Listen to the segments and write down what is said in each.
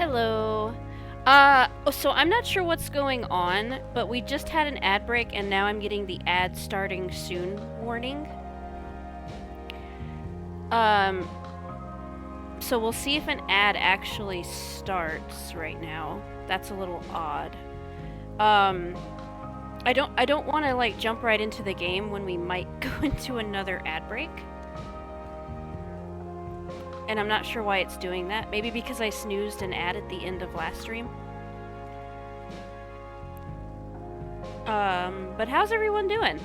Hello. So I'm not sure what's going on, but we just had an ad break and now I'm getting the ad starting soon warning. Um, so we'll see if an ad actually starts right now. That's a little odd. Um, I don't want to like jump right into the game when we might go into another ad break. And I'm not sure why it's doing that. Maybe because I snoozed an ad at the end of last stream. But how's everyone doing?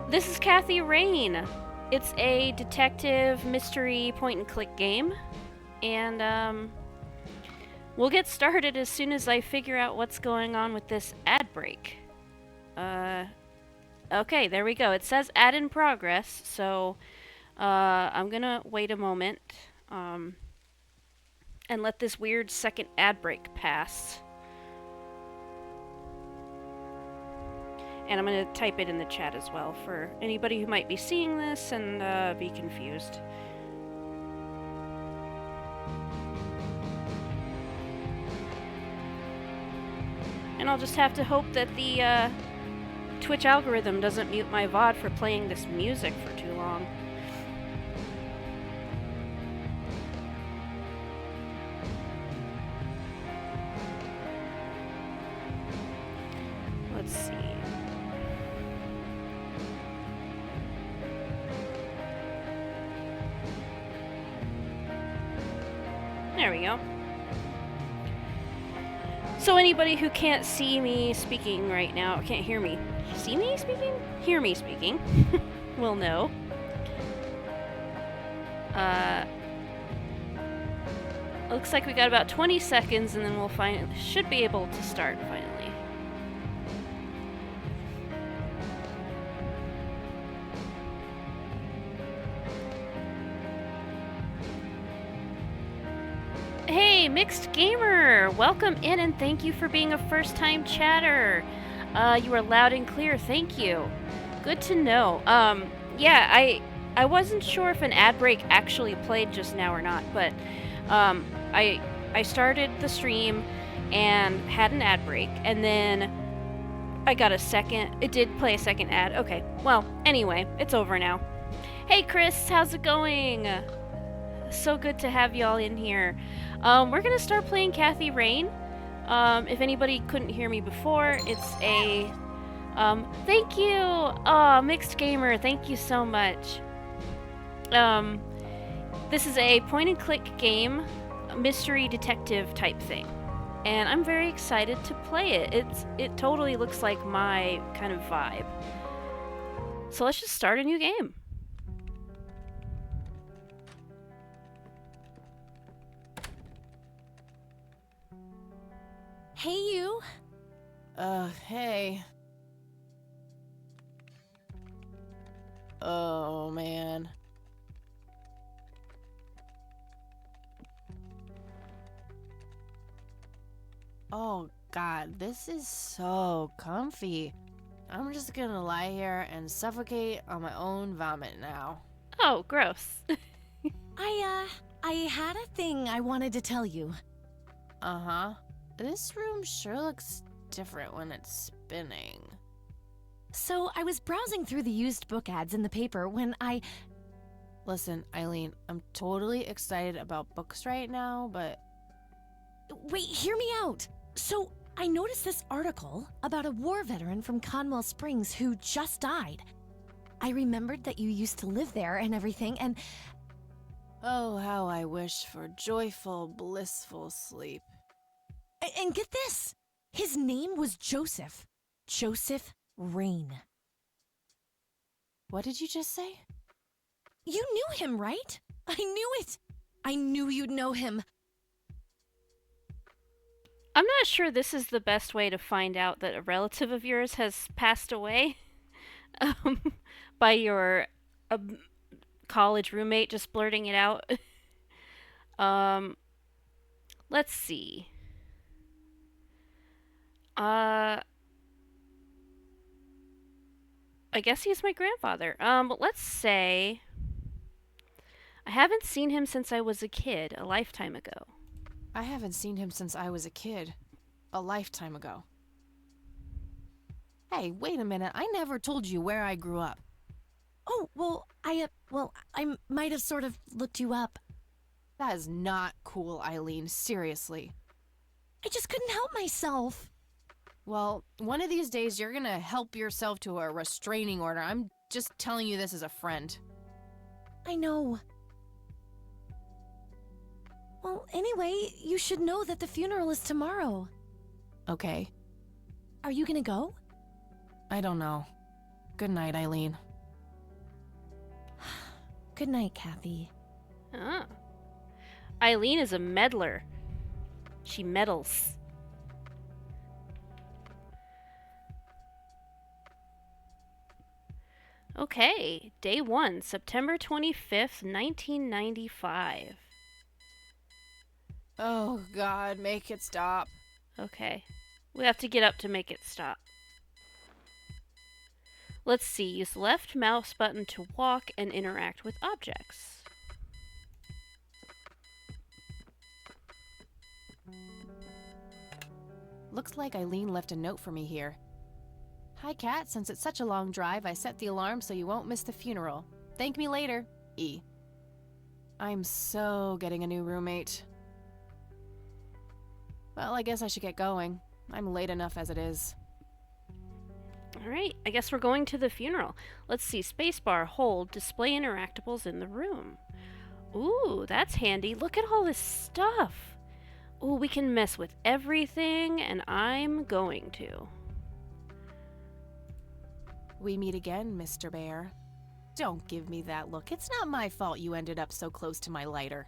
This is Kathy Rain. It's a detective mystery point and click game. And we'll get started as soon as I figure out what's going on with this ad break. Okay, there we go. It says ad in progress, so I'm gonna wait a moment and let this weird second ad break pass. And I'm going to type it in the chat as well for anybody who might be seeing this and be confused. And I'll just have to hope that the Twitch algorithm doesn't mute my VOD for playing this music for too long. Let's see. There we go. So anybody who can't see me speaking right now, can't hear me, see me speaking? Hear me speaking, will know. Looks like we got about 20 seconds and then we'll should be able to start finally. Hey, Mixed Gamer! Welcome in and thank you for being a first-time chatter. You are loud and clear, thank you. Good to know. Yeah, I wasn't sure if an ad break actually played just now or not, but I started the stream and had an ad break, and then I got it did play a second ad. Okay, well, anyway, it's over now. Hey Chris, how's it going? So good to have y'all in here. We're gonna start playing Kathy Rain. If anybody couldn't hear me before, it's a thank you, Mixed Gamer, thank you so much. This is a point and click game, mystery detective type thing. And I'm very excited to play it. It totally looks like my kind of vibe. So let's just start a new game. Hey, you. Hey. Oh, man. Oh, God, this is so comfy. I'm just gonna lie here and suffocate on my own vomit now. Oh, gross. I had a thing I wanted to tell you. Uh-huh. This room sure looks different when it's spinning. So, I was browsing through the used book ads in the paper when Listen, Eileen, I'm totally excited about books right now, but... Wait, hear me out. So, I noticed this article about a war veteran from Conwell Springs who just died. I remembered that you used to live there and everything, and... Oh, how I wish for joyful, blissful sleep. And get this! His name was Joseph. Joseph Rain. What did you just say? You knew him, right? I knew it! I knew you'd know him. I'm not sure this is the best way to find out that a relative of yours has passed away by your college roommate just blurting it out. Let's see. I guess he's my grandfather. Let's say I haven't seen him since I was a kid, a lifetime ago. I haven't seen him since I was a kid, a lifetime ago. Hey, wait a minute. I never told you where I grew up. Oh, well, I might have sort of looked you up. That is not cool, Eileen. Seriously. I just couldn't help myself. Well, one of these days you're gonna help yourself to a restraining order. I'm just telling you this as a friend. I know. Well, anyway, you should know that the funeral is tomorrow. Okay. Are you gonna go? I don't know. Good night, Eileen. Good night, Kathy. Ah. Eileen is a meddler. She meddles. Okay, day 1, September 25th, 1995. Oh, God, make it stop. Okay, we have to get up to make it stop. Let's see, use the left mouse button to walk and interact with objects. Looks like Eileen left a note for me here. Hi, Kat. Since it's such a long drive, I set the alarm so you won't miss the funeral. Thank me later. E. I'm so getting a new roommate. Well, I guess I should get going. I'm late enough as it is. Alright, I guess we're going to the funeral. Let's see, spacebar, hold, display interactables in the room. Ooh, that's handy. Look at all this stuff. Ooh, we can mess with everything, and I'm going to. We meet again, Mr. Bear. Don't give me that look. It's not my fault you ended up so close to my lighter.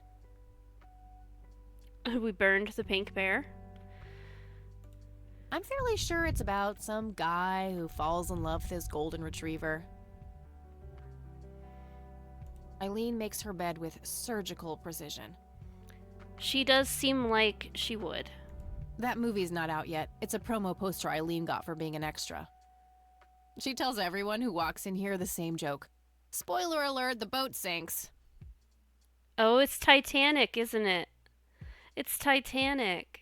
We burned the pink bear. I'm fairly sure it's about some guy who falls in love with his golden retriever. Eileen makes her bed with surgical precision. She does seem like she would. That movie's not out yet. It's a promo poster Eileen got for being an extra. She tells everyone who walks in here the same joke. Spoiler alert, the boat sinks. Oh, it's Titanic, isn't it? It's Titanic.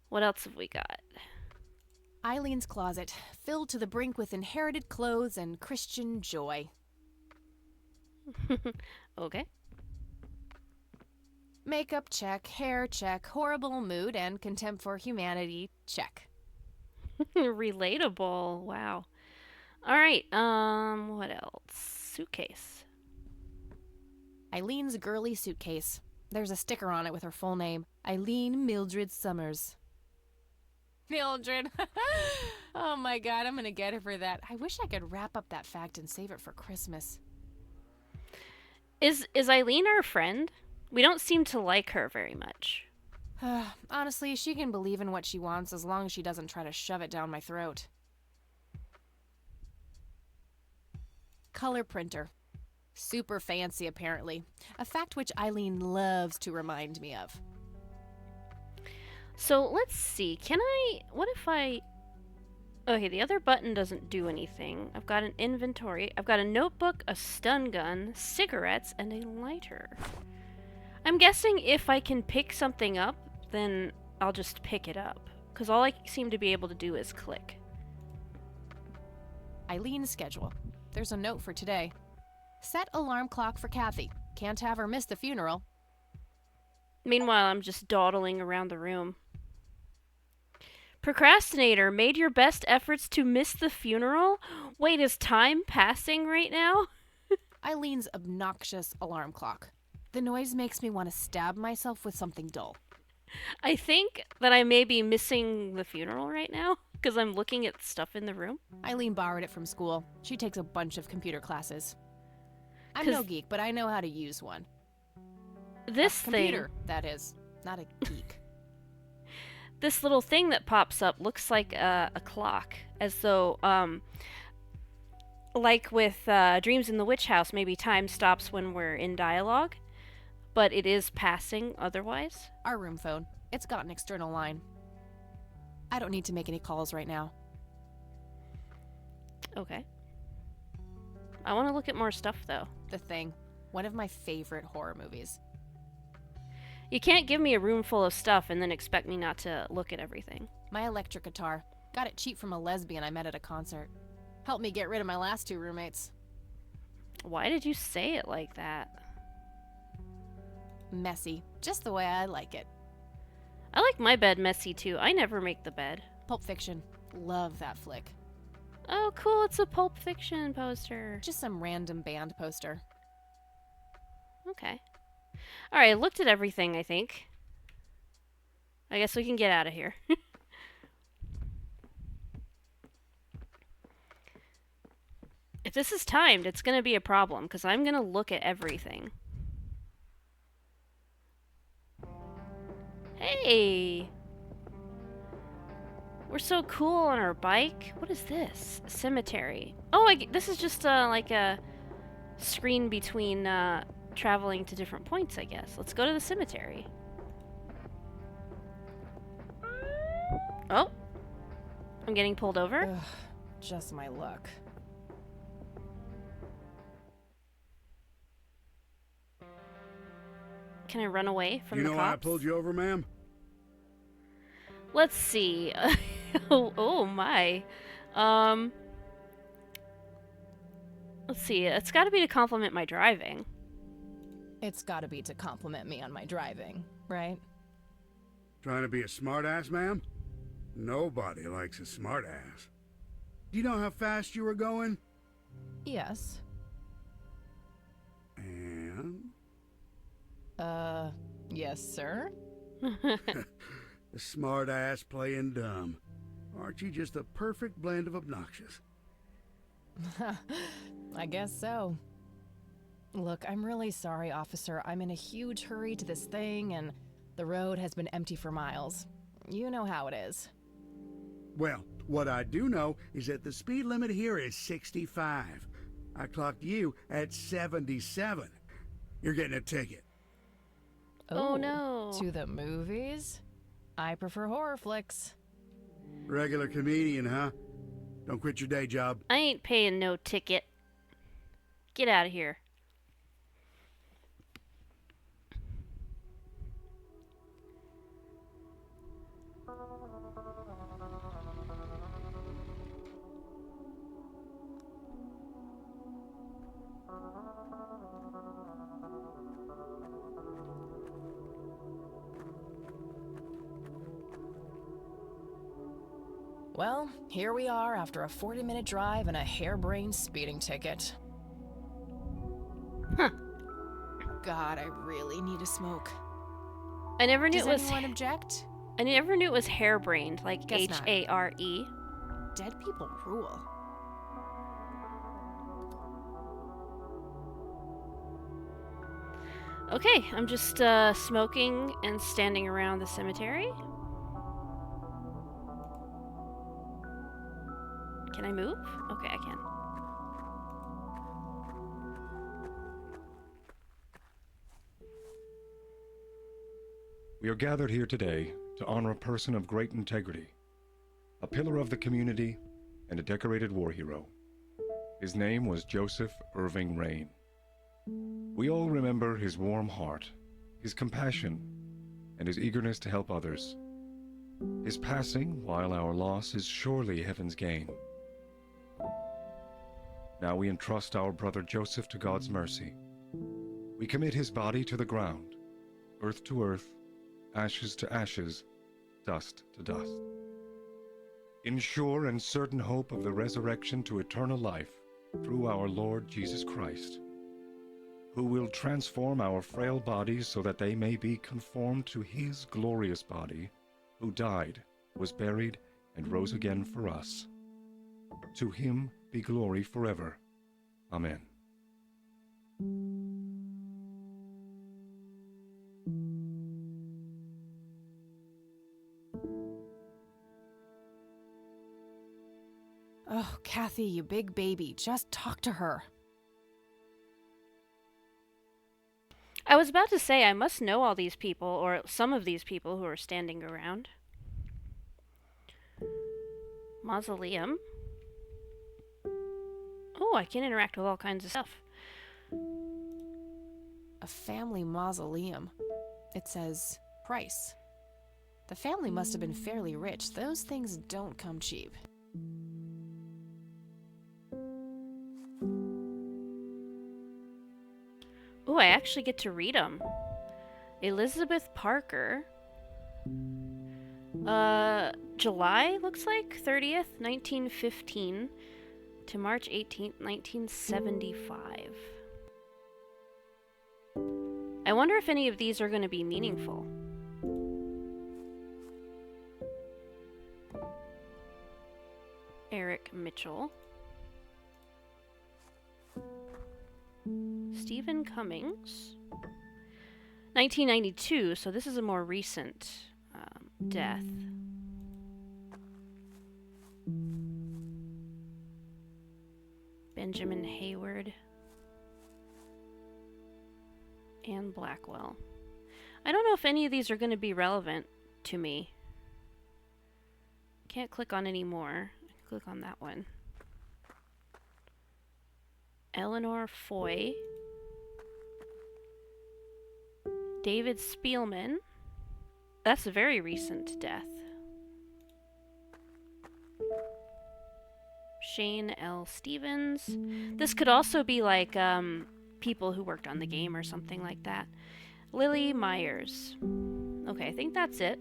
What else have we got? Eileen's closet, filled to the brink with inherited clothes and Christian joy. Okay. Makeup check, hair check, horrible mood and contempt for humanity check. Relatable. Wow. Alright, what else? Suitcase. Eileen's girly suitcase. There's a sticker on it with her full name, Eileen Mildred Summers. Mildred. Oh my god, I'm gonna get her for that. I wish I could wrap up that fact and save it for Christmas. Is Eileen our friend? We don't seem to like her very much. Honestly, she can believe in what she wants as long as she doesn't try to shove it down my throat. Color printer. Super fancy, apparently. A fact which Eileen loves to remind me of. So let's see. What if I... Okay, the other button doesn't do anything. I've got an inventory. I've got a notebook, a stun gun, cigarettes, and a lighter. I'm guessing if I can pick something up, then I'll just pick it up. Because all I seem to be able to do is click. Eileen's schedule. There's a note for today. Set alarm clock for Kathy. Can't have her miss the funeral. Meanwhile, I'm just dawdling around the room. Procrastinator, made your best efforts to miss the funeral? Wait, is time passing right now? Eileen's obnoxious alarm clock. The noise makes me want to stab myself with something dull. I think that I may be missing the funeral right now because I'm looking at stuff in the room. Eileen borrowed it from school. She takes a bunch of computer classes. I'm no geek, but I know how to use one. This computer, that is, not a geek. This little thing that pops up looks like a clock, as though, like with Dreams in the Witch House, maybe time stops when we're in dialogue, but it is passing otherwise. Our room phone. It's got an external line. I don't need to make any calls right now. Okay. I want to look at more stuff, though. The thing. One of my favorite horror movies. You can't give me a room full of stuff and then expect me not to look at everything. My electric guitar. Got it cheap from a lesbian I met at a concert. Helped me get rid of my last 2 roommates. Why did you say it like that? Messy. Just the way I like it. I like my bed messy too. I never make the bed. Pulp Fiction. Love that flick. Oh, cool. It's a Pulp Fiction poster. Just some random band poster. Okay. Alright, I looked at everything, I think. I guess we can get out of here. If this is timed, it's going to be a problem, because I'm going to look at everything. Hey! We're so cool on our bike. What is this? A cemetery. Oh, this is just like a screen between traveling to different points, I guess. Let's go to the cemetery. Oh! I'm getting pulled over. Ugh, just my luck. Can I run away from the You cops? know why I pulled you over, ma'am? Let's see. Oh my. Let's see. It's got to be to compliment my driving. It's gotta be to compliment me on my driving, right? Trying to be a smartass, ma'am? Nobody likes a smartass. Do you know how fast you were going? Yes. And? Yes, sir? A smartass playing dumb. Aren't you just a perfect blend of obnoxious? I guess so. Look, I'm really sorry, officer. I'm in a huge hurry to this thing, and the road has been empty for miles. You know how it is. Well, what I do know is that the speed limit here is 65. I clocked you at 77. You're getting a ticket. Oh, no. To the movies? I prefer horror flicks. Regular comedian, huh? Don't quit your day job. I ain't paying no ticket. Get out of here. Well, here we are after a 40-minute drive and a harebrained speeding ticket. Huh. God, I really need a smoke. I never knew Does it was. anyone object? I never knew it was harebrained, like Guess not. H-A-R-E. Dead people rule. Okay, I'm just smoking and standing around the cemetery. Can I move? Okay, I can. We are gathered here today to honor a person of great integrity, a pillar of the community, and a decorated war hero. His name was Joseph Irving Rain. We all remember his warm heart, his compassion, and his eagerness to help others. His passing, while our loss, is surely heaven's gain. Now we entrust our brother Joseph to God's mercy. We commit his body to the ground, earth to earth, ashes to ashes, dust to dust. In sure and certain hope of the resurrection to eternal life through our Lord Jesus Christ, who will transform our frail bodies so that they may be conformed to his glorious body, who died, was buried, and rose again for us. To him be glory forever. Amen. Oh, Kathy, you big baby, just talk to her. I was about to say I must know all these people, or some of these people who are standing around. Mausoleum. Oh, I can interact with all kinds of stuff. A family mausoleum. It says price. The family must have been fairly rich. Those things don't come cheap. Oh, I actually get to read them. Elizabeth Parker. July, looks like, 30th, 1915 to March 18th, 1975. I wonder if any of these are going to be meaningful. Eric Mitchell. Stephen Cummings. 1992, so this is a more recent death. Benjamin Hayward. Anne Blackwell. I don't know if any of these are going to be relevant to me. Can't click on any more. Click on that one. Eleanor Foy. David Spielman. That's a very recent death. Shane L. Stevens. This could also be like people who worked on the game or something like that. Lily Myers. Okay, I think that's it.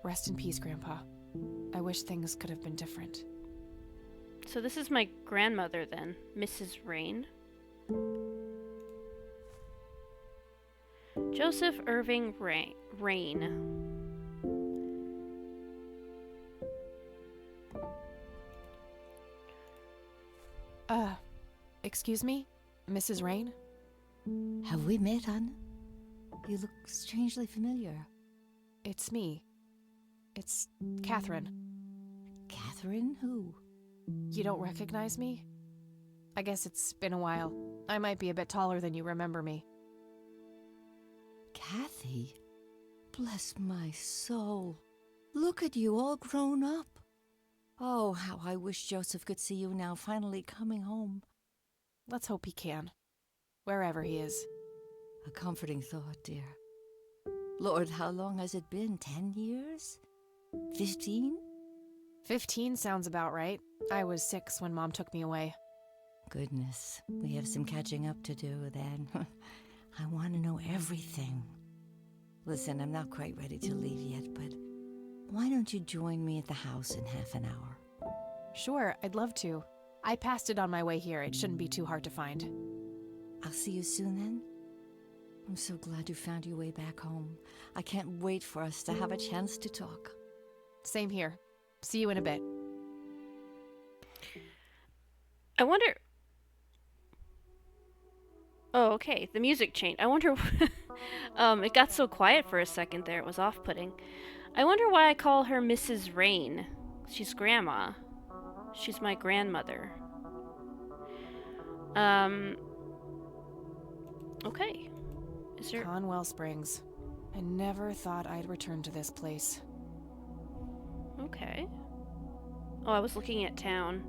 Rest in peace, Grandpa. I wish things could have been different. So this is my grandmother then, Mrs. Rain. Joseph Irving Rain. Excuse me? Mrs. Rain? Have we met, Anne? You look strangely familiar. It's me. It's Catherine. Catherine who? You don't recognize me? I guess it's been a while. I might be a bit taller than you remember me. Kathy? Bless my soul. Look at you all grown up. Oh, how I wish Joseph could see you now, finally coming home. Let's hope he can. Wherever he is. A comforting thought, dear. Lord, how long has it been? 10 years? 15? 15 sounds about right. I was 6 when Mom took me away. Goodness, we have some catching up to do then. I want to know everything. Listen, I'm not quite ready to leave yet, but why don't you join me at the house in half an hour? Sure, I'd love to. I passed it on my way here. It shouldn't be too hard to find. I'll see you soon then. I'm so glad you found your way back home. I can't wait for us to have a chance to talk. Same here. See you in a bit. I wonder... Oh, okay. The music changed. I wonder... it got so quiet for a second there. It was off-putting. I wonder why I call her Mrs. Rain. She's Grandma. She's my grandmother. Okay. Is there... Conwell Springs. I never thought I'd return to this place. Okay. Oh, I was looking at town.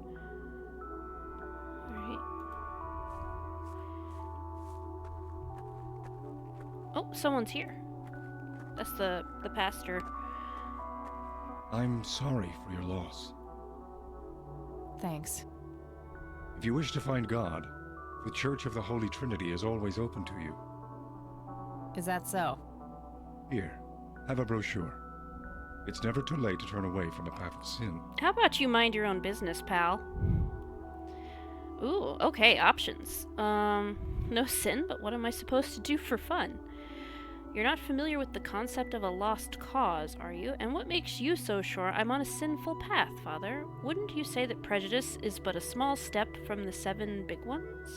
Alright. Oh, someone's here. That's the pastor. I'm sorry for your loss. Thanks. If you wish to find God, the Church of the Holy Trinity is always open to you. Is that so? Here, have a brochure. It's never too late to turn away from the path of sin. How about you mind your own business, pal? Ooh, okay, options. No sin, but what am I supposed to do for fun? You're not familiar with the concept of a lost cause, are you? And what makes you so sure I'm on a sinful path, Father? Wouldn't you say that prejudice is but a small step from the 7 big ones?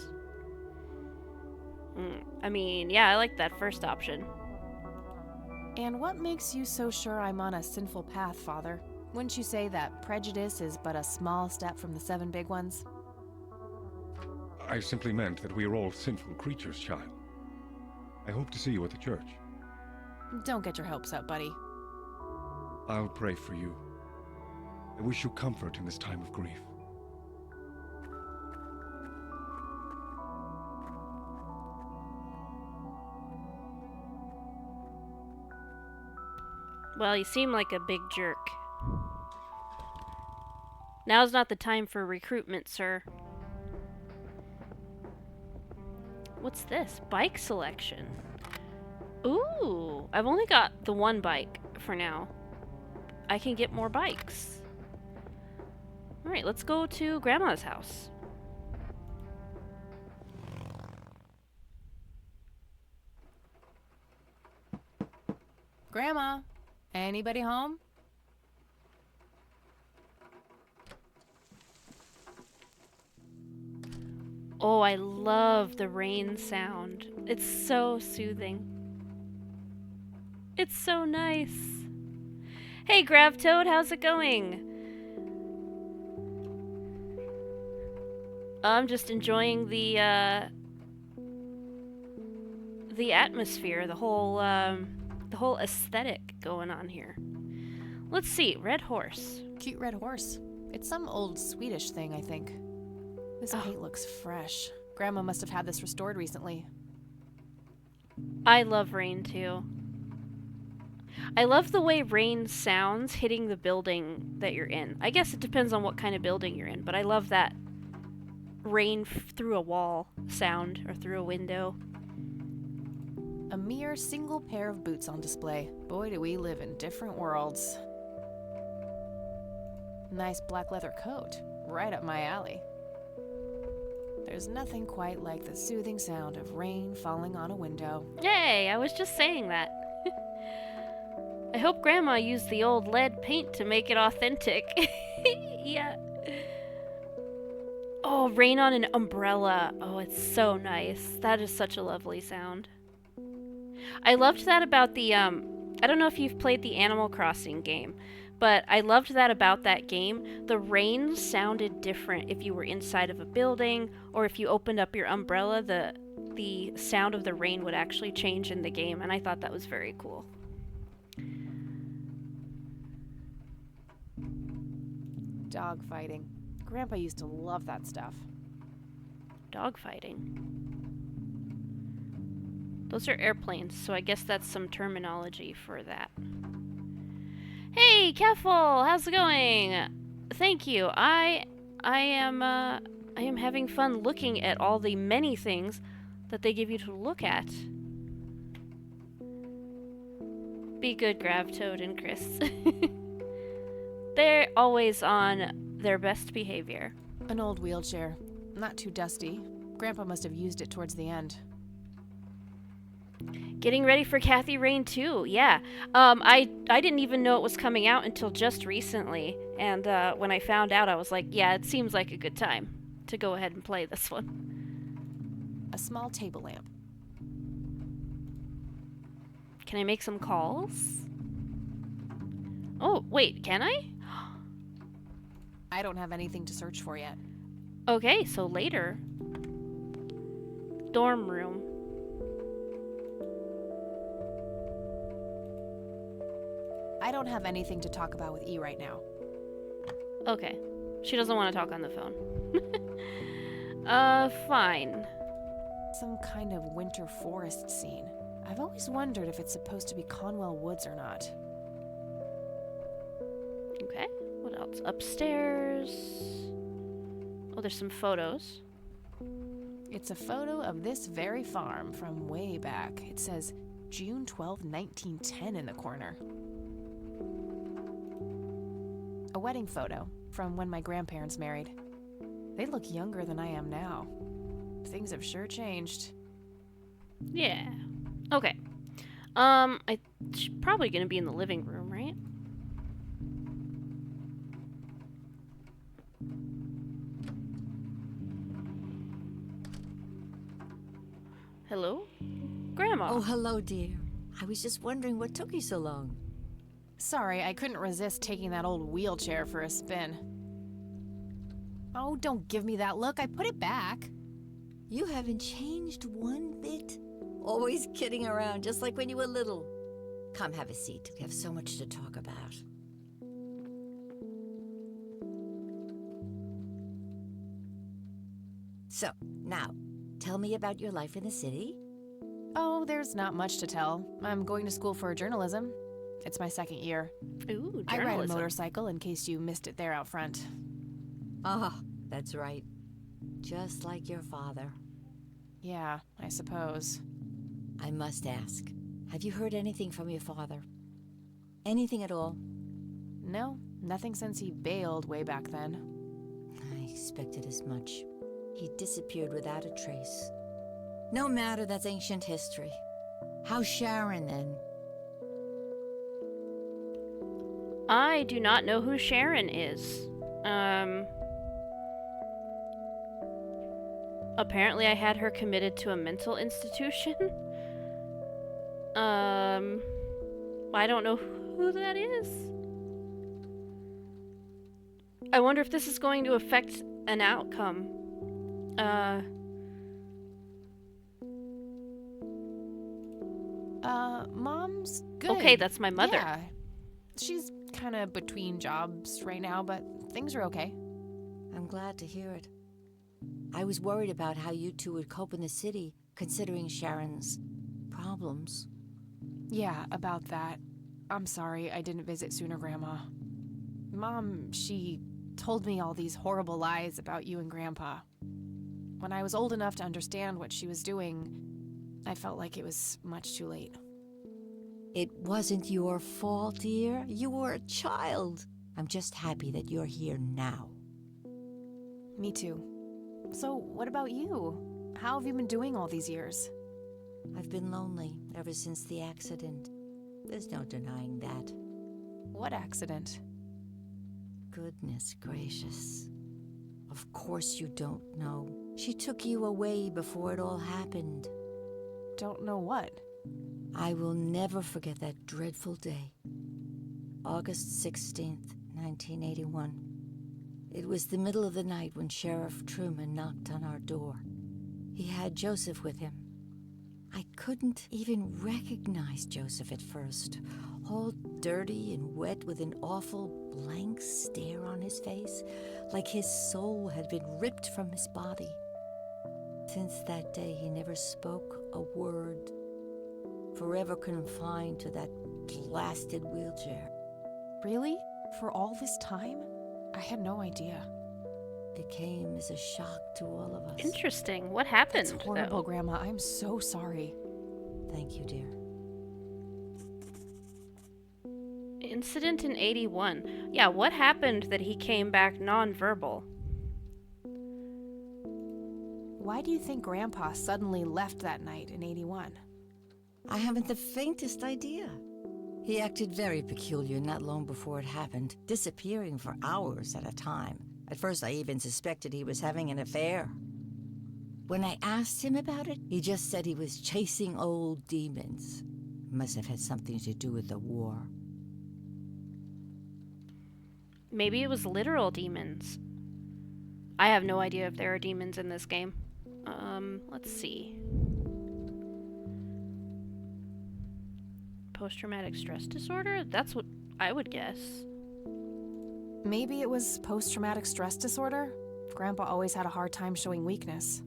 I mean, yeah, I like that first option. And what makes you so sure I'm on a sinful path, Father? Wouldn't you say that prejudice is but a small step from the 7 big ones? I simply meant that we are all sinful creatures, child. I hope to see you at the church. Don't get your hopes up, buddy. I'll pray for you. I wish you comfort in this time of grief. Well, you seem like a big jerk. Now's not the time for recruitment, sir. What's this? Bike selection. Ooh, I've only got the one bike for now. I can get more bikes. Alright, let's go to Grandma's house. Grandma, anybody home? Oh, I love the rain sound. It's so soothing. It's so nice. Hey, Gravtoad, how's it going? I'm just enjoying the atmosphere, the whole aesthetic going on here. Let's see, red horse. Cute red horse. It's some old Swedish thing, I think. This paint looks fresh. Grandma must have had this restored recently. I love rain too. I love the way rain sounds hitting the building that you're in. I guess it depends on what kind of building you're in, but I love that rain through a wall sound or through a window. A mere single pair of boots on display. Boy, do we live in different worlds. Nice black leather coat. Right up my alley. There's nothing quite like the soothing sound of rain falling on a window. Yay, I was just saying that. I hope Grandma used the old lead paint to make it authentic. Yeah. Oh, rain on an umbrella. Oh, it's so nice. That is such a lovely sound. I loved that about the, I don't know if you've played the Animal Crossing game, but I loved that about that game. The rain sounded different if you were inside of a building, or if you opened up your umbrella, the sound of the rain would actually change in the game, and I thought that was very cool. Dog fighting. Grandpa used to love that stuff. Dog fighting. Those are airplanes, so I guess that's some terminology for that. Hey, Keffel, how's it going? Thank you. I am having fun looking at all the many things that they give you to look at. Be good, Gravtoad and Chris. They're always on their best behavior. An old wheelchair. Not too dusty. Grandpa must have used it towards the end. Getting ready for Kathy Rain 2, yeah. I didn't even know it was coming out until just recently, and when I found out, I was like, yeah, it seems like a good time to go ahead and play this one. A small table lamp. Can I make some calls? Oh, wait, can I? I don't have anything to search for yet. Okay, so later. Dorm room. I don't have anything to talk about with E right now. Okay. She doesn't want to talk on the phone. Fine. Some kind of winter forest scene. I've always wondered if it's supposed to be Conwell Woods or not. Okay. What else? Upstairs. Oh, there's some photos. It's a photo of this very farm from way back. It says June 12, 1910 in the corner. A wedding photo from when my grandparents married. They look younger than I am now. Things have sure changed. Yeah. Okay. It's probably gonna be in the living room, right? Hello? Grandma. Oh, hello, dear. I was just wondering what took you so long. Sorry, I couldn't resist taking that old wheelchair for a spin. Oh, don't give me that look. I put it back. You haven't changed one bit. Always kidding around, just like when you were little. Come, have a seat. We have so much to talk about. So, now, tell me about your life in the city. Oh, there's not much to tell. I'm going to school for journalism. It's my second year. Ooh, I ride a journalism. motorcycle in case you missed it there out front. Ah, that's right. Just like your father. Yeah, I suppose. I must ask, have you heard anything from your father? Anything at all? No, nothing since he bailed way back then. I expected as much. He disappeared without a trace. No matter, that's ancient history. How's Sharon, then? I do not know who Sharon is. Apparently I had her committed to a mental institution. I don't know who that is. I wonder if this is going to affect an outcome. Mom's good. Okay, that's my mother. Yeah. She's kind of between jobs right now, but things are okay. I'm glad to hear it. I was worried about how you two would cope in the city, considering Sharon's problems. Yeah, about that. I'm sorry I didn't visit sooner, Grandma. Mom, she told me all these horrible lies about you and Grandpa. When I was old enough to understand what she was doing, I felt like it was much too late. It wasn't your fault, dear. You were a child. I'm just happy that you're here now. Me too. So, what about you? How have you been doing all these years? I've been lonely ever since the accident. There's no denying that. What accident? Goodness gracious. Of course you don't know. She took you away before it all happened. Don't know what. I will never forget that dreadful day. August 16th, 1981. It was the middle of the night when Sheriff Truman knocked on our door. He had Joseph with him. I couldn't even recognize Joseph at first, all dirty and wet with an awful blank stare on his face, like his soul had been ripped from his body. Since that day, he never spoke a word, forever confined to that blasted wheelchair. Really? For all this time? I had no idea. It came as a shock to all of us. Interesting. What happened? That's horrible, though? Grandma. I'm so sorry. Thank you, dear. Incident in 81. Yeah, what happened that he came back nonverbal? Why do you think Grandpa suddenly left that night in 81? I haven't the faintest idea. He acted very peculiar not long before it happened, disappearing for hours at a time. At first, I even suspected he was having an affair. When I asked him about it, he just said he was chasing old demons. Must have had something to do with the war. Maybe it was literal demons. I have no idea if there are demons in this game. Let's see. Post-traumatic stress disorder? That's what I would guess. Maybe it was post-traumatic stress disorder? Grandpa always had a hard time showing weakness.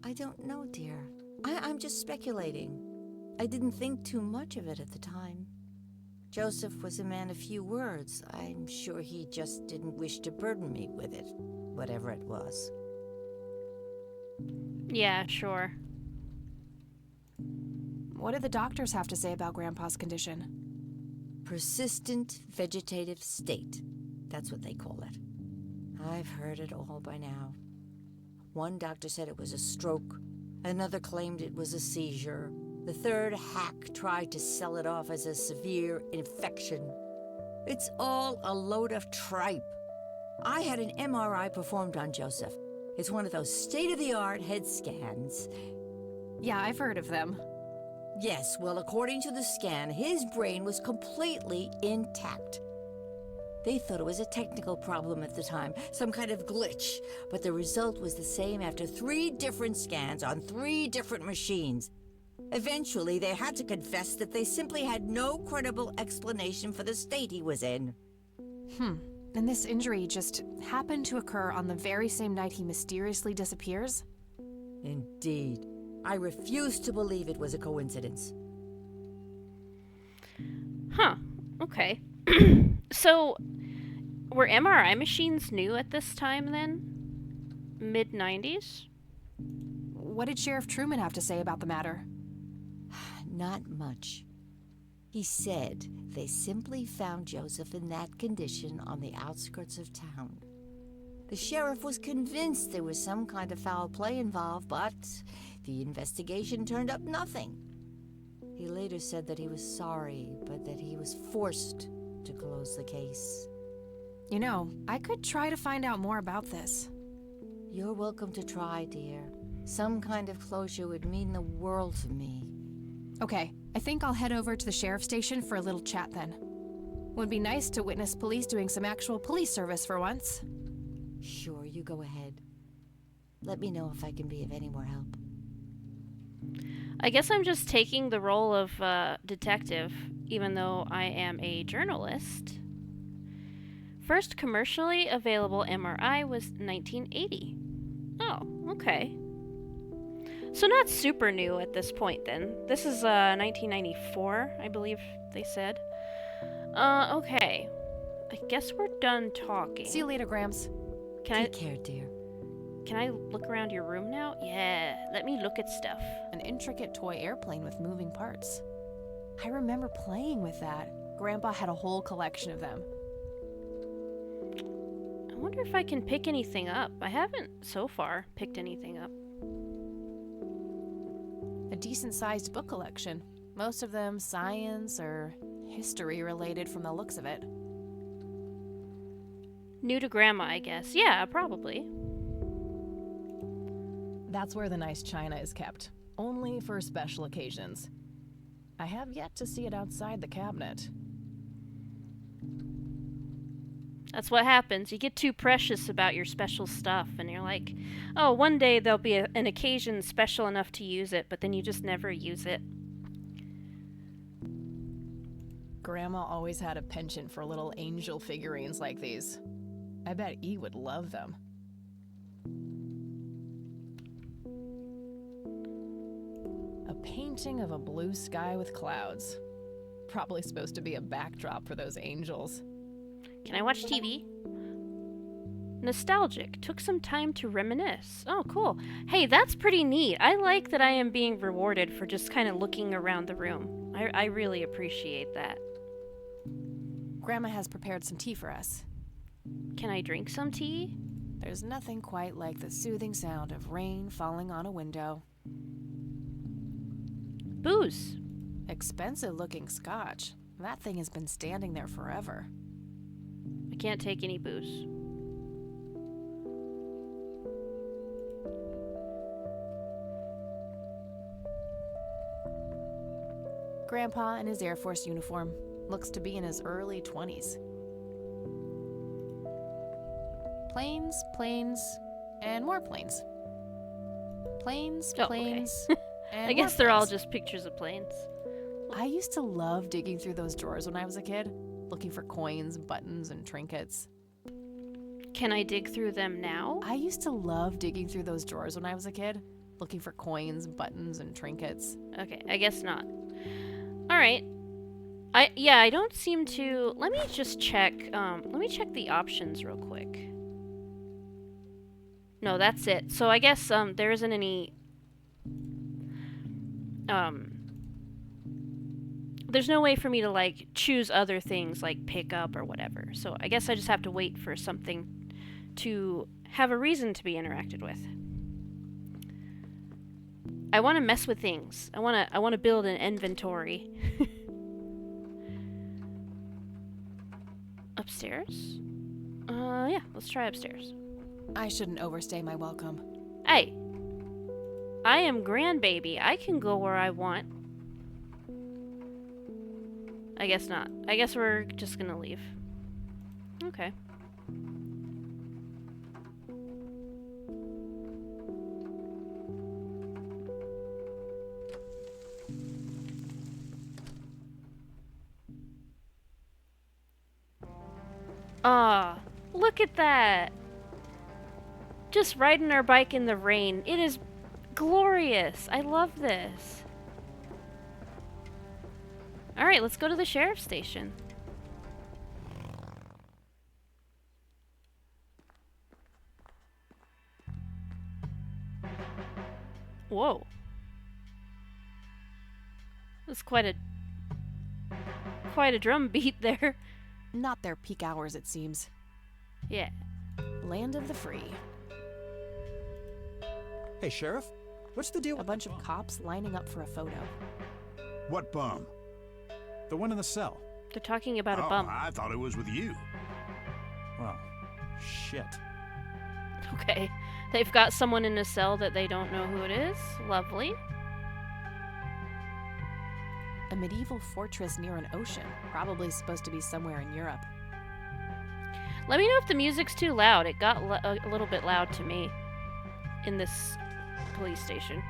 I don't know, dear. I'm just speculating. I didn't think too much of it at the time. Joseph was a man of few words. I'm sure he just didn't wish to burden me with it, whatever it was. Yeah, sure. What did the doctors have to say about Grandpa's condition? Persistent vegetative state. That's what they call it. I've heard it all by now. One doctor said it was a stroke. Another claimed it was a seizure. The third hack tried to sell it off as a severe infection. It's all a load of tripe. I had an MRI performed on Joseph. It's one of those state-of-the-art head scans. Yeah, I've heard of them. Yes, well, according to the scan, his brain was completely intact. They thought it was a technical problem at the time, some kind of glitch, but the result was the same after 3 different scans on 3 different machines. Eventually, they had to confess that they simply had no credible explanation for the state he was in. And this injury just happened to occur on the very same night he mysteriously disappears? Indeed. I refuse to believe it was a coincidence. Huh. Okay. So, were MRI machines new at this time then? Mid 90s? What did Sheriff Truman have to say about the matter? Not much. He said they simply found Joseph in that condition on the outskirts of town. The sheriff was convinced there was some kind of foul play involved, but the investigation turned up nothing. He later said that he was sorry, but that he was forced to close the case. You know, I could try to find out more about this. You're welcome to try, dear. Some kind of closure would mean the world to me. Okay, I think I'll head over to the sheriff's station for a little chat then. Would be nice to witness police doing some actual police service for once. Sure, you go ahead. Let me know if I can be of any more help. I guess I'm just taking the role of detective, even though I am a journalist. First commercially available MRI was 1980. Oh, okay. So not super new at this point then. This is 1994, I believe they said. Okay. I guess we're done talking. See you later, Grams. Can Take care, dear. I look around your room now? Yeah, let me look at stuff. An intricate toy airplane with moving parts. I remember playing with that. Grandpa had a whole collection of them. I wonder if I can pick anything up. I haven't so far picked anything up. A decent-sized book collection. Most of them science or history related from the looks of it. New to Grandma, I guess. Yeah, probably. That's where the nice china is kept. Only for special occasions. I have yet to see it outside the cabinet. That's what happens. You get too precious about your special stuff, and you're like, oh, one day there'll be an occasion special enough to use it, but then you just never use it. Grandma always had a penchant for little angel figurines like these. I bet E would love them. A painting of a blue sky with clouds. Probably supposed to be a backdrop for those angels. Can I watch TV? Nostalgic. Took some time to reminisce. Oh, cool. Hey, that's pretty neat. I like that I am being rewarded for just kind of looking around the room. I really appreciate that. Grandma has prepared some tea for us. Can I drink some tea? There's nothing quite like the soothing sound of rain falling on a window. Booze. Expensive looking scotch. That thing has been standing there forever. I can't take any booze. Grandpa in his Air Force uniform. Looks to be in his early 20s. Planes, planes, and more planes. Planes, Oh, okay. planes, and I guess more they're all planes. just pictures of planes. I used to love digging through those drawers when I was a kid, looking for coins, buttons, and trinkets. Can I dig through them now? I used to love digging through those drawers when I was a kid, looking for coins, buttons, and trinkets. Okay, I guess not. Alright. I don't seem to... Let me just check, let me check the options real quick. No, that's it. So I guess, there isn't any... There's no way for me to, like, choose other things, like pick up or whatever. So I guess I just have to wait for something to have a reason to be interacted with. I want to mess with things. I want to build an inventory. Upstairs? Yeah, let's try upstairs. I shouldn't overstay my welcome. Hey, I am grandbaby. I can go where I want. I guess not. I guess we're just gonna leave. Okay. Ah, look at that! Just riding our bike in the rain. It is glorious. I love this. Alright, let's go to the sheriff's station. Whoa. That's quite a drum beat there. Not their peak hours, it seems. Yeah. Land of the free. Hey, Sheriff, what's the deal A with bunch the of bum? cops lining up for a photo. What bum? The one in the cell. They're talking about a Oh, bump. I thought it was with you. Well, shit. Okay. They've got someone in a cell that they don't know who it is. Lovely. A medieval fortress near an ocean, probably supposed to be somewhere in Europe. Let me know if the music's too loud. It got a little bit loud to me in this police station.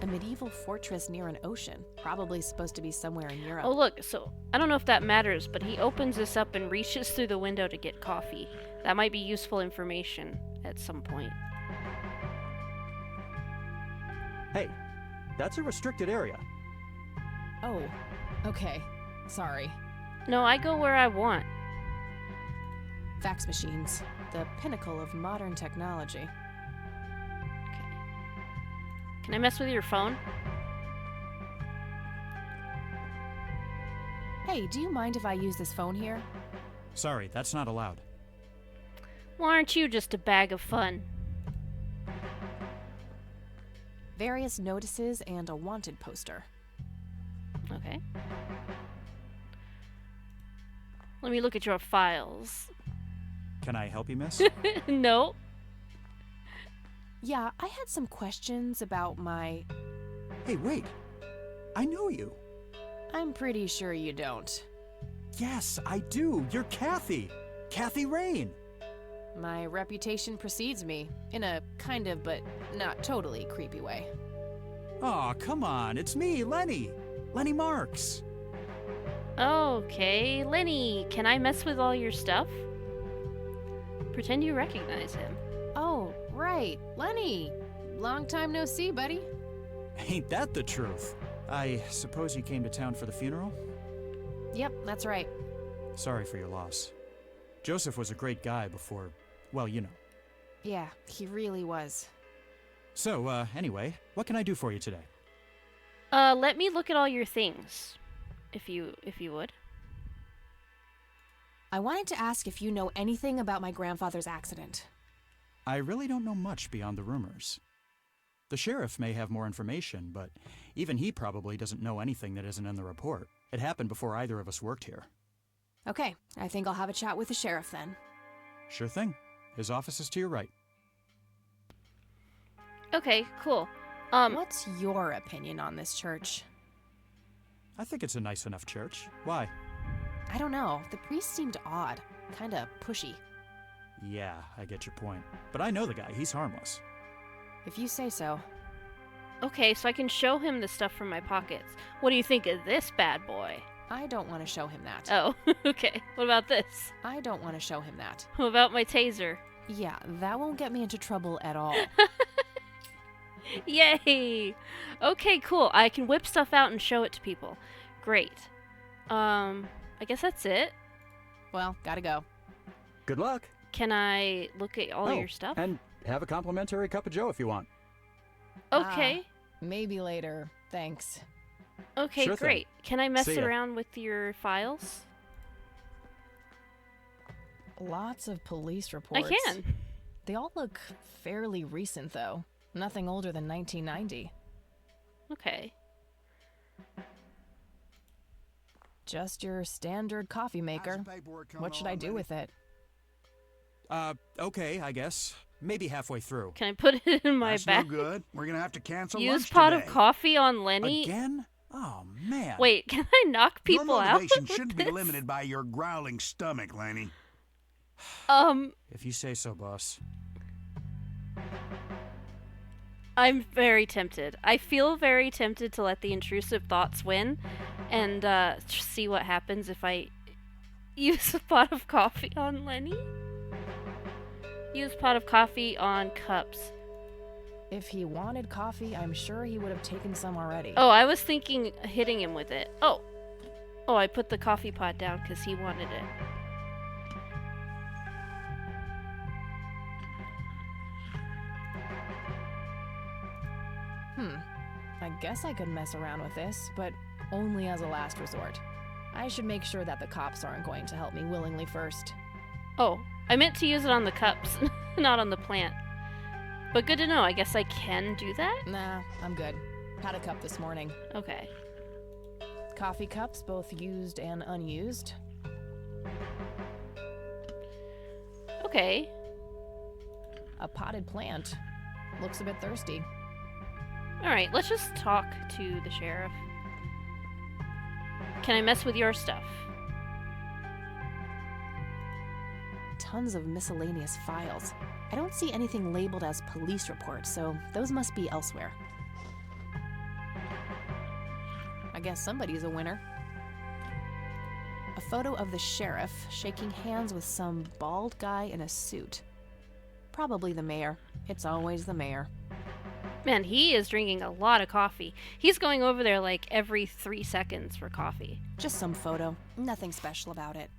A medieval fortress near an ocean, probably supposed to be somewhere in Europe. Oh, look. So, I don't know if that matters, but he opens this up and reaches through the window to get coffee. That might be useful information at some point. Hey, that's a restricted area. Oh, okay. Sorry. No, I go where I want. Fax machines, the pinnacle of modern technology. Okay. Can I mess with your phone? Hey, do you mind if I use this phone here? Sorry, that's not allowed. Well, aren't you just a bag of fun? Various notices and a wanted poster. Okay. Let me look at your files. Can I help you, miss? No. Yeah, I had some questions about my... Hey, wait. I know you. I'm pretty sure you don't. Yes, I do. You're Kathy. Kathy Rain. My reputation precedes me, in a kind of but not totally creepy way. Aw, come on. It's me, Lenny. Lenny Marks. Okay, Lenny, can I mess with all your stuff? Pretend you recognize him. Oh, right, Lenny. Long time no see, buddy. Ain't that the truth? I suppose you came to town for the funeral? Yep, that's right. Sorry for your loss. Joseph was a great guy before, well, you know. Yeah, he really was. So, anyway, what can I do for you today? Let me look at all your things. If you would. I wanted to ask if you know anything about my grandfather's accident. I really don't know much beyond the rumors. The sheriff may have more information, but even he probably doesn't know anything that isn't in the report. It happened before either of us worked here. Okay, I think I'll have a chat with the sheriff then. Sure thing. His office is to your right. Okay, cool. What's your opinion on this church? I think it's a nice enough church. Why? I don't know. The priest seemed odd. Kinda pushy. Yeah, I get your point. But I know the guy. He's harmless. If you say so. Okay, so I can show him the stuff from my pockets. What do you think of this bad boy? I don't want to show him that. Oh, okay. What about this? I don't want to show him that. What about my taser? Yeah, that won't get me into trouble at all. Yay! Okay, cool. I can whip stuff out and show it to people. Great. I guess that's it. Well, gotta go. Good luck. Can I look at all your stuff? And have a complimentary cup of joe if you want. Okay. Maybe later. Thanks. Okay, Sure thing. great. Can I mess See ya. around with your files? Lots of police reports. I can. They all look fairly recent, though. Nothing older than 1990. Okay. Just your standard coffee maker. How's the paperwork coming What should I along, do Lenny? with it? Okay, I guess. Maybe halfway through. Can I put it in my That's bag? no good. We're gonna have to cancel Use lunch pot today. of coffee on Lenny? Again? Oh, man. Wait, can I knock Your people out? motivation with shouldn't be this? limited by your growling stomach, Lenny. If you say so, boss. I'm very tempted. I feel very tempted to let the intrusive thoughts win and see what happens if I use a pot of coffee on Lenny. Use pot of coffee on cups. If he wanted coffee, I'm sure he would have taken some already. Oh, I was thinking hitting him with it. Oh, I put the coffee pot down because he wanted it. I guess I could mess around with this, but only as a last resort. I should make sure that the cops aren't going to help me willingly first. Oh, I meant to use it on the cups, not on the plant. But good to know. I guess I can do that? Nah, I'm good. Had a cup this morning. Okay. Coffee cups, both used and unused. Okay. A potted plant. Looks a bit thirsty. Alright, let's just talk to the sheriff. Can I mess with your stuff? Tons of miscellaneous files. I don't see anything labeled as police reports, so those must be elsewhere. I guess somebody's a winner. A photo of the sheriff shaking hands with some bald guy in a suit. Probably the mayor. It's always the mayor. Man, he is drinking a lot of coffee. He's going over there like every 3 seconds for coffee. Just some photo. Nothing special about it.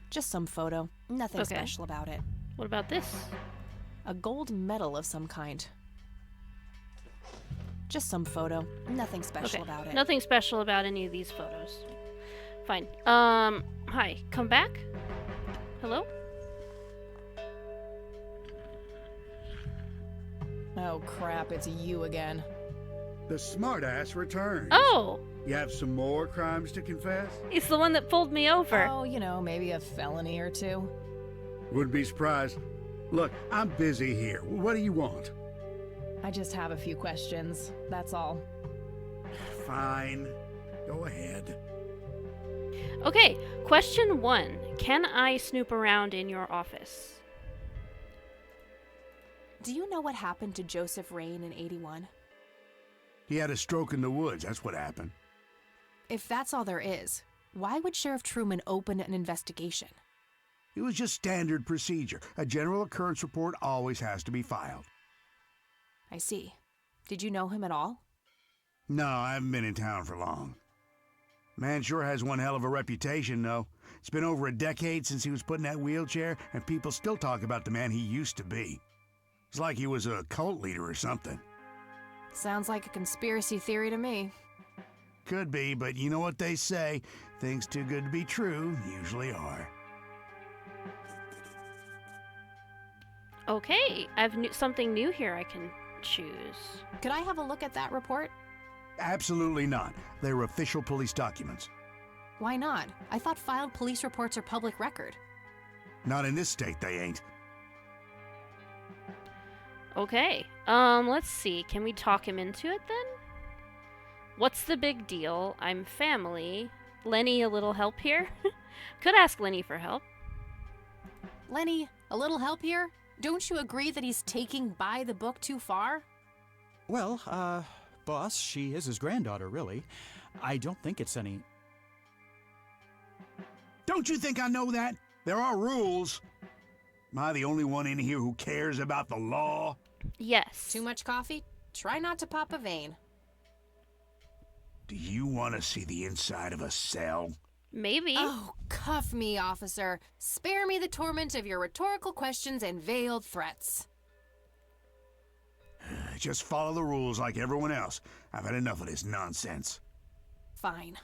Just some photo. Nothing Okay. special about it. What about this? A gold medal of some kind. Just some photo. Nothing special Okay. about it. Nothing special about any of these photos. Fine. Hi. Come back? Hello? Oh crap, it's you again. The smartass returns. Oh! You have some more crimes to confess? He's the one that pulled me over. Oh, you know, maybe a felony or two. Wouldn't be surprised. Look, I'm busy here. What do you want? I just have a few questions, that's all. Fine. Go ahead. Okay, question 1. Can I snoop around in your office? Do you know what happened to Joseph Rain in 81? He had a stroke in the woods. That's what happened. If that's all there is, why would Sheriff Truman open an investigation? It was just standard procedure. A general occurrence report always has to be filed. I see. Did you know him at all? No, I haven't been in town for long. Man sure has one hell of a reputation, though. It's been over a decade since he was put in that wheelchair, and people still talk about the man he used to be. It's like he was a cult leader or something. Sounds like a conspiracy theory to me. Could be, but you know what they say. Things too good to be true usually are. Okay, I've something new here I can choose. Could I have a look at that report? Absolutely not. They're official police documents. Why not? I thought filed police reports are public record. Not in this state, they ain't. Okay, let's see. Can we talk him into it then? What's the big deal? I'm family. Lenny, a little help here? Could ask Lenny for help. Lenny, a little help here? Don't you agree that he's taking by the book too far? Well, boss, she is his granddaughter, really. I don't think it's any... Don't you think I know that? There are rules. Am I the only one in here who cares about the law? Yes. Too much coffee? Try not to pop a vein. Do you want to see the inside of a cell? Maybe. Oh, cuff me, officer. Spare me the torment of your rhetorical questions and veiled threats. Just follow the rules like everyone else. I've had enough of this nonsense. Fine.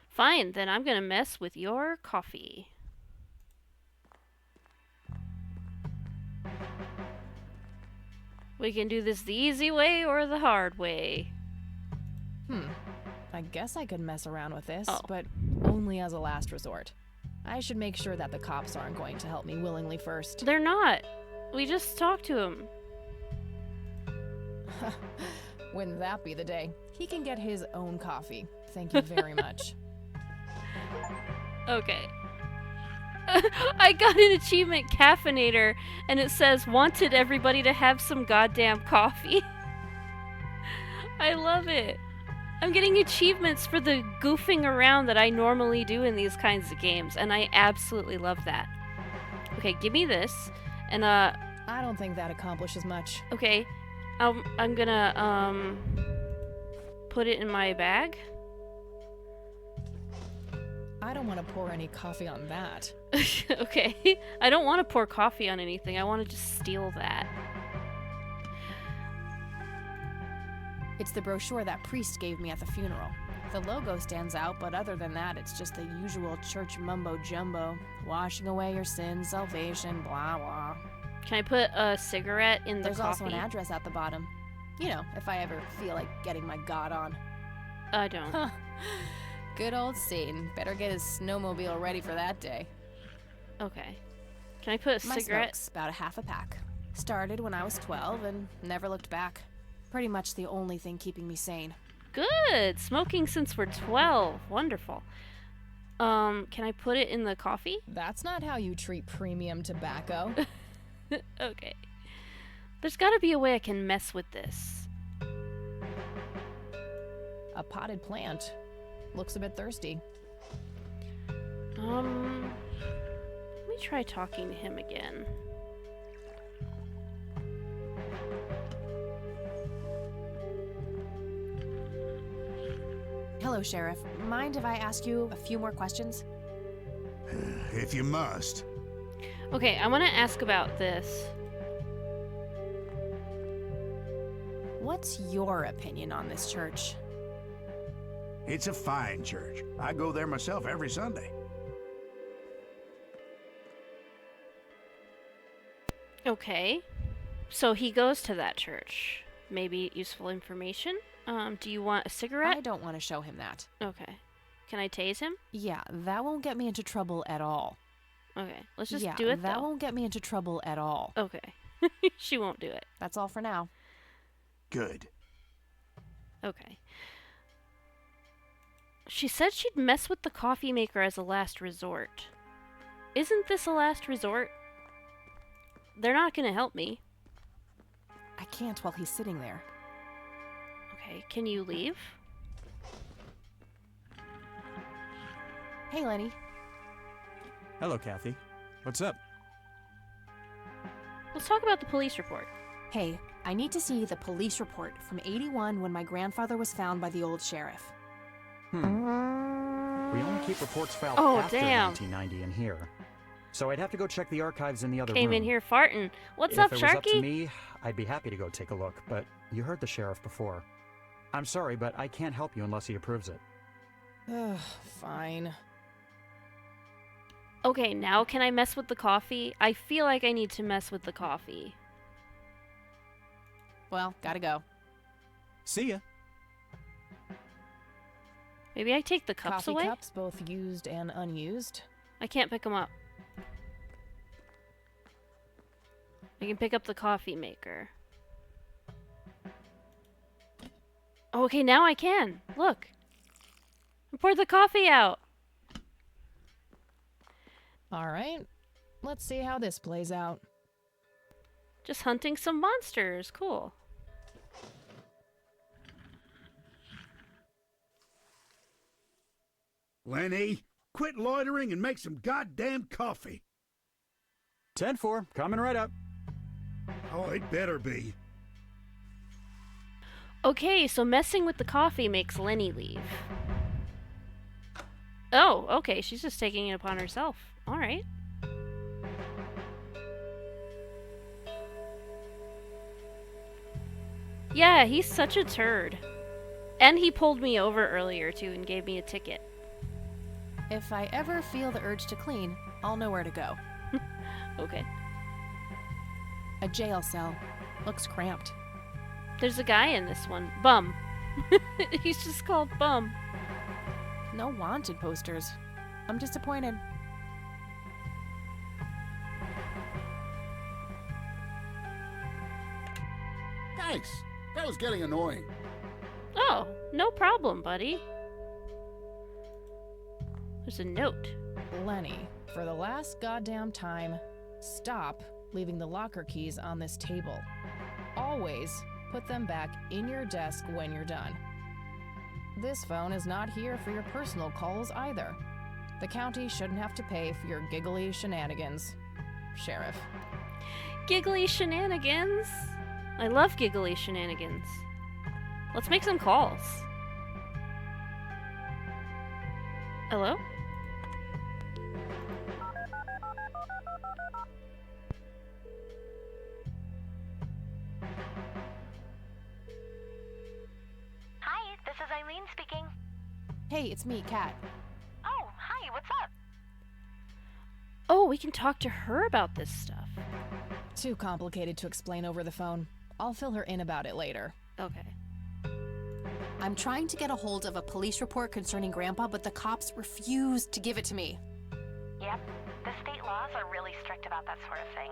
Fine, then I'm gonna mess with your coffee. We can do this the easy way or the hard way. I guess I could mess around with this, Oh. but only as a last resort. I should make sure that the cops aren't going to help me willingly first. They're not. We just talked to him. Wouldn't that be the day? He can get his own coffee. Thank you very much. Okay. I got an achievement caffeinator and it says wanted everybody to have some goddamn coffee. I love it. I'm getting achievements for the goofing around that I normally do in these kinds of games, and I absolutely love that. Okay, give me this, and I don't think that accomplishes much. okay, I'm gonna put it in my bag. I don't want to pour any coffee on that. Okay, I don't want to pour coffee on anything. I want to just steal that. It's the brochure that priest gave me at the funeral. The logo stands out, but other than that, it's just the usual church mumbo-jumbo. Washing away your sins, salvation, blah, blah. Can I put a cigarette in the There's coffee? also an address at the bottom. You know, if I ever feel like getting my god on. I don't. Huh. Good old Satan. Better get his snowmobile ready for that day. Okay. Can I put a My cigarette? smoke's about a half a pack. Started when I was 12 and never looked back. Pretty much the only thing keeping me sane. Good. Smoking since we're 12. Wonderful. Can I put it in the coffee? That's not how you treat premium tobacco. Okay. There's gotta be a way I can mess with this. A potted plant. Looks a bit thirsty. Let me try talking to him again. Hello, Sheriff. Mind if I ask you a few more questions? If you must. Okay, I want to ask about this. What's your opinion on this church? It's a fine church. I go there myself every Sunday. Okay. So he goes to that church. Maybe useful information? Do you want a cigarette? I don't want to show him that. Okay. Can I tase him? Yeah, that won't get me into trouble at all. Okay. Let's just yeah, do it that though. won't get me into trouble at all. Okay. She won't do it. That's all for now. Good. Okay. She said she'd mess with the coffee maker as a last resort. Isn't this a last resort? They're not gonna help me. I can't while he's sitting there. Okay, can you leave? Hey, Lenny. Hello, Kathy. What's up? Let's talk about the police report. Hey, I need to see the police report from 81 when my grandfather was found by the old sheriff. We only keep reports filed Oh, after damn. 1990 in here. So I'd have to go check the archives in the other Came room. in here farting. What's if up, it was up to Sharky? me, I'd be happy to go take a look, but you heard the sheriff before. I'm sorry, but I can't help you unless he approves it. Ugh, fine. Okay, now can I mess with the coffee? I feel like I need to mess with the coffee. Well, gotta go. See ya. Maybe I take the cups Coffee away? cups, both used and unused. I can't pick them up. I can pick up the coffee maker. Oh, okay, now I can. Look. I poured the coffee out. All right. Let's see how this plays out. Just hunting some monsters. Cool. Lenny, quit loitering and make some goddamn coffee. 10-4, coming right up. Oh, it better be. Okay, so messing with the coffee makes Lenny leave. Oh, okay, she's just taking it upon herself. Alright. Yeah, he's such a turd. And he pulled me over earlier, too, and gave me a ticket. If I ever feel the urge to clean, I'll know where to go. Okay. A jail cell. Looks cramped. There's a guy in this one. Bum. He's just called Bum. No wanted posters. I'm disappointed. Thanks. That was getting annoying. Oh, no problem, buddy. There's a note. Lenny, for the last goddamn time, stop leaving the locker keys on this table. Always put them back in your desk when you're done. This phone is not here for your personal calls either. The county shouldn't have to pay for your giggly shenanigans. Sheriff. Giggly shenanigans. I love giggly shenanigans. Let's make some calls. Hello? speaking. Hey, it's me, Kat. Oh, hi, what's up? Oh, we can talk to her about this stuff. Too complicated to explain over the phone. I'll fill her in about it later. Okay. I'm trying to get a hold of a police report concerning Grandpa, but the cops refuse to give it to me. Yep, the state laws are really strict about that sort of thing.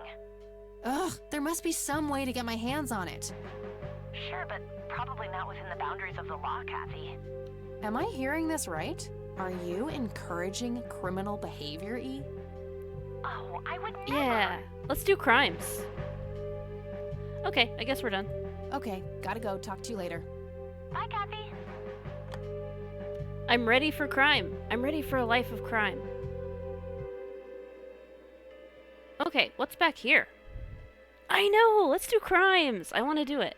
Ugh, there must be some way to get my hands on it. Sure, but probably not within the boundaries of the law, Kathy. Am I hearing this right? Are you encouraging criminal behavior, E? Oh, I would never. Yeah, let's do crimes. Okay, I guess we're done. Okay, gotta go. Talk to you later. Bye, Kathy. I'm ready for crime. I'm ready for a life of crime. Okay, what's back here? I know! Let's do crimes! I want to do it.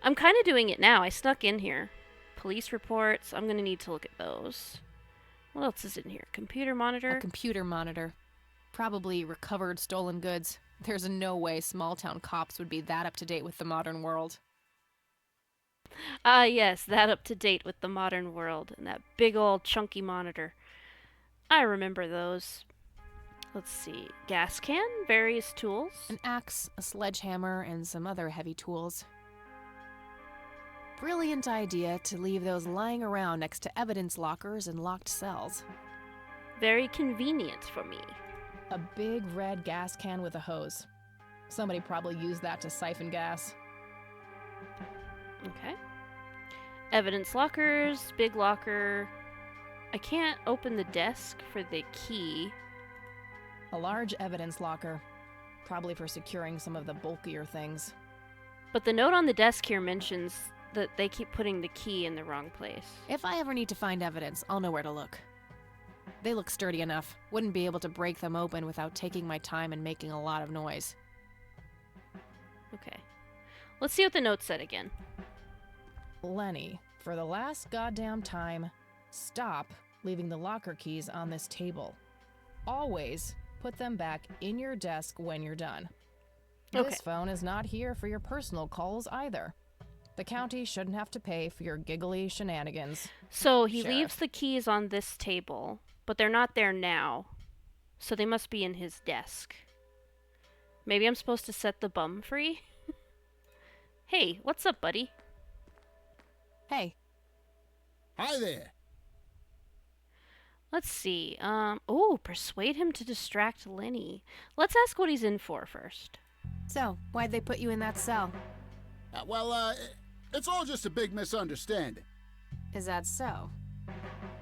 I'm kind of doing it now. I snuck in here. Police reports. I'm going to need to look at those. What else is in here? Computer monitor? A computer monitor. Probably recovered stolen goods. There's no way small-town cops would be that up-to-date with the modern world. Ah, yes, that up to date with the modern world and that big old chunky monitor. I remember those. Let's see. Gas can, various tools. An axe, a sledgehammer, and some other heavy tools. Brilliant idea to leave those lying around next to evidence lockers and locked cells. Very convenient for me. A big red gas can with a hose. Somebody probably used that to siphon gas. Okay. Evidence lockers, big locker. I can't open the desk for the key. A large evidence locker. Probably for securing some of the bulkier things. But the note on the desk here mentions that they keep putting the key in the wrong place. If I ever need to find evidence, I'll know where to look. They look sturdy enough. Wouldn't be able to break them open without taking my time and making a lot of noise. Okay. Let's see what the note said again. Lenny, for the last goddamn time, stop leaving the locker keys on this table. Always put them back in your desk when you're done. Okay. This phone is not here for your personal calls either. The county shouldn't have to pay for your giggly shenanigans. So he Sheriff. leaves the keys on this table, but they're not there now. So they must be in his desk. Maybe I'm supposed to set the bum free? Hey, what's up, buddy? Hey. Hi there. Let's see. Persuade him to distract Lenny. Let's ask what he's in for first. So, why'd they put you in that cell? It's all just a big misunderstanding. Is that so?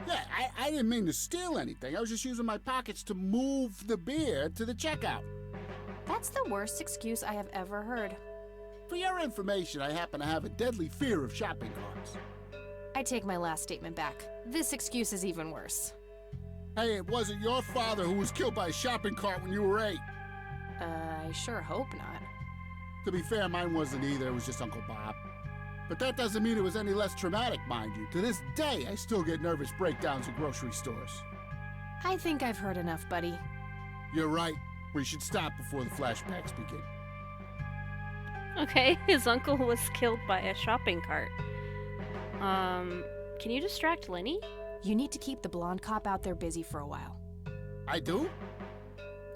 Yeah, I didn't mean to steal anything. I was just using my pockets to move the beer to the checkout. That's the worst excuse I have ever heard. For your information, I happen to have a deadly fear of shopping carts. I take my last statement back. This excuse is even worse. Hey, it wasn't your father who was killed by a shopping cart when you were 8. I sure hope not. To be fair, mine wasn't either. It was just Uncle Bob. But that doesn't mean it was any less traumatic, mind you. To this day, I still get nervous breakdowns at grocery stores. I think I've heard enough, buddy. You're right. We should stop before the flashbacks begin. Okay, his uncle was killed by a shopping cart. Can you distract Lenny? You need to keep the blonde cop out there busy for a while. I do?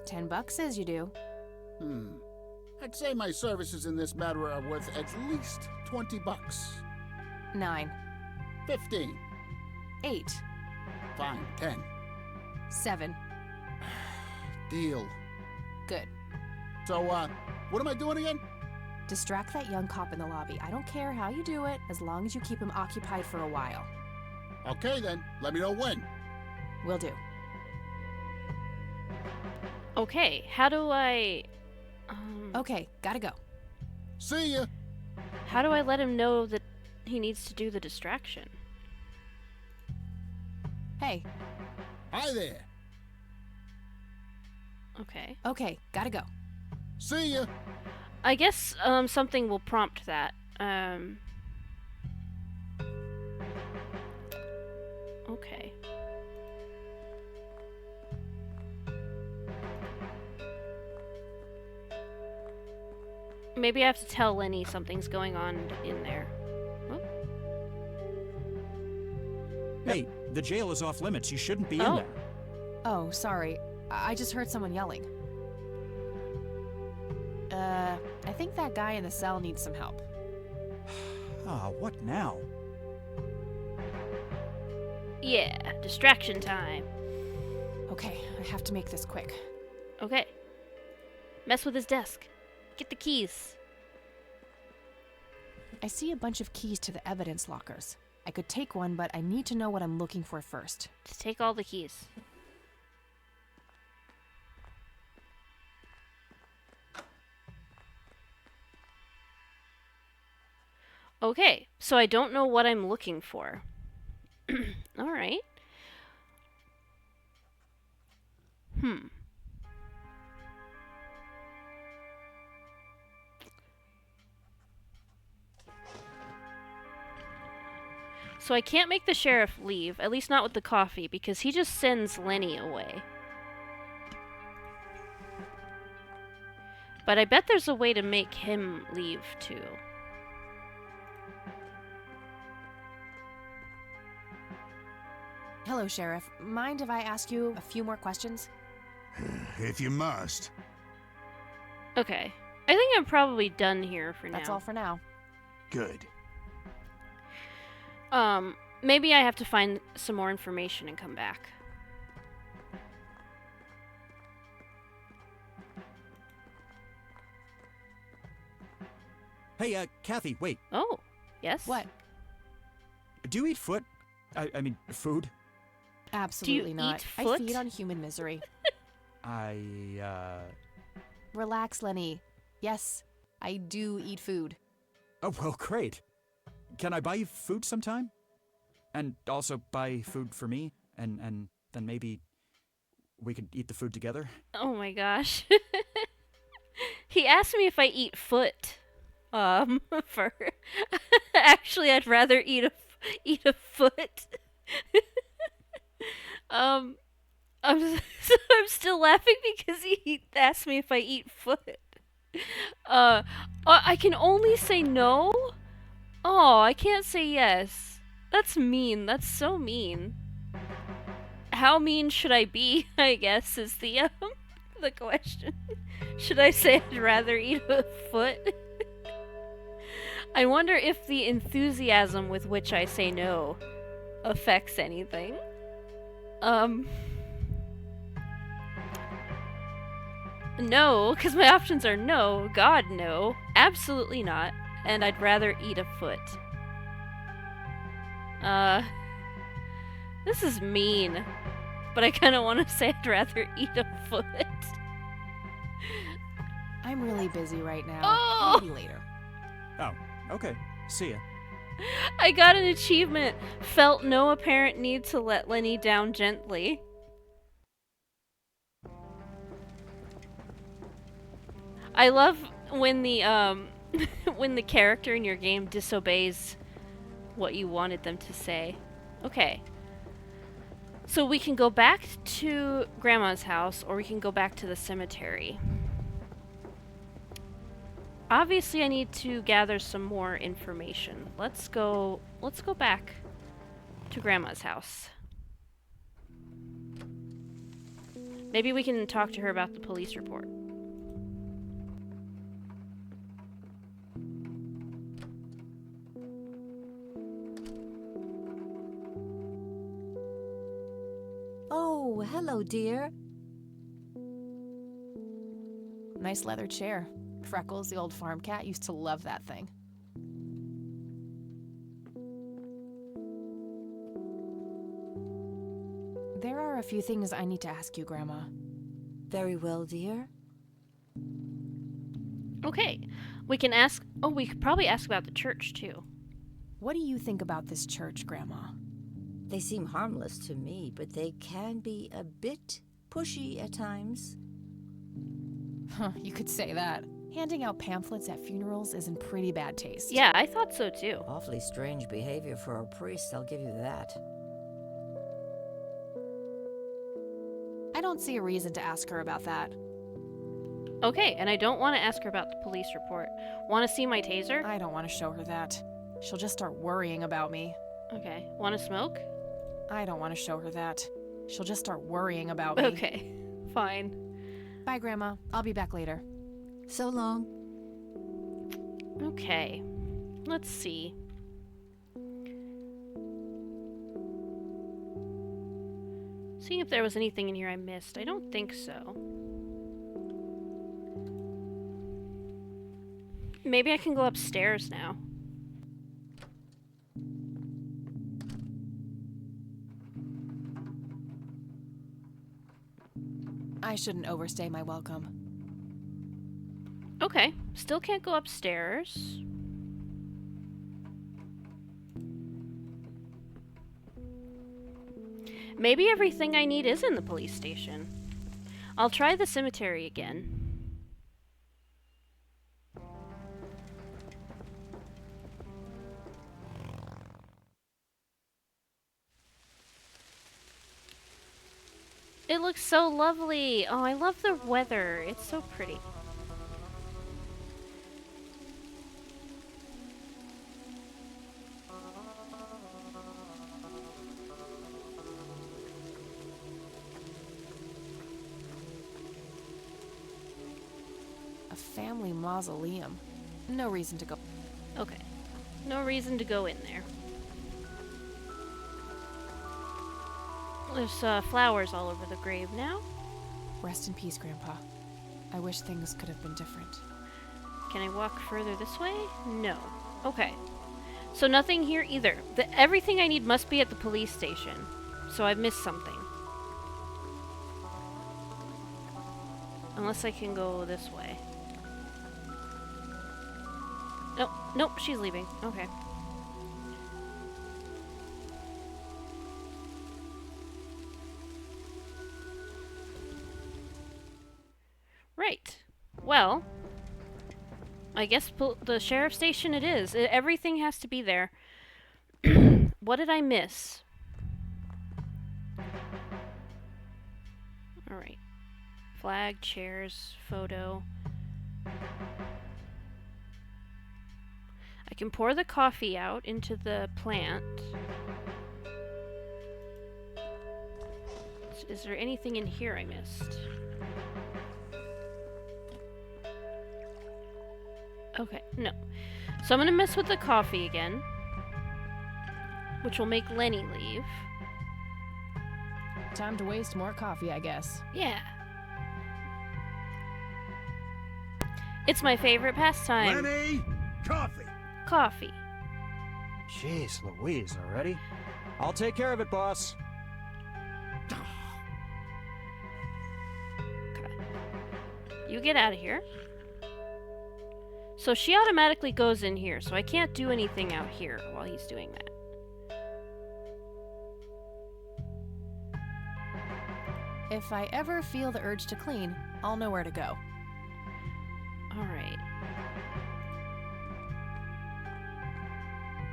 $10 says you do. I'd say my services in this matter are worth at least $20. 9. 15. 8. Fine, 10. 7. Deal. Good. So, what am I doing again? Distract that young cop in the lobby. I don't care how you do it, as long as you keep him occupied for a while. Okay then, let me know when. Will do. Okay, how do I... Okay, gotta go. See ya! How do I let him know that he needs to do the distraction? Hey. Hi there. Okay. Okay, gotta go. See ya! I guess, something will prompt that. Okay. Maybe I have to tell Lenny something's going on in there. Oh. Hey, the jail is off limits. You shouldn't be in Oh. there. Oh, sorry. I just heard someone yelling. I think that guy in the cell needs some help. Ah, what now? Yeah, distraction time. Okay, I have to make this quick. Okay. Mess with his desk. Get the keys. I see a bunch of keys to the evidence lockers. I could take one, but I need to know what I'm looking for first. Just take all the keys. Okay, so I don't know what I'm looking for. Alright. So I can't make the sheriff leave, at least not with the coffee, because he just sends Lenny away. But I bet there's a way to make him leave, too. Hello, Sheriff. Mind if I ask you a few more questions? If you must. Okay. I think I'm probably done here for now. That's all for now. Good. Maybe I have to find some more information and come back. Hey, Kathy, wait. Oh, yes? What? Do you eat foot? I mean, food? Absolutely eat not. I foot? feed on human misery. Relax, Lenny. Yes, I do eat food. Oh, well, great. Can I buy you food sometime? And also buy food for me? And then maybe we could eat the food together? Oh my gosh. He asked me if I eat foot. For... Actually, I'd rather eat a foot. I'm still laughing because he asked me if I eat foot. I can only say no? Oh, I can't say yes. That's mean. That's so mean. How mean should I be, I guess, is the question. Should I say I'd rather eat a foot? I wonder if the enthusiasm with which I say no affects anything. No, because my options are no, God no, absolutely not, and I'd rather eat a foot. This is mean, but I kind of want to say I'd rather eat a foot. I'm really busy right now. Oh! Maybe later. Oh, okay. See ya. I got an achievement. Felt no apparent need to let Lenny down gently. I love when the when the character in your game disobeys what you wanted them to say. Okay. So we can go back to Grandma's house, or we can go back to the cemetery. Obviously, I need to gather some more information. Let's go back to Grandma's house. Maybe we can talk to her about the police report. Oh, hello, dear. Nice leather chair. Freckles, the old farm cat, used to love that thing. There are a few things I need to ask you, Grandma. Very well, dear. Okay, we can ask... Oh, we could probably ask about the church, too. What do you think about this church, Grandma? They seem harmless to me, but they can be a bit pushy at times. Huh, you could say that. Handing out pamphlets at funerals is in pretty bad taste. Yeah, I thought so, too. Awfully strange behavior for a priest, I'll give you that. I don't see a reason to ask her about that. Okay, and I don't want to ask her about the police report. Want to see my taser? I don't want to show her that. She'll just start worrying about me. Okay. Want to smoke? I don't want to show her that. She'll just start worrying about me. Okay, fine. Bye, Grandma. I'll be back later. So long. Okay, let's see. Seeing if there was anything in here I missed. I don't think so. Maybe I can go upstairs now. I shouldn't overstay my welcome. Okay, still can't go upstairs. Maybe everything I need is in the police station. I'll try the cemetery again. It looks so lovely. Oh, I love the weather. It's so pretty. A family mausoleum. No reason to go. Okay. No reason to go in there. There's flowers all over the grave now. Rest in peace, Grandpa. I wish things could have been different. Can I walk further this way? No. Okay. So nothing here either. Everything I need must be at the police station. So I've missed something. Unless I can go this way. Oh, nope, she's leaving. Okay. Right. Well, I guess the sheriff's station it is. Everything has to be there. What did I miss? Alright. Flag, chairs, photo. I can pour the coffee out into the plant. Is there anything in here I missed? Okay, no. So I'm gonna mess with the coffee again, which will make Lenny leave. Time to waste more coffee, I guess. Yeah. It's my favorite pastime. Lenny, coffee. Coffee. Jeez Louise, already? I'll take care of it, boss. Okay. You get out of here. So she automatically goes in here, so I can't do anything out here while he's doing that. If I ever feel the urge to clean, I'll know where to go. Alright.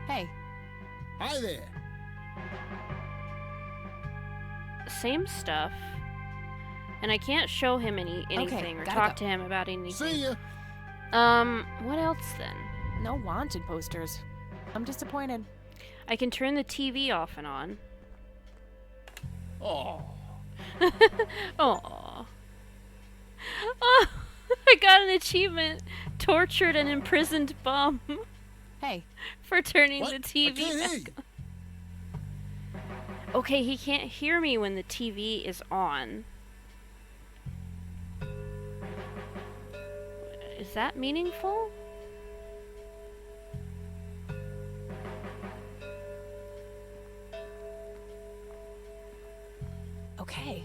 Hey. Hi there. Same stuff. And I can't show him anything or gotta talk go. to him about anything. See ya. What else then? No wanted posters. I'm disappointed. I can turn the TV off and on. Oh. Aww. Oh, I got an achievement. Tortured and imprisoned bum. Hey. For turning What? the I TV can't hear you. Okay, he can't hear me when the TV is on. Is that meaningful? Okay.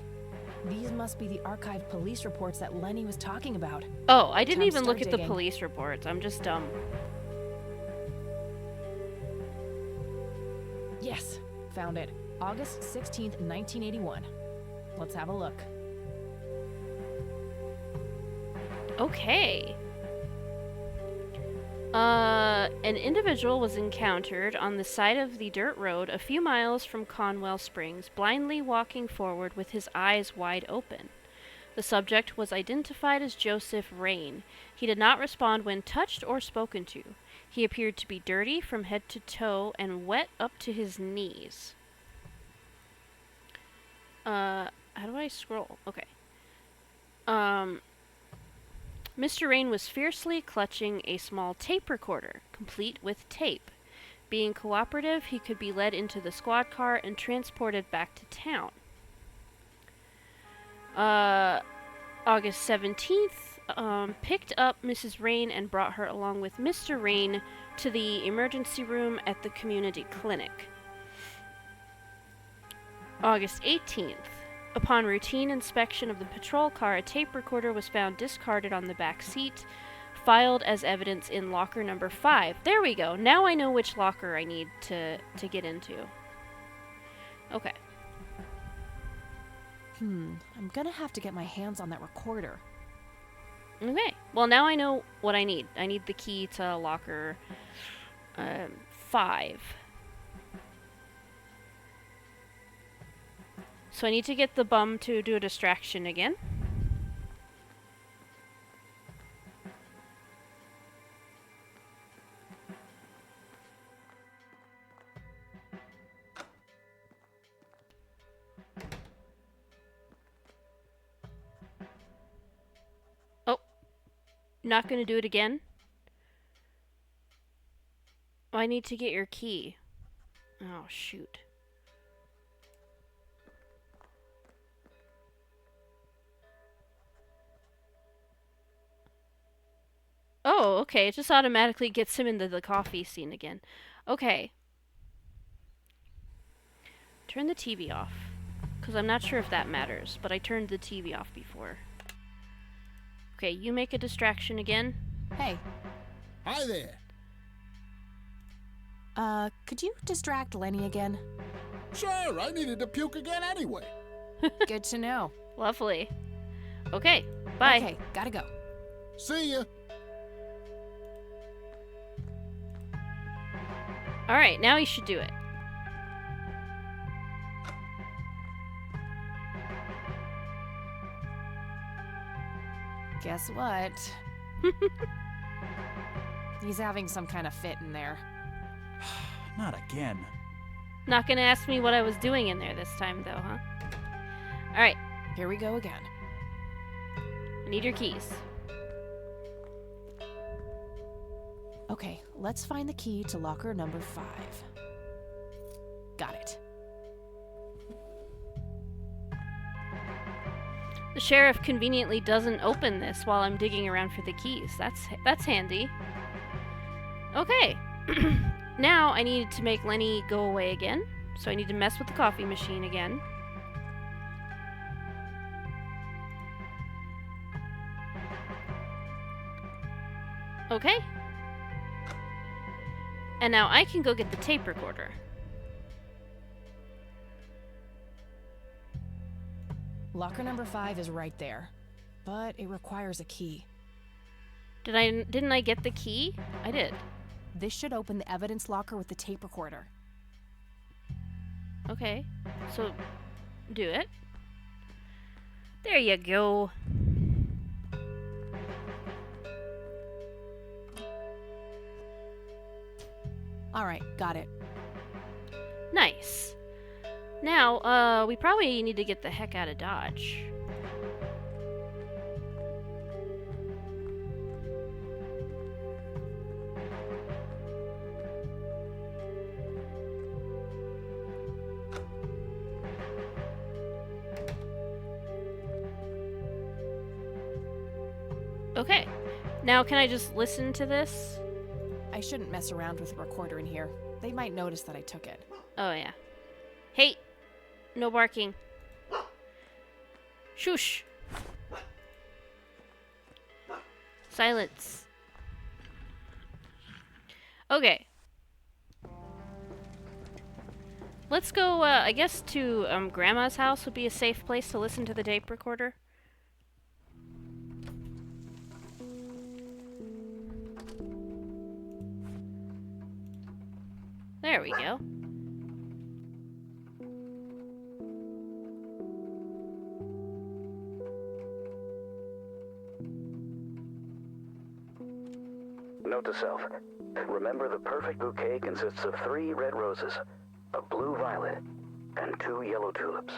These must be the archived police reports that Lenny was talking about. Oh, I didn't Time to even look start at the digging. police reports. I'm just dumb. Yes, found it. August 16th, 1981. Let's have a look. Okay. An individual was encountered on the side of the dirt road a few miles from Conwell Springs, blindly walking forward with his eyes wide open. The subject was identified as Joseph Rain. He did not respond when touched or spoken to. He appeared to be dirty from head to toe and wet up to his knees. How do I scroll? Okay. Mr. Rain was fiercely clutching a small tape recorder, complete with tape. Being cooperative, he could be led into the squad car and transported back to town. August 17th, picked up Mrs. Rain and brought her along with Mr. Rain to the emergency room at the community clinic. August 18th, upon routine inspection of the patrol car, a tape recorder was found discarded on the back seat, filed as evidence in locker number 5. There we go. Now I know which locker I need to get into. Okay. I'm gonna have to get my hands on that recorder. Okay. Well, now I know what I need. I need the key to locker 5. So I need to get the bum to do a distraction again. Oh. Not gonna do it again? Oh, I need to get your key. Oh, shoot. Oh, okay. It just automatically gets him into the coffee scene again. Okay. Turn the TV off. Because I'm not sure if that matters, but I turned the TV off before. Okay, you make a distraction again. Hey. Hi there. Could you distract Lenny again? Sure, I needed to puke again anyway. Good to know. Lovely. Okay, bye. Okay, gotta go. See ya. Alright, now he should do it. Guess what? He's having some kind of fit in there. Not again. Not gonna ask me what I was doing in there this time, though, huh? Alright, Here we go again. I need your keys. Okay, let's find the key to locker number 5. Got it. The sheriff conveniently doesn't open this while I'm digging around for the keys. That's handy. Okay. Now I need to make Lenny go away again. So I need to mess with the coffee machine again. Okay. And now I can go get the tape recorder. Locker number 5 is right there, but it requires a key. Didn't I get the key? I did. This should open the evidence locker with the tape recorder. Okay. So do it. There you go. All right, got it. Nice. Now, we probably need to get the heck out of Dodge. Okay. Now, can I just listen to this? I shouldn't mess around with the recorder in here. They might notice that I took it. Oh, yeah. Hey! No barking. Shush! Silence. Okay. Let's go, I guess to, Grandma's house would be a safe place to listen to the tape recorder. There we go. Note to self. Remember, the perfect bouquet consists of 3 red roses, a blue violet, and 2 yellow tulips.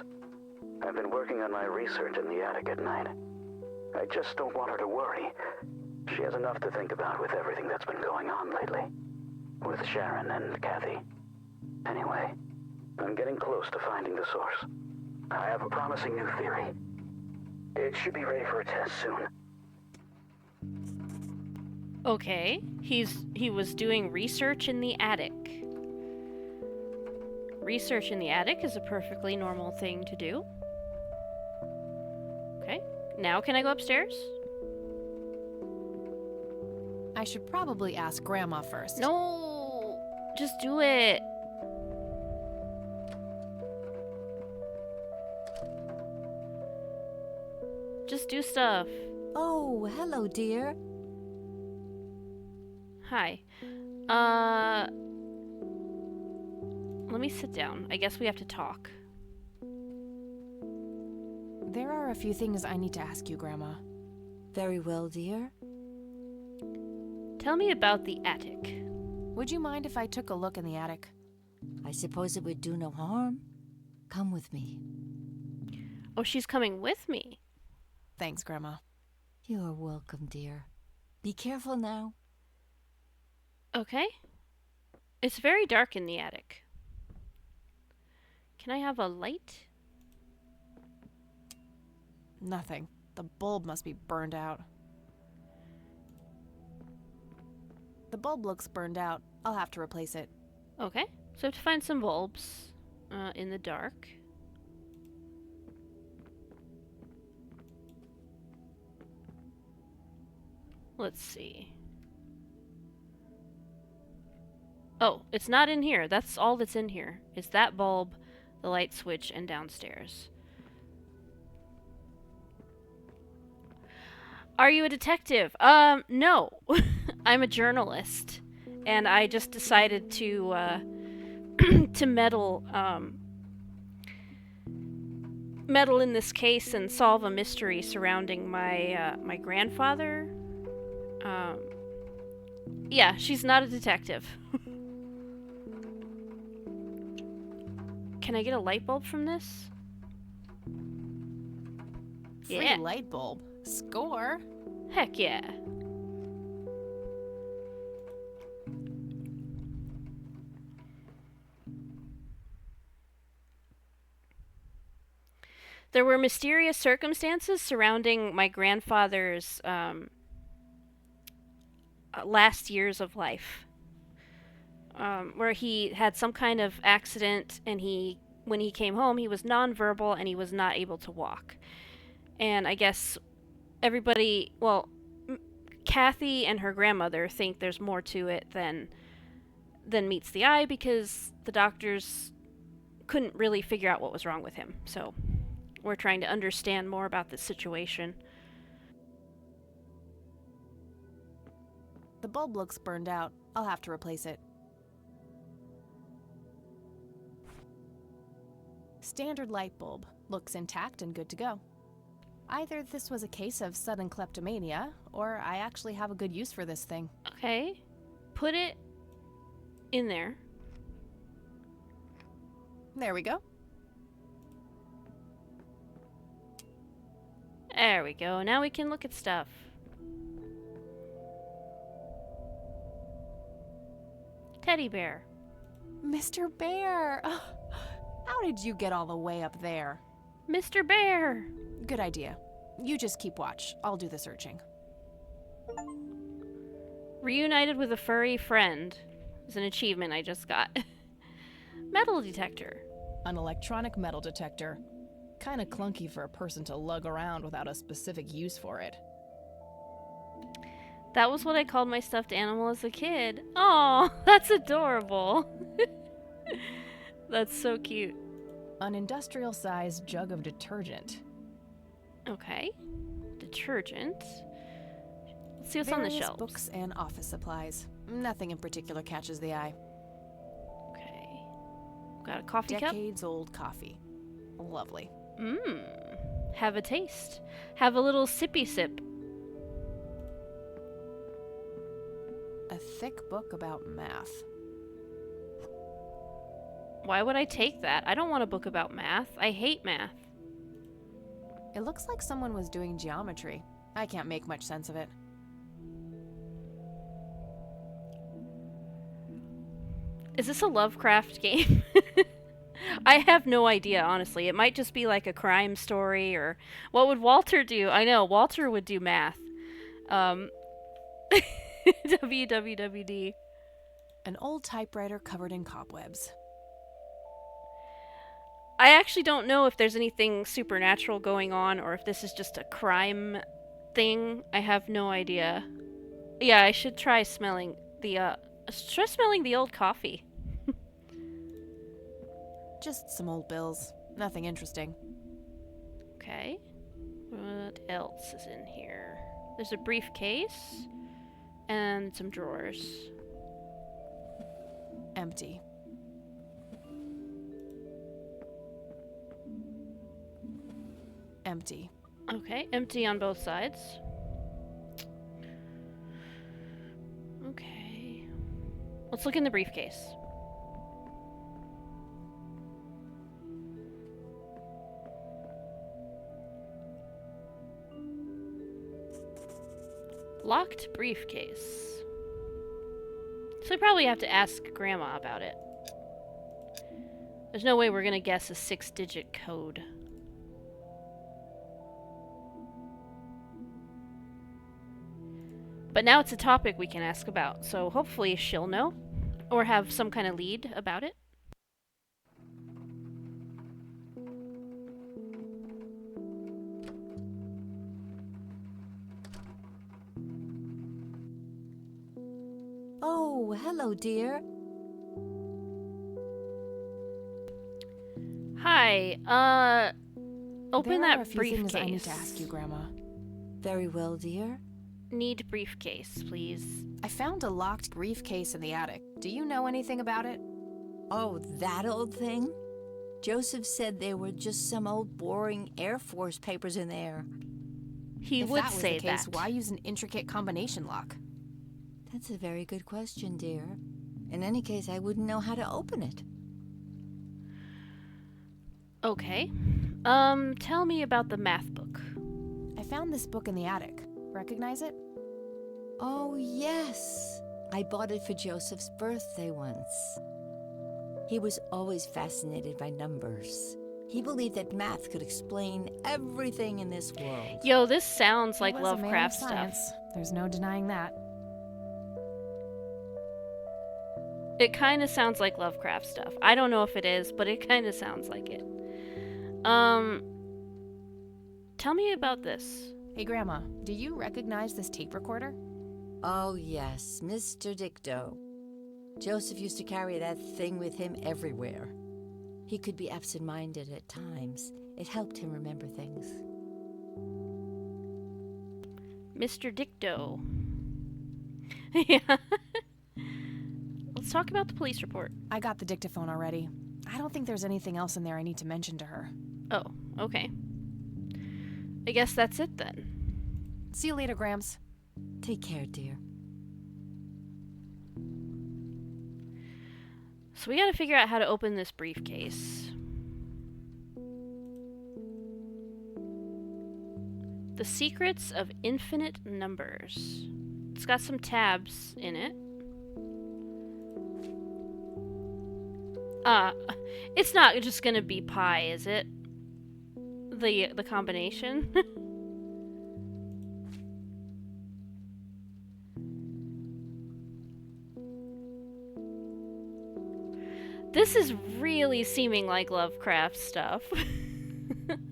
I've been working on my research in the attic at night. I just don't want her to worry. She has enough to think about with everything that's been going on lately. With Sharon and Kathy. Anyway, I'm getting close to finding the source. I have a promising new theory. It should be ready for a test soon. Okay, he was doing research in the attic. Research in the attic is a perfectly normal thing to do. Okay, now can I go upstairs? I should probably ask Grandma first. No, just do it. Just do stuff. Oh, hello, dear. Hi. Let me sit down. I guess we have to talk. There are a few things I need to ask you, Grandma. Very well, dear. Tell me about the attic. Would you mind if I took a look in the attic? I suppose it would do no harm. Come with me. Oh, she's coming with me. Thanks, Grandma. You're welcome, dear. Be careful now. Okay. It's very dark in the attic. Can I have a light? Nothing. The bulb must be burned out. The bulb looks burned out. I'll have to replace it. Okay. So I have to find some bulbs in the dark. Let's see. Oh, it's not in here. That's all that's in here. Is that bulb, the light switch, and downstairs. Are you a detective? No. I'm a journalist. And I just decided to, to meddle in this case and solve a mystery surrounding my, my grandfather. Yeah, she's not a detective. Can I get a light bulb from this? Free light bulb. Score. Heck yeah. There were mysterious circumstances surrounding my grandfather's last years of life, where he had some kind of accident, and when he came home, he was nonverbal and he was not able to walk. And I guess everybody, well, Kathy and her grandmother think there's more to it than meets the eye, because the doctors couldn't really figure out what was wrong with him. So we're trying to understand more about this situation. The bulb looks burned out. I'll have to replace it. Standard light bulb. Looks intact and good to go. Either this was a case of sudden kleptomania, or I actually have a good use for this thing. Okay. Put it in there. There we go. There we go. Now we can look at stuff. Teddy bear. Mr. Bear! How did you get all the way up there? Mr. Bear! Good idea. You just keep watch. I'll do the searching. Reunited with a furry friend is an achievement I just got. Metal detector. An electronic metal detector. Kinda clunky for a person to lug around without a specific use for it. That was what I called my stuffed animal as a kid. Aw, that's adorable. That's so cute. An industrial-sized jug of detergent. Okay. Detergent. Let's see what's on the Various shelves. books and office supplies. Nothing in particular catches the eye. Okay. Got a coffee cup. Decades-old coffee. Lovely. Mmm. Have a taste. Have a little sippy sip. A thick book about math. Why would I take that? I don't want a book about math. I hate math. It looks like someone was doing geometry. I can't make much sense of it. Is this a Lovecraft game? I have no idea, honestly. It might just be like a crime story, or what would Walter do? I know, Walter would do math. WWWD. An old typewriter covered in cobwebs. I actually don't know if there's anything supernatural going on, or if this is just a crime thing. I have no idea. Yeah, I should try smelling the old coffee. Just some old bills. Nothing interesting. Okay. What else is in here? There's a briefcase and some drawers. Empty. Empty. Okay, empty on both sides. Okay. Let's look in the briefcase. Locked briefcase. So we probably have to ask Grandma about it. There's no way we're gonna guess a 6-digit code. But now it's a topic we can ask about, so hopefully she'll know, or have some kind of lead about it. Oh, hello, dear. Hi, open There are a that few briefcase. things I need to ask you, Grandma. Very well, dear. Need briefcase, please. I found a locked briefcase in the attic. Do you know anything about it? Oh, that old thing? Joseph said there were just some old boring Air Force papers in there. He If would that was say the case, that. why use an intricate combination lock? That's a very good question, dear. In any case, I wouldn't know how to open it. Okay. Tell me about the math book. I found this book in the attic. Recognize it? Oh, yes. I bought it for Joseph's birthday once. He was always fascinated by numbers. He believed that math could explain everything in this world. Yo, this sounds like He was a man of Lovecraft stuff. science. There's no denying that. It kind of sounds like Lovecraft stuff. I don't know if it is, but it kind of sounds like it. Tell me about this. Hey, Grandma, do you recognize this tape recorder? Oh, yes, Mr. Dicto. Joseph used to carry that thing with him everywhere. He could be absent-minded at times. It helped him remember things. Mr. Dicto. Yeah. Let's talk about the police report. I got the dictaphone already. I don't think there's anything else in there I need to mention to her. Oh, okay. I guess that's it then. See you later, Gramps. Take care, dear. So we gotta figure out how to open this briefcase. The Secrets of Infinite Numbers. It's got some tabs in it. It's not just gonna be pi, is it? The combination? This is really seeming like Lovecraft stuff.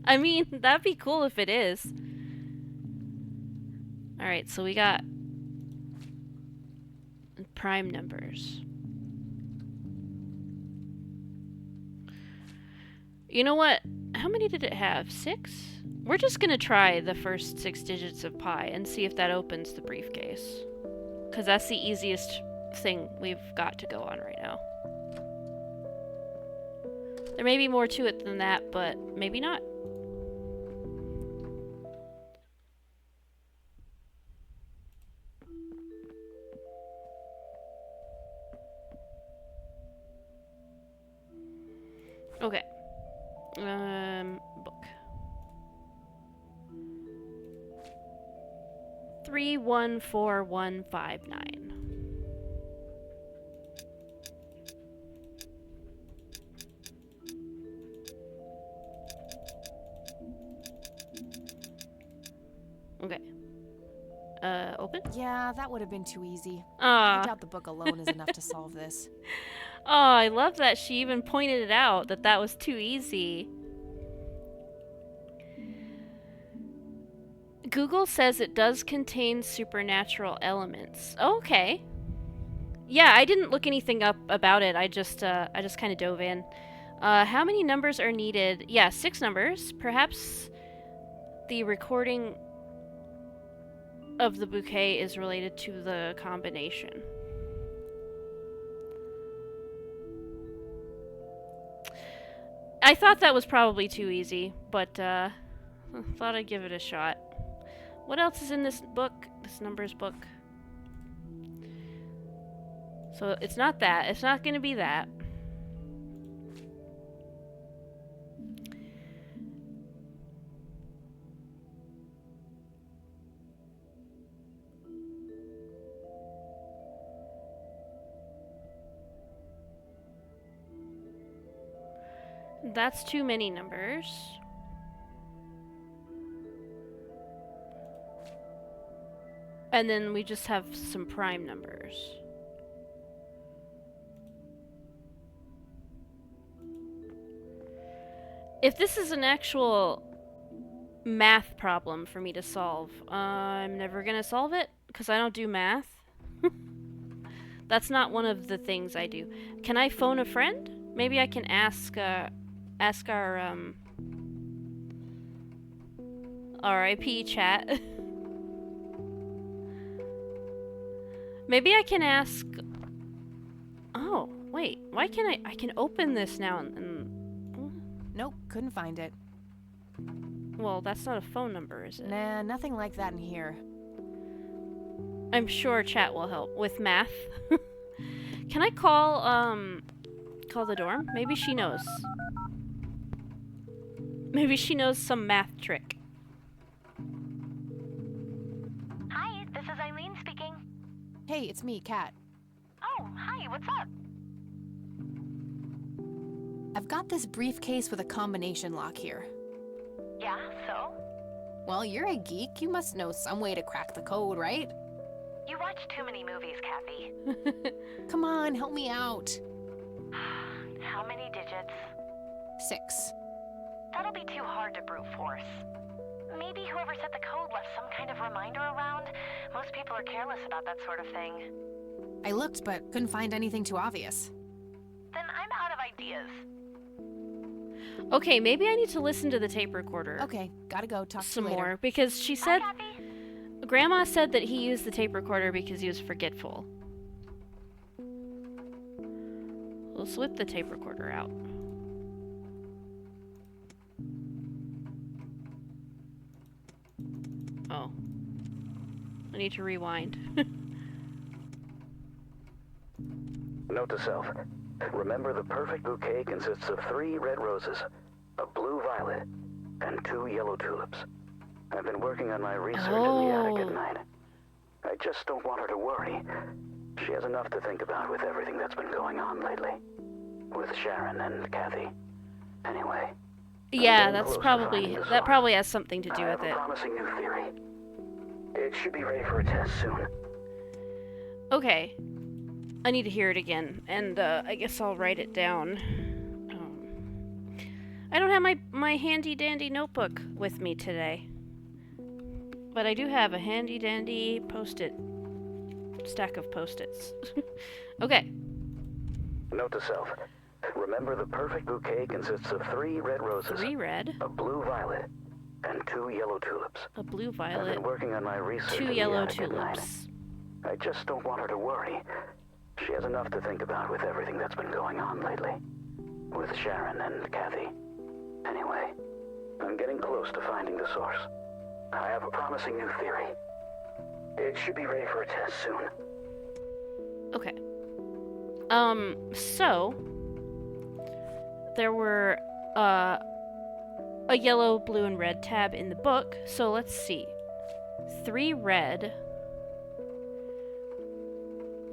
I mean, that'd be cool if it is. Alright, so we got prime numbers. You know what? How many did it have? 6? We're just gonna try the first 6 digits of pi and see if that opens the briefcase. Because that's the easiest thing we've got to go on right now. There may be more to it than that, but maybe not. Okay. Book. 314159. Okay. Open? Yeah, that would have been too easy. Ah. I doubt the book alone is enough to solve this. Oh, I love that she even pointed it out, that that was too easy. Google says it does contain supernatural elements. Oh, okay. Yeah, I didn't look anything up about it. I just kind of dove in. How many numbers are needed? Yeah, 6 numbers. Perhaps the recording of the bouquet is related to the combination. I thought that was probably too easy, but thought I'd give it a shot. What else is in this book? This numbers book. So it's not that. It's not going to be that. That's too many numbers. And then we just have some prime numbers. If this is an actual math problem for me to solve, I'm never gonna solve it because I don't do math. That's not one of the things I do. Can I phone a friend? Maybe I can ask our RIP chat. Maybe I can ask. Oh, wait. Why can I can open this now and Nope, couldn't find it. well, that's not a phone number, is it? Nah, nothing like that in here. I'm sure chat will help with math. Can I call the dorm? Maybe she knows. Maybe she knows some math trick. Hi, this is Eileen speaking. Hey, it's me, Kat. Oh, hi, what's up? I've got this briefcase with a combination lock here. Yeah, so? Well, you're a geek. You must know some way to crack the code, right? You watch too many movies, Kathy. Come on, help me out. How many digits? 6. That'll be too hard to brute force. Maybe whoever set the code left some kind of reminder around. Most people are careless about that sort of thing. I looked, but couldn't find anything too obvious. Then I'm out of ideas. Okay, maybe I need to listen to the tape recorder. Okay, gotta go. Talk some to you later. more because she said Grandma said that he used the tape recorder because he was forgetful. Let's whip the tape recorder out. Oh. I need to rewind. Note to self. Remember, the perfect bouquet consists of 3 red roses, a blue violet, and 2 yellow tulips. I've been working on my research in the attic at night. I just don't want her to worry. She has enough to think about with everything that's been going on lately. With Sharon and Kathy. Anyway. Yeah, that's probably that probably has something to do with I have it. a promising new theory. It should be ready for a test soon. Okay. I need to hear it again, and I guess I'll write it down. I don't have my handy-dandy notebook with me today. But I do have a handy-dandy post-it stack of post-its. Okay. Note to self. Remember, the perfect bouquet consists of 3 red roses. 3 red. A blue violet. And 2 yellow tulips. A blue I've violet. been working on my research 2 in the yellow attic at night. tulips. I just don't want her to worry. She has enough to think about with everything that's been going on lately. With Sharon and Kathy. Anyway, I'm getting close to finding the source. I have a promising new theory. It should be ready for a test soon. Okay. So there were a yellow, blue, and red tab in the book. So let's see. 3 red.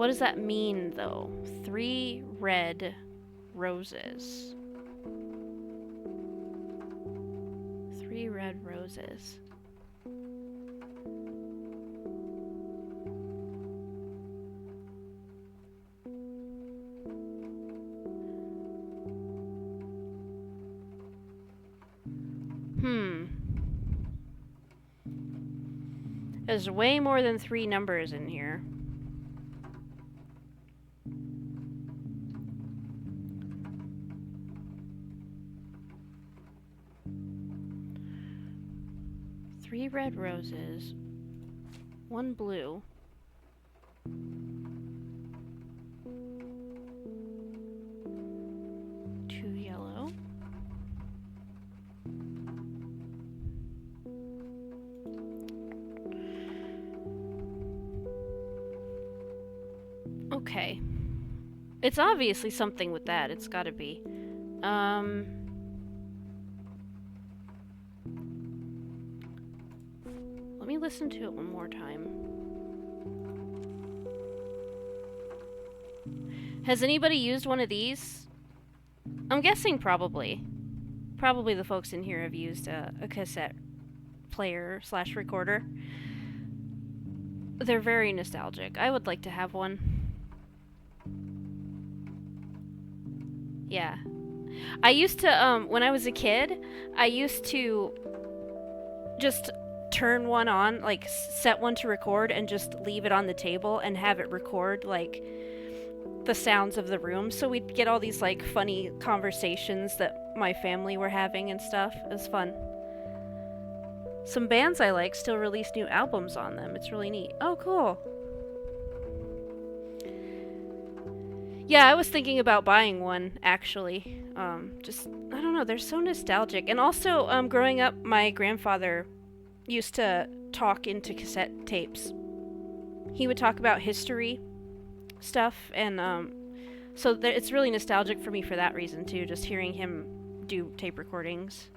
What does that mean, though? 3 red roses. 3 red roses. There's way more than 3 numbers in here. Three red roses, 1 blue, 2 yellow, okay. It's obviously something with that. It's gotta be. Let me listen to it one more time. Has anybody used one of these? I'm guessing probably. Probably the folks in here have used a cassette player / recorder. They're very nostalgic. I would like to have one. Yeah. I used to, when I was a kid, I used to just turn one on, like set one to record and just leave it on the table and have it record, like, the sounds of the room. So we'd get all these, like, funny conversations that my family were having and stuff. It was fun. Some bands I like still release new albums on them. It's really neat. Oh, cool. Yeah, I was thinking about buying one, actually. Just, I don't know, they're so nostalgic. And also, growing up, my grandfather used to talk into cassette tapes. He would talk about history stuff, and so it's really nostalgic for me for that reason, too, just hearing him do tape recordings.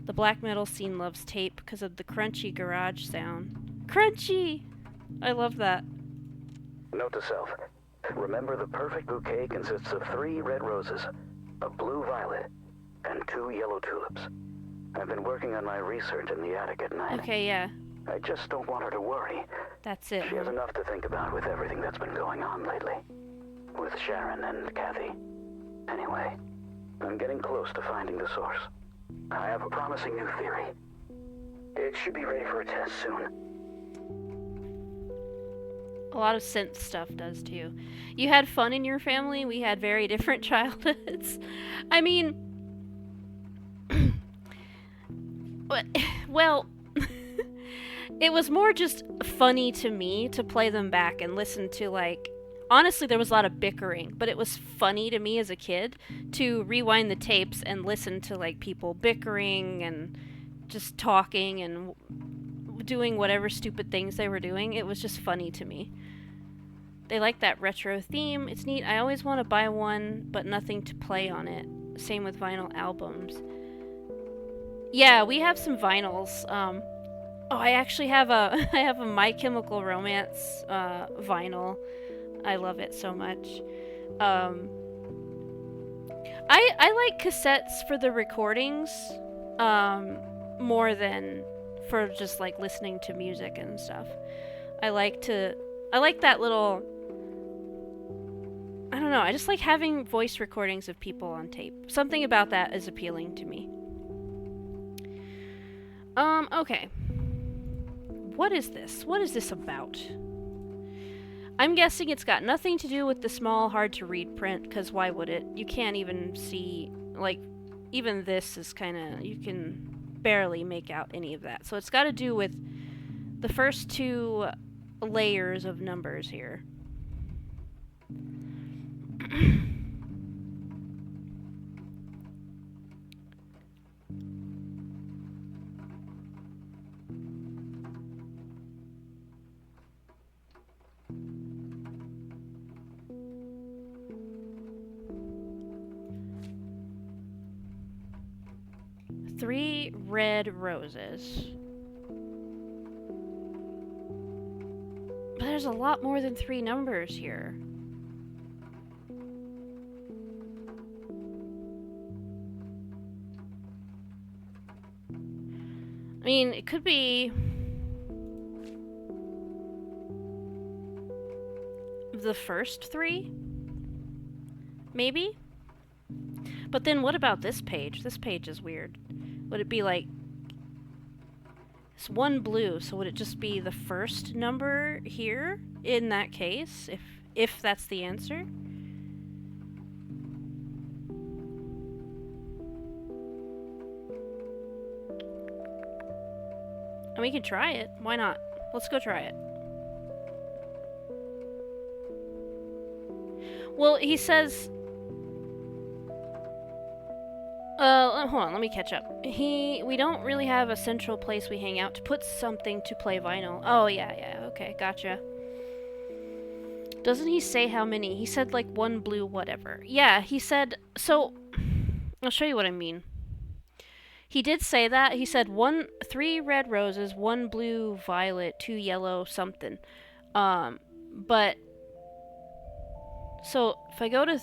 The black metal scene loves tape because of the crunchy garage sound. Crunchy! I love that. Note to self. Remember, the perfect bouquet consists of 3 red roses, a blue violet, and 2 yellow tulips. I've been working on my research in the attic at night. Okay, yeah. I just don't want her to worry. That's it. She has enough to think about with everything that's been going on lately. With Sharon and Kathy. Anyway, I'm getting close to finding the source. I have a promising new theory. It should be ready for a test soon. A lot of synth stuff does too. You had fun in your family. We had very different childhoods. I mean, well, it was more just funny to me to play them back and listen to, like, honestly, there was a lot of bickering, but it was funny to me as a kid to rewind the tapes and listen to, like, people bickering and just talking and doing whatever stupid things they were doing. It was just funny to me. They like that retro theme. It's neat. I always want to buy one, but nothing to play on it. Same with vinyl albums. Yeah, we have some vinyls. Oh, I actually have a I have a My Chemical Romance vinyl. I love it so much. I like cassettes for the recordings more than for just, like, listening to music and stuff. I like that little, I don't know, I just like having voice recordings of people on tape. Something about that is appealing to me. Okay. What is this? What is this about? I'm guessing it's got nothing to do with the small, hard-to-read print, because why would it? You can't even see, like, even this is kind of, you can barely make out any of that. So it's got to do with the first 2 layers of numbers here. Three red roses. But there's a lot more than 3 numbers here. I mean, it could be the first 3, maybe? But then what about this page? This page is weird. Would it be like, it's 1 blue, so would it just be the first number here in that case, if that's the answer? And we can try it. Why not? Let's go try it. Well, he says... hold on, let me catch up. We don't really have a central place we hang out to put something to play vinyl. Oh, yeah, okay, gotcha. Doesn't he say how many? He said, like, 1 blue whatever. Yeah, he said... So, I'll show you what I mean. He did say that. He said 3 red roses, 1 blue violet, 2 yellow something. But... So, if I go to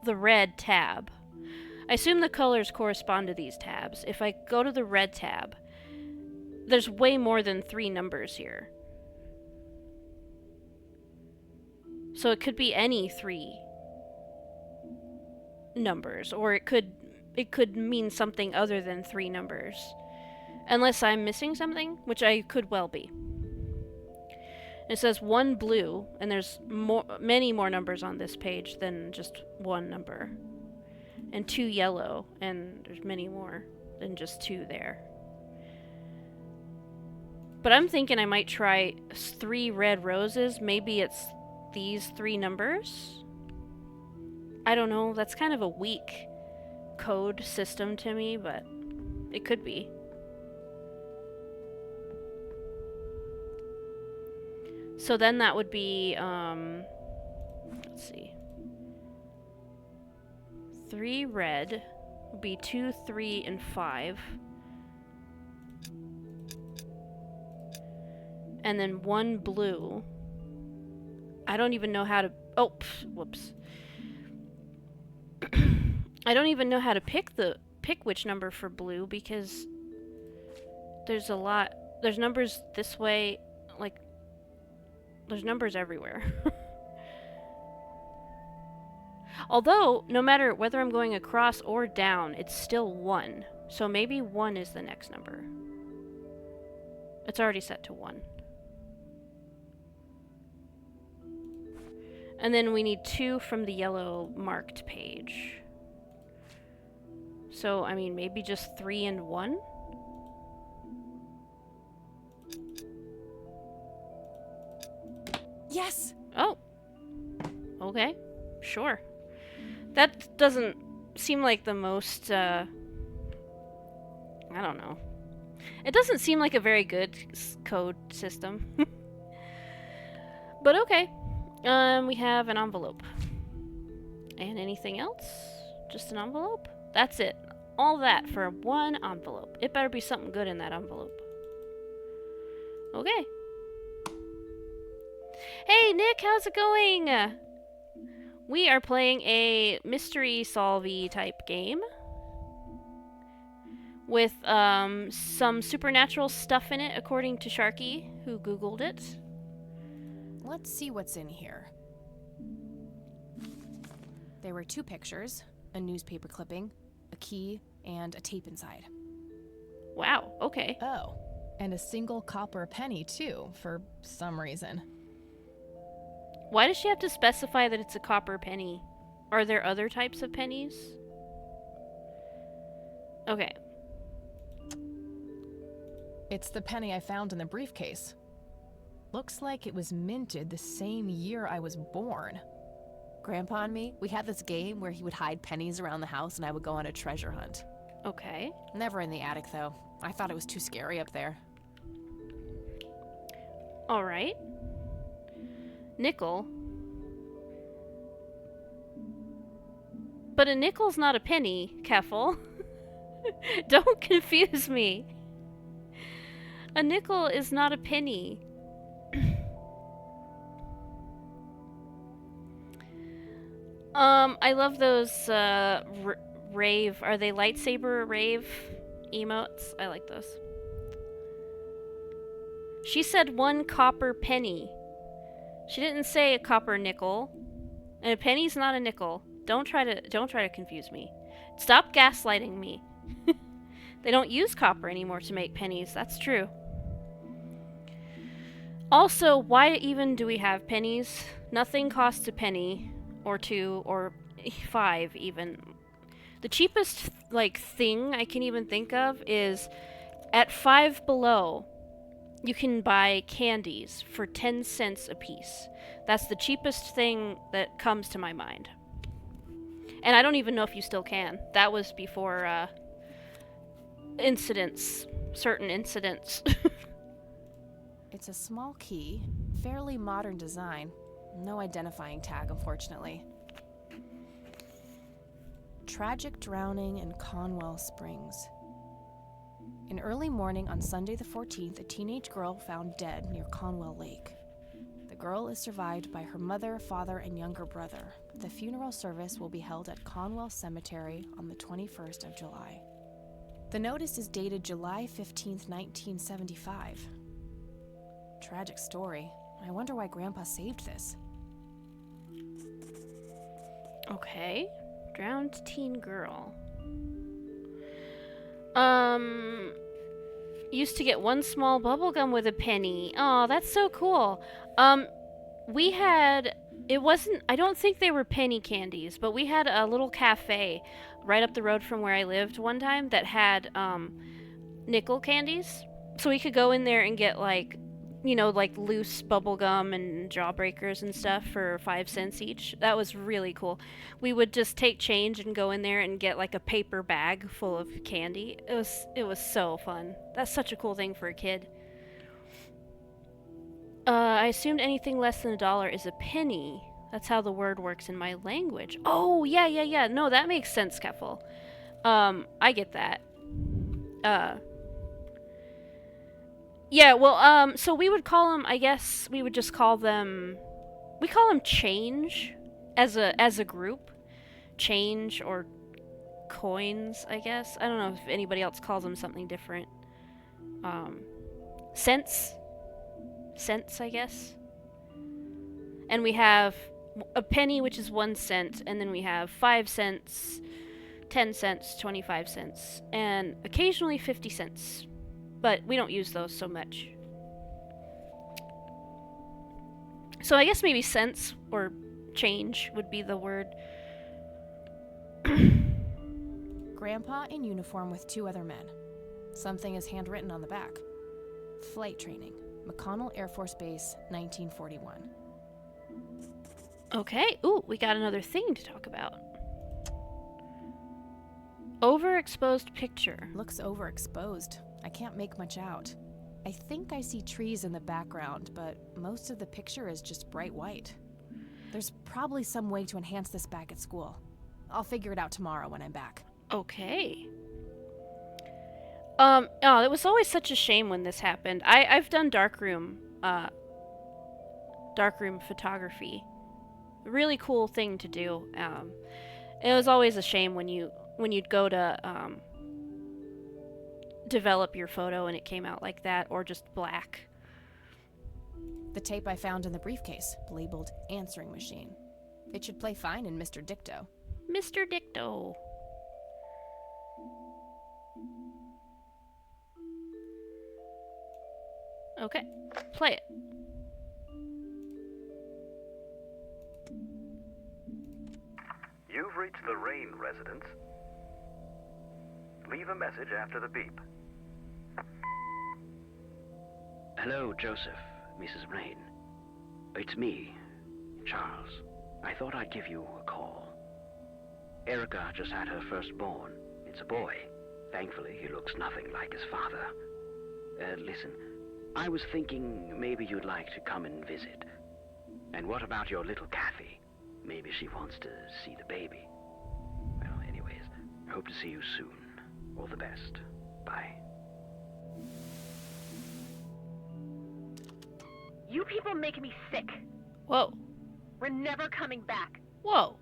the red tab... I assume the colors correspond to these tabs. If I go to the red tab, there's way more than 3 numbers here. So it could be any 3 numbers, or it could mean something other than 3 numbers. Unless I'm missing something, which I could well be. It says 1 blue, and there's many more numbers on this page than just 1 number. And 2 yellow, and there's many more than just 2 there. But I'm thinking I might try 3 red roses. Maybe it's these 3 numbers? I don't know. That's kind of a weak code system to me, but it could be. So then that would be, let's see. 3 red would be 2, 3, and 5. And then 1 blue. I don't even know how to... Oh, whoops. I don't even know how to pick which number for blue, because there's a lot... There's numbers this way, like... There's numbers everywhere. Although, no matter whether I'm going across or down, it's still 1. So maybe 1 is the next number. It's already set to 1. And then we need 2 from the yellow marked page. So, I mean, maybe just 3 and 1? Yes! Oh. Okay. Sure. That doesn't seem like the most, I don't know. It doesn't seem like a very good code system. But okay. We have an envelope. And anything else? Just an envelope? That's it. All that for 1 envelope. It better be something good in that envelope. Okay. Hey, Nick, how's it going? We are playing a mystery solvey type game with some supernatural stuff in it, according to Sharky, who Googled it. Let's see what's in here. There were 2 pictures, a newspaper clipping, a key, and a tape inside. Wow, okay. Oh, and a single copper penny, too, for some reason. Why does she have to specify that it's a copper penny? Are there other types of pennies? Okay. It's the penny I found in the briefcase. Looks like it was minted the same year I was born. Grandpa and me, we had this game where he would hide pennies around the house and I would go on a treasure hunt. Okay. Never in the attic, though. I thought it was too scary up there. Alright. Nickel. But a nickel's not a penny, Keffel. Don't confuse me. A nickel is not a penny. I love those rave. Are they lightsaber rave emotes? I like those. She said 1 copper penny. She didn't say a copper nickel. And a penny's not a nickel. Don't try to confuse me. Stop gaslighting me. They don't use copper anymore to make pennies. That's true. Also, why even do we have pennies? Nothing costs a penny or 2 or 5 even. The cheapest thing I can even think of is at Five Below. You can buy candies for 10 cents a piece. That's the cheapest thing that comes to my mind. And I don't even know if you still can. That was before certain incidents. It's a small key, fairly modern design. No identifying tag, unfortunately. Tragic drowning in Conwell Springs. In early morning on Sunday the 14th, a teenage girl found dead near Conwell Lake. The girl is survived by her mother, father, and younger brother. The funeral service will be held at Conwell Cemetery on the 21st of July. The notice is dated July 15th, 1975. Tragic story. I wonder why Grandpa saved this. Okay. Drowned teen girl. Used to get 1 small bubblegum with a penny. Oh, that's so cool. We had, I don't think they were penny candies, but we had a little cafe right up the road from where I lived one time that had, nickel candies. So we could go in there and get loose bubblegum and jawbreakers and stuff for 5 cents each. That was really cool. We would just take change and go in there and get a paper bag full of candy. It was so fun. That's such a cool thing for a kid. I assumed anything less than $1 is a penny. That's how the word works in my language. Oh, yeah. No, that makes sense, Keffel. I get that. Yeah, well, so we would call them, I guess we would just call them, we call them change as a group. Change or coins, I guess. I don't know if anybody else calls them something different. Cents, I guess. And we have a penny, which is 1 cent, and then we have 5 cents, 10 cents, 25 cents, and occasionally 50 cents. But we don't use those so much. So I guess maybe cents or change would be the word. Grandpa in uniform with 2 other men. Something is handwritten on the back. Flight training, McConnell Air Force Base, 1941. Okay. Ooh, we got another thing to talk about. Overexposed picture. Looks overexposed. I can't make much out. I think I see trees in the background, but most of the picture is just bright white. There's probably some way to enhance this back at school. I'll figure it out tomorrow when I'm back. Okay. Oh, it was always such a shame when this happened. I've done darkroom photography. Really cool thing to do. It was always a shame when you'd go to develop your photo and it came out like that, or just black. The tape I found in the briefcase, labeled answering machine. It should play fine in Mr. Dicto. Mr. Dicto. Okay, play it. You've reached the Rain residence. Leave a message after the beep. Hello, Joseph, Mrs. Rain. It's me, Charles. I thought I'd give you a call. Erica just had her firstborn. It's a boy. Thankfully, he looks nothing like his father. Listen, I was thinking maybe you'd like to come and visit. And what about your little Kathy? Maybe she wants to see the baby. Well, anyways, I hope to see you soon. All the best. Bye. You people make me sick. Whoa. We're never coming back. Whoa.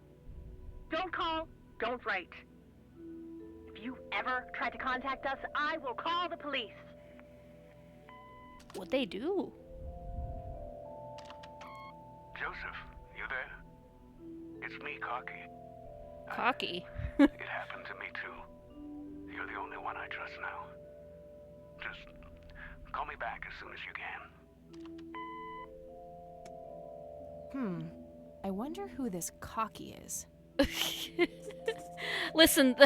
Don't call, don't write. If you ever try to contact us, I will call the police. What'd they do? Joseph, you there? It's me, Cocky. Cocky. It happened to me too. You're the only one I trust now. Just call me back as soon as you can. I wonder who this Cocky is. Listen,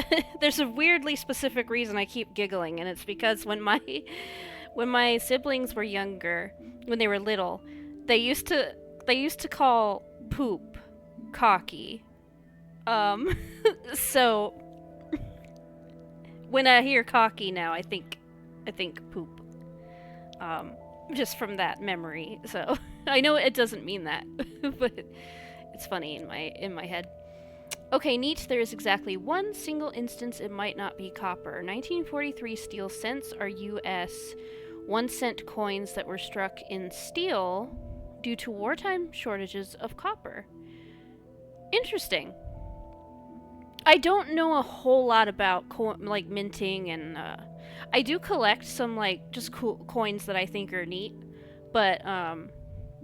there's a weirdly specific reason I keep giggling, and it's because when my siblings were younger, when they were little, they used to call poop Cocky. So when I hear Cocky now, I think poop. Just from that memory. So I know it doesn't mean that, but it's funny in my head. Okay, neat. There is exactly one single instance it might not be copper. 1943 steel cents are U.S. 1-cent coins that were struck in steel due to wartime shortages of copper. Interesting. I don't know a whole lot about minting, and I do collect some just cool coins that I think are neat, but I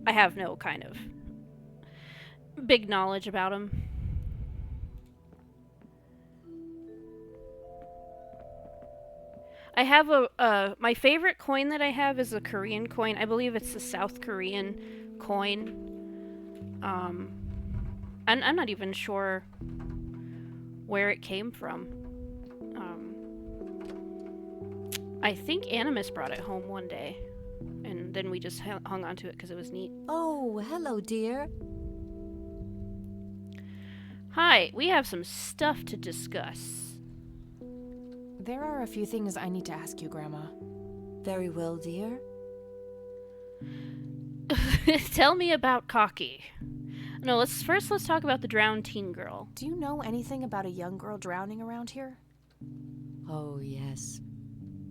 have no kind of big knowledge about them. I have my favorite coin that I have is a Korean coin. I believe it's a South Korean coin. I'm not even sure where it came from. I think Animus brought it home one day, and then we just hung on to it because it was neat. Oh, hello, dear. Hi, we have some stuff to discuss. There are a few things I need to ask you, Grandma. Very well, dear. Tell me about Cocky. No, let's talk about the drowned teen girl. Do you know anything about a young girl drowning around here? Oh, yes.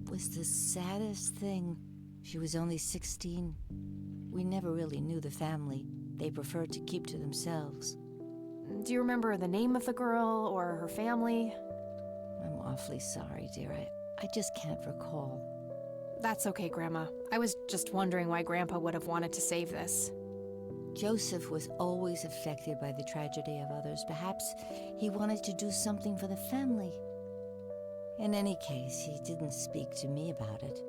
It was the saddest thing. She was only 16. We never really knew the family. They preferred to keep to themselves. Do you remember the name of the girl or her family? I'm awfully sorry, dear. I just can't recall. That's okay, Grandma. I was just wondering why Grandpa would have wanted to save this. Joseph was always affected by the tragedy of others. Perhaps he wanted to do something for the family. In any case, he didn't speak to me about it.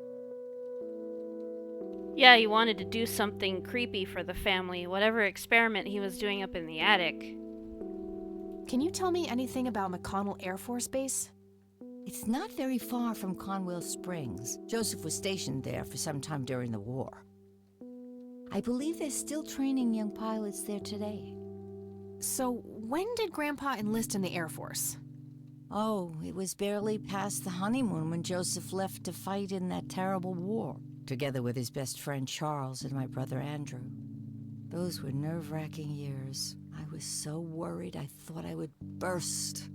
Yeah, he wanted to do something creepy for the family, whatever experiment he was doing up in the attic. Can you tell me anything about McConnell Air Force Base? It's not very far from Conwell Springs. Joseph was stationed there for some time during the war. I believe they're still training young pilots there today. So, when did Grandpa enlist in the Air Force? Oh, it was barely past the honeymoon when Joseph left to fight in that terrible war, together with his best friend Charles and my brother Andrew. Those were nerve-wracking years. I was so worried I thought I would burst.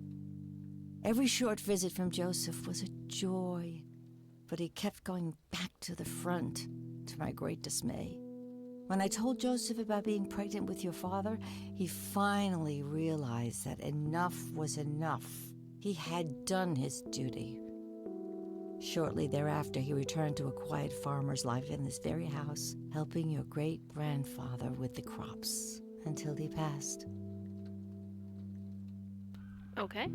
Every short visit from Joseph was a joy, but he kept going back to the front, to my great dismay. When I told Joseph about being pregnant with your father, he finally realized that enough was enough. He had done his duty. Shortly thereafter, he returned to a quiet farmer's life in this very house, helping your great-grandfather with the crops until he passed. Okay.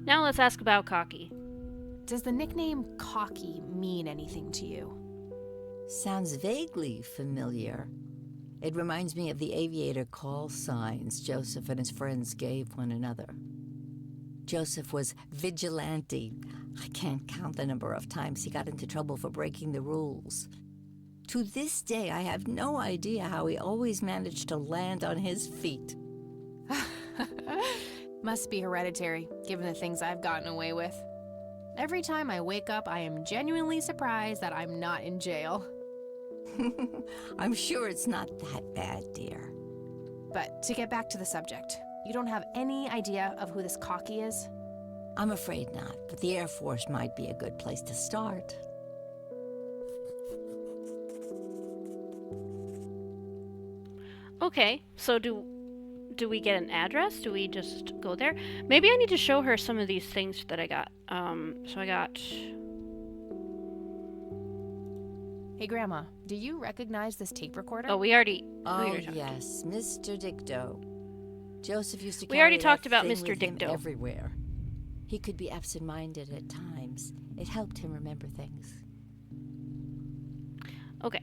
Now let's ask about Cocky. Does the nickname Cocky mean anything to you? Sounds vaguely familiar. It reminds me of the aviator call signs Joseph and his friends gave one another. Joseph was vigilante. I can't count the number of times he got into trouble for breaking the rules. To this day, I have no idea how he always managed to land on his feet. Must be hereditary, given the things I've gotten away with. Every time I wake up, I am genuinely surprised that I'm not in jail. I'm sure it's not that bad, dear. But to get back to the subject, you don't have any idea of who this Cocky is? I'm afraid not, but the Air Force might be a good place to start. Okay, so do do we get an address? Do we just go there? Maybe I need to show her some of these things that I got. So I got... Hey, Grandma, do you recognize this tape recorder? Oh, we already yes, Mr. Dicto. Joseph used to We already carry talked that about thing Mr. with him Dicto. everywhere. He could be absent-minded at times. It helped him remember things. Okay.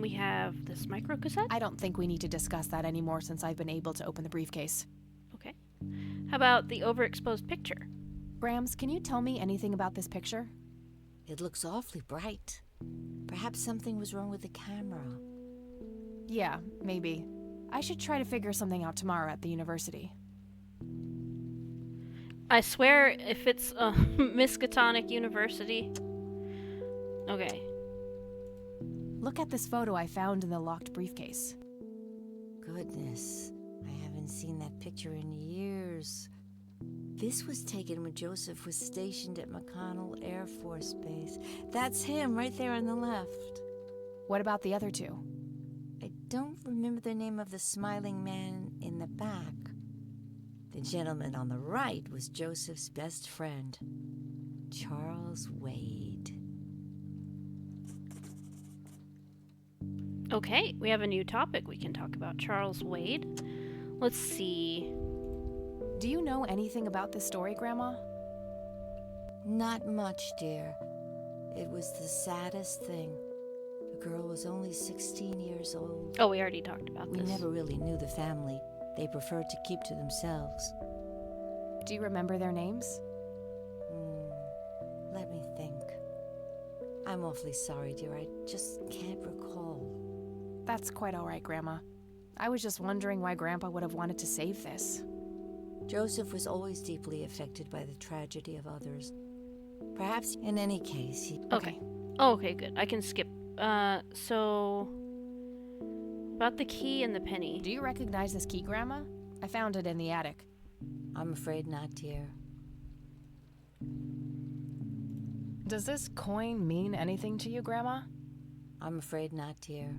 We have this micro cassette. I don't think we need to discuss that anymore since I've been able to open the briefcase. Okay. How about the overexposed picture? Brams, can you tell me anything about this picture? It looks awfully bright. Perhaps something was wrong with the camera. Yeah, maybe. I should try to figure something out tomorrow at the university. I swear, if it's Miskatonic University. Okay. Look at this photo I found in the locked briefcase. Goodness, I haven't seen that picture in years. This was taken when Joseph was stationed at McConnell Air Force Base. That's him right there on the left. What about the other two? I don't remember the name of the smiling man in the back. The gentleman on the right was Joseph's best friend, Charles Wade. Okay, we have a new topic we can talk about. Charles Wade. Let's see. Do you know anything about this story, Grandma? Not much, dear. It was the saddest thing. The girl was only 16 years old. Oh, we already talked about We this. never really knew the family. They preferred to keep to themselves. Do you remember their names? Let me think. I'm awfully sorry, dear. I just can't recall. That's quite all right, Grandma. I was just wondering why Grandpa would have wanted to save this. Joseph was always deeply affected by the tragedy of others. Perhaps in any case, he... Okay. Oh, okay, good. I can skip. So... About the key and the penny. Do you recognize this key, Grandma? I found it in the attic. I'm afraid not, dear. Does this coin mean anything to you, Grandma? I'm afraid not, dear.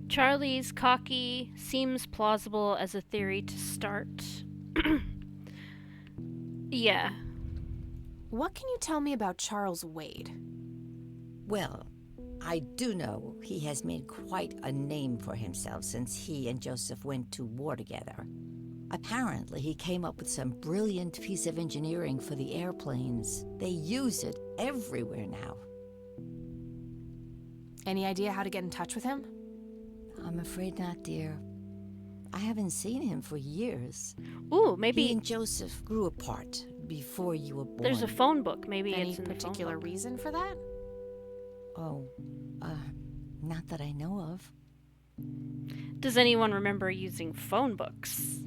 Charlie's cocky seems plausible as a theory to start. Yeah. What can you tell me about Charles Wade? Well, I do know he has made quite a name for himself since he and Joseph went to war together. Apparently, he came up with some brilliant piece of engineering for the airplanes. They use it everywhere now. Any idea how to get in touch with him? I'm afraid not, dear. I haven't seen him for years. Ooh, maybe... He and Joseph grew apart before you were born. There's a phone book. Maybe Any it's in the phone particular book. reason for that? Oh, not that I know of. Does anyone remember using phone books?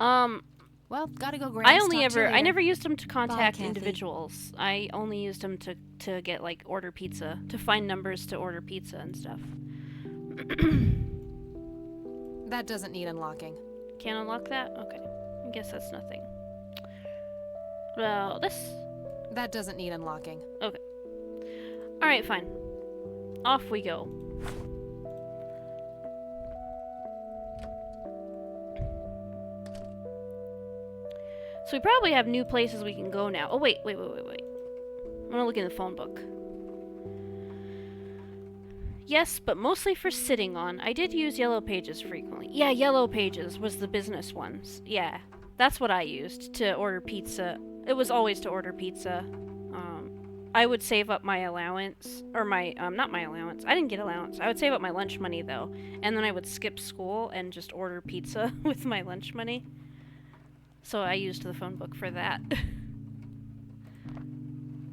Well, gotta go, Grandma. I never used them to contact Kathy. individuals. I only used them to get, like, order pizza, to find numbers to order pizza and stuff. That doesn't need unlocking. Can't unlock that? Okay. I guess that's nothing. Well, this... That doesn't need unlocking. Okay. Alright, fine. Off we go. So we probably have new places we can go now. Oh, wait. I'm gonna look in the phone book. Yes, but mostly for sitting on. I did use Yellow Pages frequently. Yeah, Yellow Pages was the business ones. Yeah, that's what I used to order pizza. It was always to order pizza. I would save up my allowance, or my, not my allowance. I didn't get allowance. I would save up my lunch money, though. And then I would skip school and just order pizza with my lunch money. So I used the phone book for that.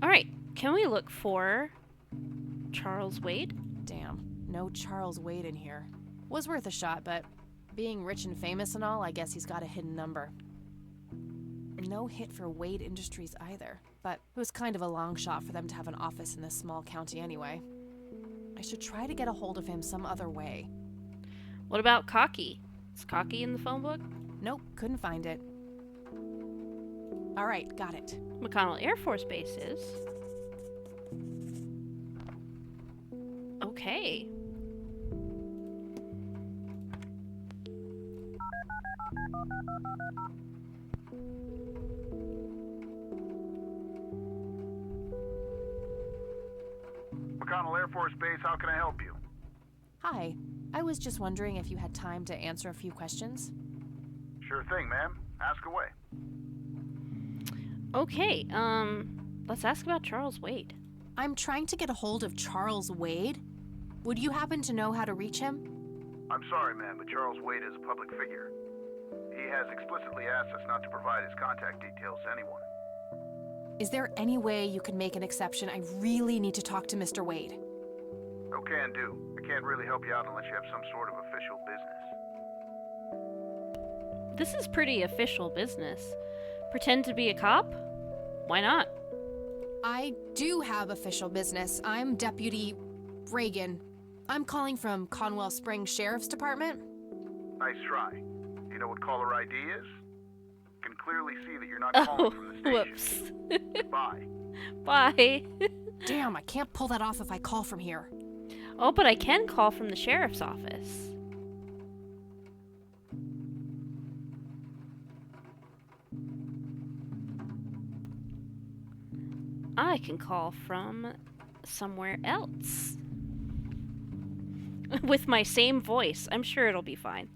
Alright, can we look for Charles Wade? Damn, no Charles Wade in here. Was worth a shot, but being rich and famous and all, I guess he's got a hidden number. No hit for Wade Industries either, but it was kind of a long shot for them to have an office in this small county anyway. I should try to get a hold of him some other way. What about Cocky? Is Cocky in the phone book? Nope, couldn't find it. Alright, got it. McConnell Air Force Base is. Okay. McConnell Air Force Base, how can I help you? Hi. I was just wondering if you had time to answer a few questions. Sure thing, ma'am. Ask away. Okay, let's ask about Charles Wade. I'm trying to get a hold of Charles Wade. Would you happen to know how to reach him? I'm sorry, ma'am, but Charles Wade is a public figure. He has explicitly asked us not to provide his contact details to anyone. Is there any way you could make an exception? I really need to talk to Mr. Wade. Oh, can do. I can't really help you out unless you have some sort of official business. This is pretty official business. Pretend to be a cop? Why not? I do have official business. I'm Deputy Reagan. I'm calling from Conwell Springs Sheriff's Department. Nice try. You know what caller ID is? Can clearly see that you're not calling from the station. Whoops. Bye. Bye. Damn, I can't pull that off if I call from here. Oh, but I can call from the sheriff's office. I can call from somewhere else. With my same voice. I'm sure it'll be fine.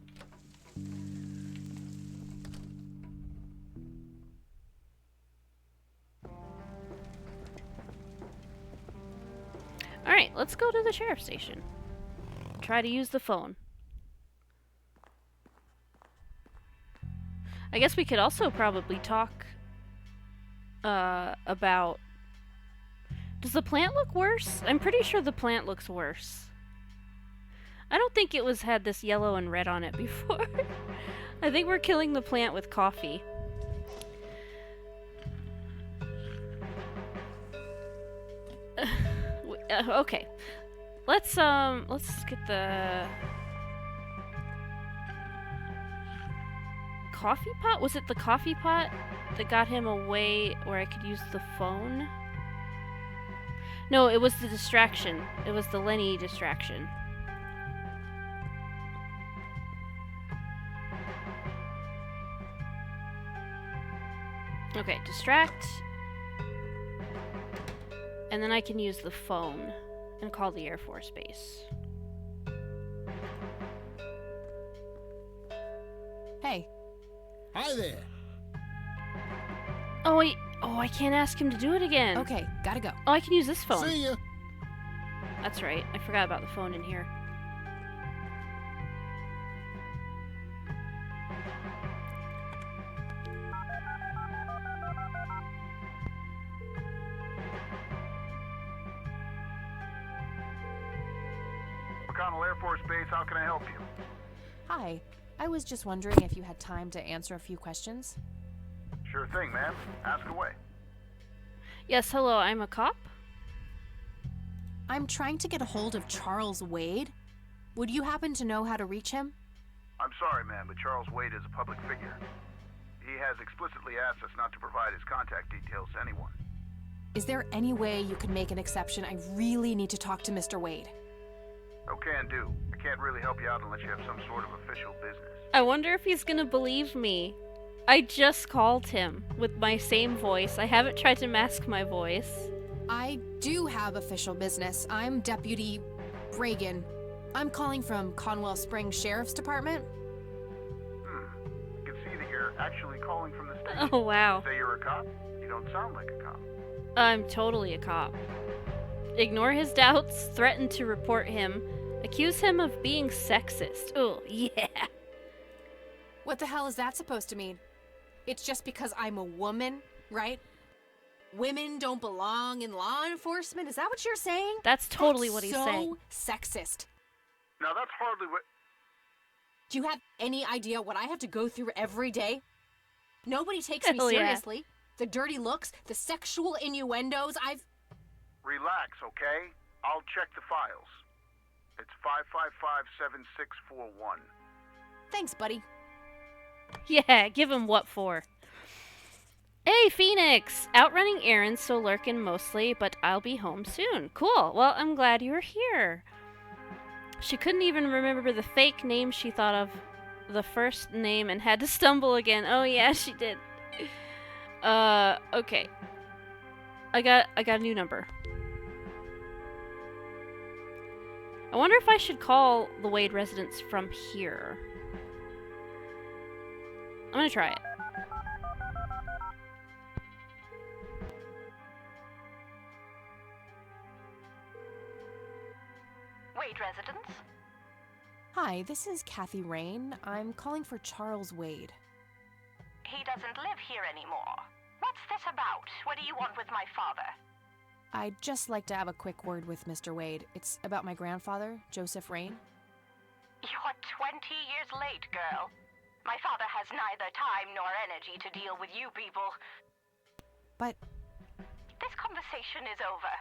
Alright, let's go to the sheriff's station. Try to use the phone. I guess we could also probably talk about... Does the plant look worse? I'm pretty sure the plant looks worse. I don't think it had this yellow and red on it before. I think we're killing the plant with coffee. Okay. Let's get the coffee pot? Was it the coffee pot that got him away where I could use the phone? No, it was the distraction. It was the Lenny distraction. Okay, distract. And then I can use the phone and call the Air Force Base. Hey. Hi there. Oh, wait. Oh, I can't ask him to do it again. Okay, gotta go. Oh, I can use this phone. See ya. That's right. I forgot about the phone in here. McConnell Air Force Base, how can I help you? Hi. I was just wondering if you had time to answer a few questions. Sure thing, ma'am. Ask away. Yes, hello, I'm a cop. I'm trying to get a hold of Charles Wade. Would you happen to know how to reach him? I'm sorry, ma'am, but Charles Wade is a public figure. He has explicitly asked us not to provide his contact details to anyone. Is there any way you could make an exception? I really need to talk to Mr. Wade. Oh, can do. I can't really help you out unless you have some sort of official business. I wonder if he's gonna believe me. I just called him with my same voice. I haven't tried to mask my voice. I do have official business. I'm Deputy Reagan. I'm calling from Conwell Springs Sheriff's Department. I can see that you're actually calling from the station. Oh, wow. You say you're a cop? You don't sound like a cop. I'm totally a cop. Ignore his doubts, threaten to report him, accuse him of being sexist. Oh, yeah. What the hell is that supposed to mean? It's just because I'm a woman, right? Women don't belong in law enforcement? Is that what you're saying? That's totally what he's saying. So sexist. Now, that's hardly what... Do you have any idea what I have to go through every day? Nobody takes me Hell yeah. seriously. The dirty looks, the sexual innuendos, Relax, okay? I'll check the files. It's 555-7641. Thanks, buddy. Yeah, give him what for. Hey, Phoenix! Out running errands, so lurking mostly, but I'll be home soon. Cool. Well, I'm glad you're here. She couldn't even remember the fake name she thought of the first name and had to stumble again. Oh yeah, she did. Okay. I got a new number. I wonder if I should call the Wade residence from here. I'm gonna try it. Wade residence? Hi, this is Kathy Rain. I'm calling for Charles Wade. He doesn't live here anymore. What's this about? What do you want with my father? I'd just like to have a quick word with Mr. Wade. It's about my grandfather, Joseph Rain. You're 20 years late, girl. My father has neither time nor energy to deal with you people. But this conversation is over.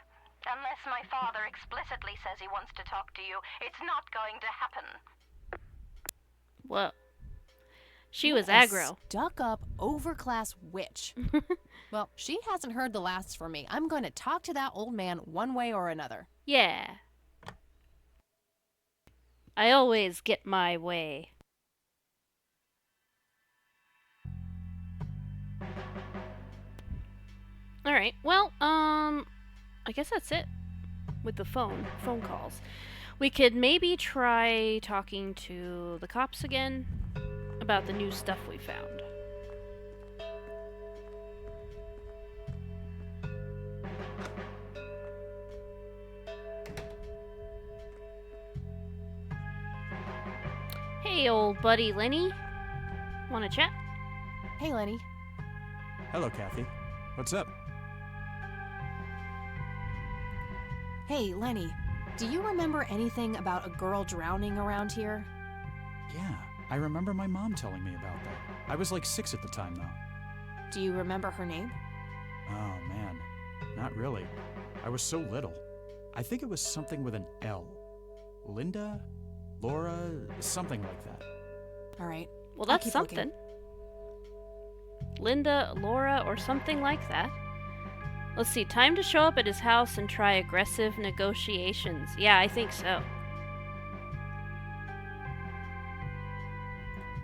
Unless my father explicitly says he wants to talk to you, it's not going to happen. Whoa. She was What a aggro. Stuck-up, overclass witch. Well, she hasn't heard the last from me. I'm going to talk to that old man one way or another. Yeah. I always get my way. Alright, well, I guess that's it with the phone calls. We could maybe try talking to the cops again about the new stuff we found. Hey, old buddy Lenny. Wanna chat? Hey, Lenny. Hello, Kathy. What's up? Hey, Lenny. Do you remember anything about a girl drowning around here? Yeah, I remember my mom telling me about that. I was like 6 at the time, though. Do you remember her name? Oh, man. Not really. I was so little. I think it was something with an L. Linda? Laura? Something like that. All right. Well, I'll that's keep something. looking. Linda, Laura, or something like that. Let's see, time to show up at his house and try aggressive negotiations. Yeah, I think so.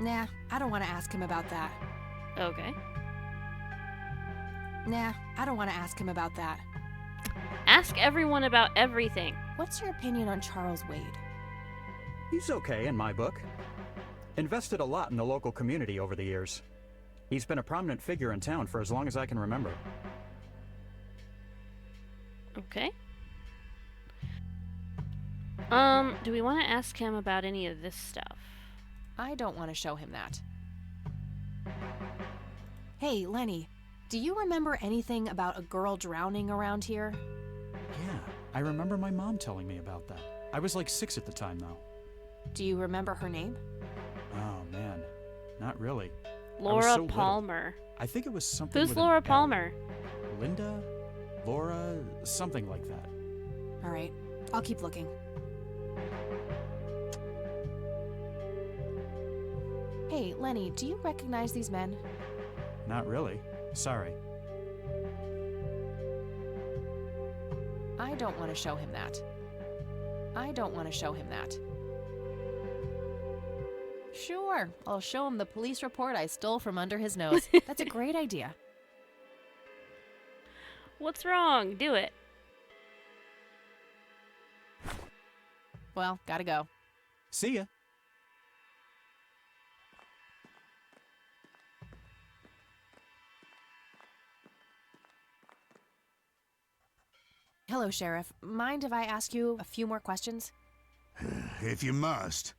Nah, I don't want to ask him about that. Okay. Nah, I don't want to ask him about that. Ask everyone about everything. What's your opinion on Charles Wade? He's okay in my book. Invested a lot in the local community over the years. He's been a prominent figure in town for as long as I can remember. Okay. Do we want to ask him about any of this stuff? I don't want to show him that. Hey, Lenny, do you remember anything about a girl drowning around here? Yeah, I remember my mom telling me about that. I was like 6 at the time, though. Do you remember her name? Oh, man. Not really. Laura so little. Palmer. I think it was something Who's with Laura an L. Palmer? Linda? Laura? Something like that. All right, I'll keep looking. Hey, Lenny, do you recognize these men? Not really. Sorry. I don't want to show him that. I don't want to show him that. Sure, I'll show him the police report I stole from under his nose. That's a great idea. What's wrong? Do it. Well, gotta go. See ya. Hello, Sheriff. Mind if I ask you a few more questions? If you must.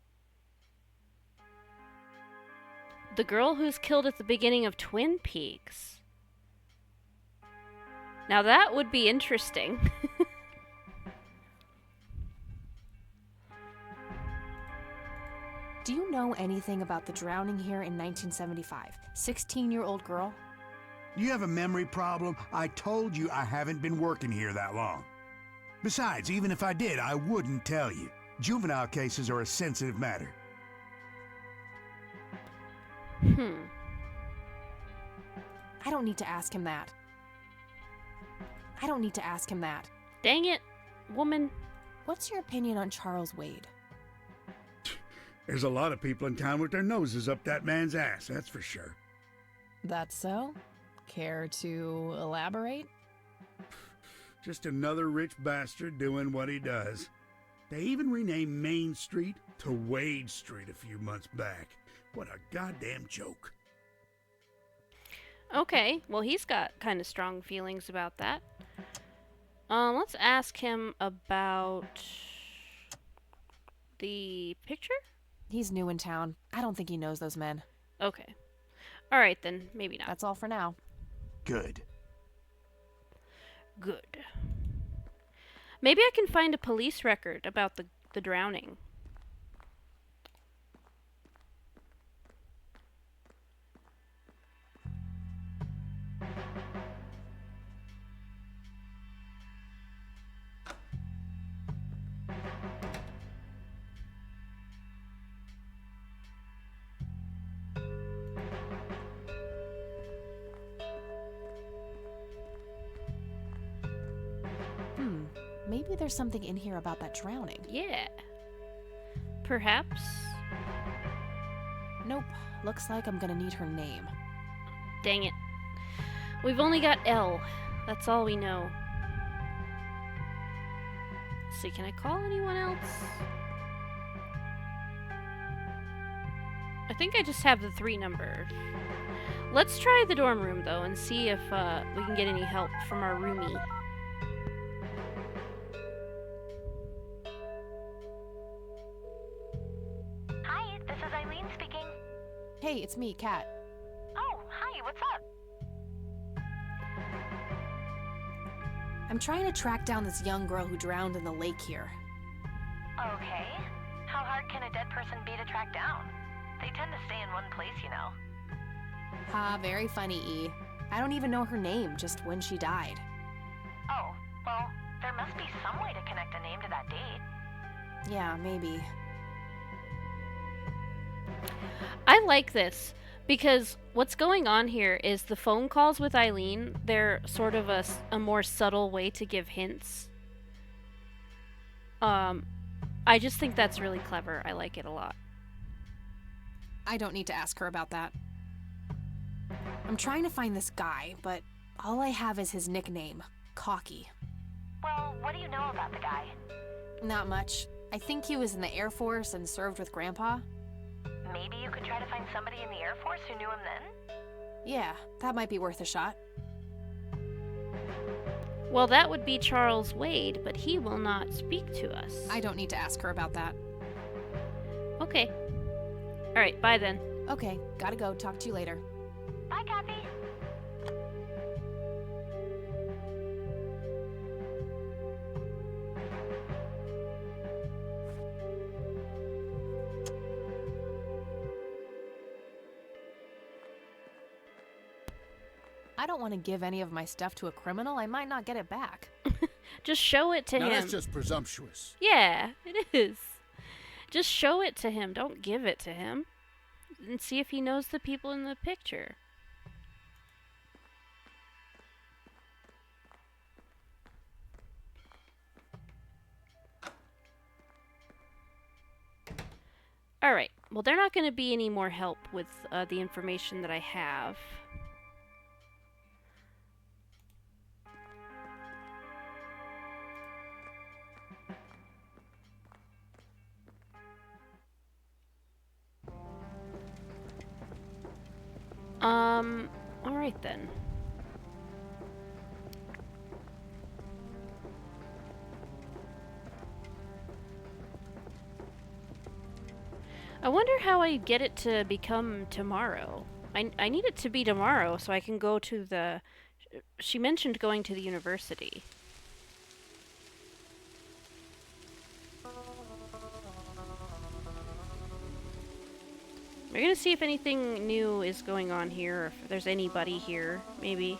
The girl who's killed at the beginning of Twin Peaks. Now that would be interesting. Do you know anything about the drowning here in 1975? 16-year-old girl? You have a memory problem? I told you I haven't been working here that long. Besides, even if I did, I wouldn't tell you. Juvenile cases are a sensitive matter. I don't need to ask him that. I don't need to ask him that. Dang it, woman. What's your opinion on Charles Wade? There's a lot of people in town with their noses up that man's ass, that's for sure. That's so? Care to elaborate? Just another rich bastard doing what he does. They even renamed Main Street to Wade Street a few months back. What a goddamn joke. Okay, well, he's got kind of strong feelings about that. Let's ask him about the picture? He's new in town. I don't think he knows those men. Okay. All right, then. Maybe not. That's all for now. Good. Good. Maybe I can find a police record about the drowning. Maybe there's something in here about that drowning. Yeah. Perhaps. Nope. Looks like I'm gonna need her name. Dang it. We've only got L. That's all we know. Let's see, can I call anyone else? I think I just have the 3 number. Let's try the dorm room, though, and see if we can get any help from our roomie. Hi, this is Eileen speaking. Hey, it's me, Kat. Oh, hi, what's up? I'm trying to track down this young girl who drowned in the lake here. Okay. How hard can a dead person be to track down? They tend to stay in one place, you know. Ha, very funny, E. I don't even know her name, just when she died. Oh, well, there must be some way to connect a name to that date. Yeah, maybe. I like this because what's going on here is the phone calls with Eileen, they're sort of a more subtle way to give hints. I just think that's really clever. I like it a lot. I don't need to ask her about that. I'm trying to find this guy, but all I have is his nickname, Cocky. Well, what do you know about the guy? Not much. I think he was in the Air Force and served with Grandpa. Maybe you could try to find somebody in the Air Force who knew him then? Yeah, that might be worth a shot. Well, that would be Charles Wade, but he will not speak to us. I don't need to ask her about that. Okay. Alright, bye then. Okay, gotta go. Talk to you later. Bye, Kathy. I don't want to give any of my stuff to a criminal. I might not get it back. Just show it to Now him. that's just presumptuous. Yeah, it is. Just show it to him. Don't give it to him. And see if he knows the people in the picture. Alright, well, they're not going to be any more help with the information that I have. Alright then. I wonder how I get it to become tomorrow. I need it to be tomorrow so I can go to the... She mentioned going to the university. We're gonna see if anything new is going on here, or if there's anybody here, maybe.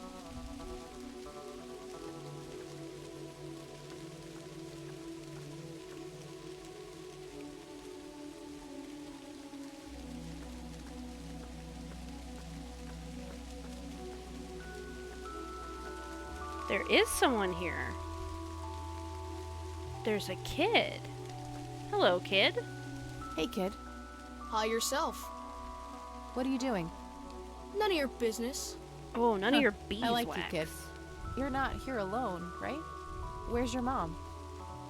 There is someone here. There's a kid. Hello, kid. Hey, kid. Hi yourself. What are you doing? None of your business. Oh, none of your I beeswax. like you, kid. You're not here alone, right? Where's your mom?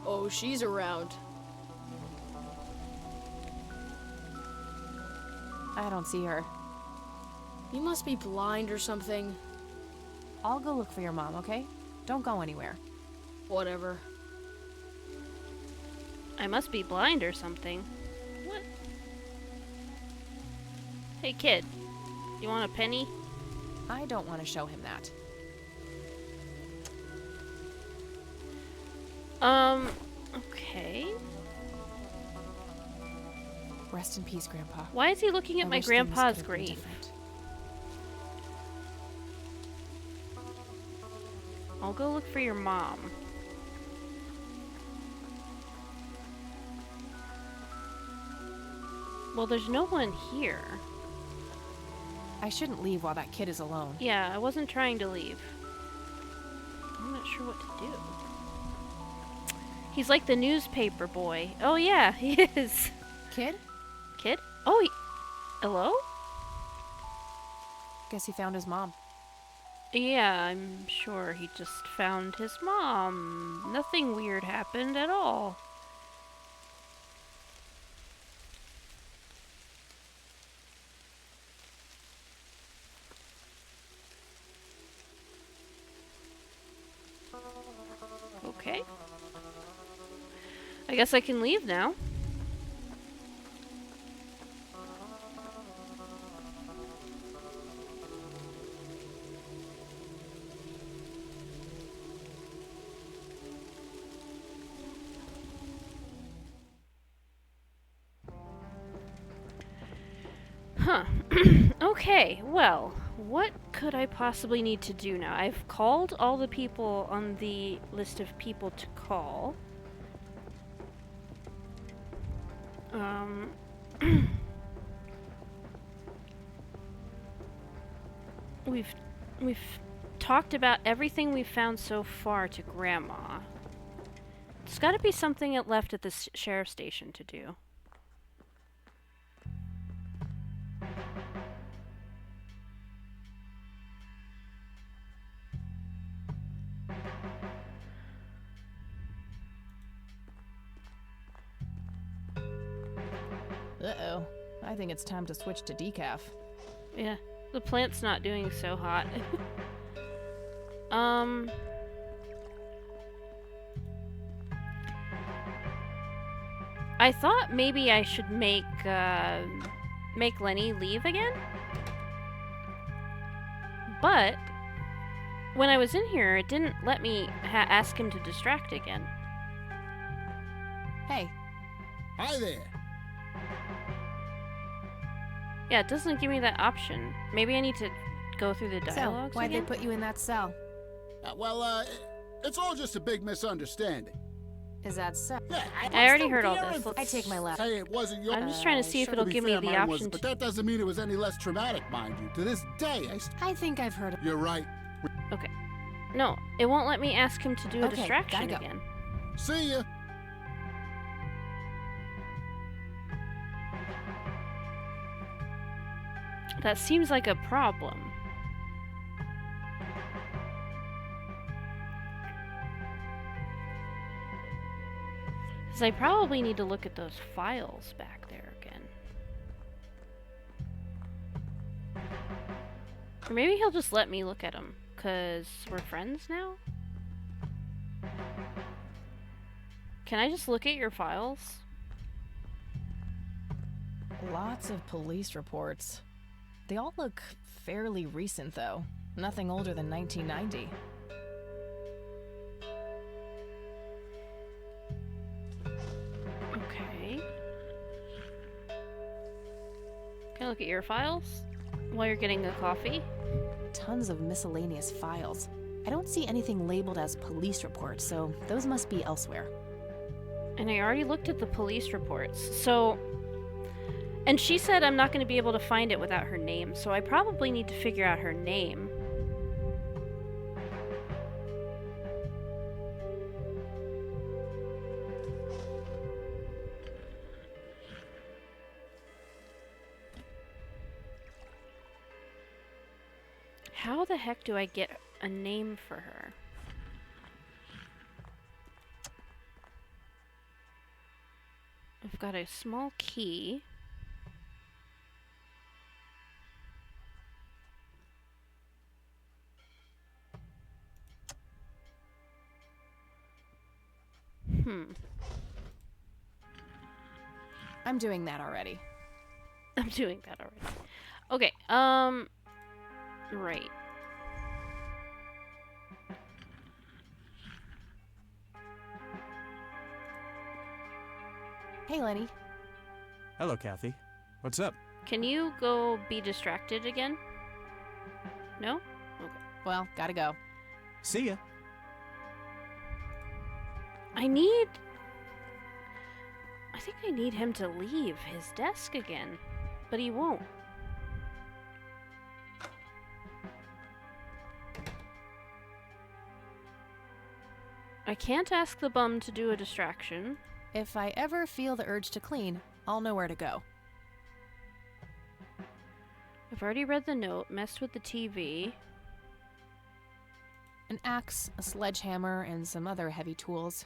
Oh, she's around. I don't see her. You must be blind or something. I'll go look for your mom, okay? Don't go anywhere. Whatever. I must be blind or something. What? Hey, kid. You want a penny? I don't want to show him that. Okay. Rest in peace, Grandpa. Why is he looking at I my wish things grandpa's could have been grave? different. I'll go look for your mom. Well, there's no one here. I shouldn't leave while that kid is alone. Yeah, I wasn't trying to leave. I'm not sure what to do. He's like the newspaper boy. Oh yeah, he is. Kid? Kid? Oh, hello? Guess he found his mom. Yeah, I'm sure he just found his mom. Nothing weird happened at all. Okay. I guess I can leave now. Huh. Okay, well, what could I possibly need to do now? I've called all the people on the list of people to call. We've talked about everything we've found so far to Grandma. There's got to be something left at the sheriff's station to do. Uh-oh. I think it's time to switch to decaf. Yeah, the plant's not doing so hot. I thought maybe I should make Lenny leave again. But when I was in here, it didn't let me ask him to distract again. Hey. Hi there. Yeah, it doesn't give me that option. Maybe I need to go through the dialogues So, why'd again? they put you in that cell? It's all just a big misunderstanding. Is that so? Yeah, I already heard all this. I take my left. Hey, it wasn't your. I'm just trying to see if To it'll be give me fair, the mine option wasn't, to... but that doesn't mean it was any less traumatic, mind you. To this day, I think I've heard of. You're right. Okay. No, it won't let me ask him to do a Okay, distraction gotta go. again. See ya. That seems like a problem. Because I probably need to look at those files back there again. Or maybe he'll just let me look at them, because we're friends now? Can I just look at your files? Lots of police reports. They all look fairly recent, though. Nothing older than 1990. Okay. Can I look at your files? While you're getting a coffee? Tons of miscellaneous files. I don't see anything labeled as police reports, so those must be elsewhere. And I already looked at the police reports, so... And she said I'm not going to be able to find it without her name, so I probably need to figure out her name. How the heck do I get a name for her? I've got a small key. I'm doing that already. I'm doing that already. Okay, right. Hey, Lenny. Hello, Kathy. What's up? Can you go be distracted again? No? Okay. Well, gotta go. See ya. I think I need him to leave his desk again, but he won't. I can't ask the bum to do a distraction. If I ever feel the urge to clean, I'll know where to go. I've already read the note, messed with the TV. An axe, a sledgehammer, and some other heavy tools.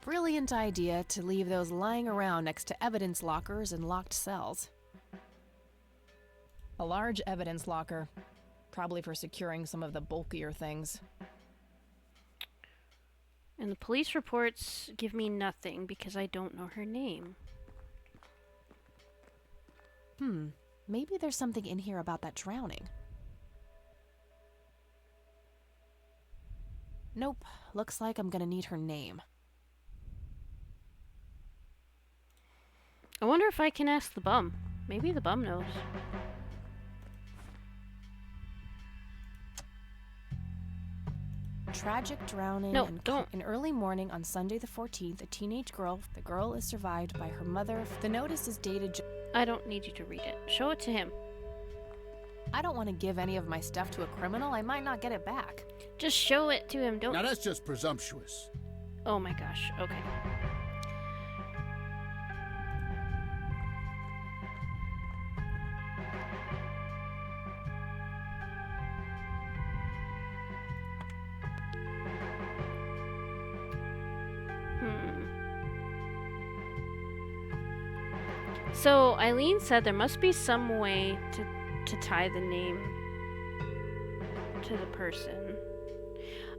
Brilliant idea to leave those lying around next to evidence lockers and locked cells. A large evidence locker, probably for securing some of the bulkier things. And the police reports give me nothing because I don't know her name. Maybe there's something in here about that drowning. Nope, looks like I'm gonna need her name. I wonder if I can ask the bum. Maybe the bum knows. Tragic drowning No, in don't. in early morning on Sunday the 14th, a teenage girl. The girl is survived by her mother. The notice is dated... I don't need you to read it. Show it to him. I don't want to give any of my stuff to a criminal. I might not get it back. Just show it to him. Don't... Now that's just presumptuous. Oh my gosh. Okay. So Eileen said there must be some way to tie the name to the person.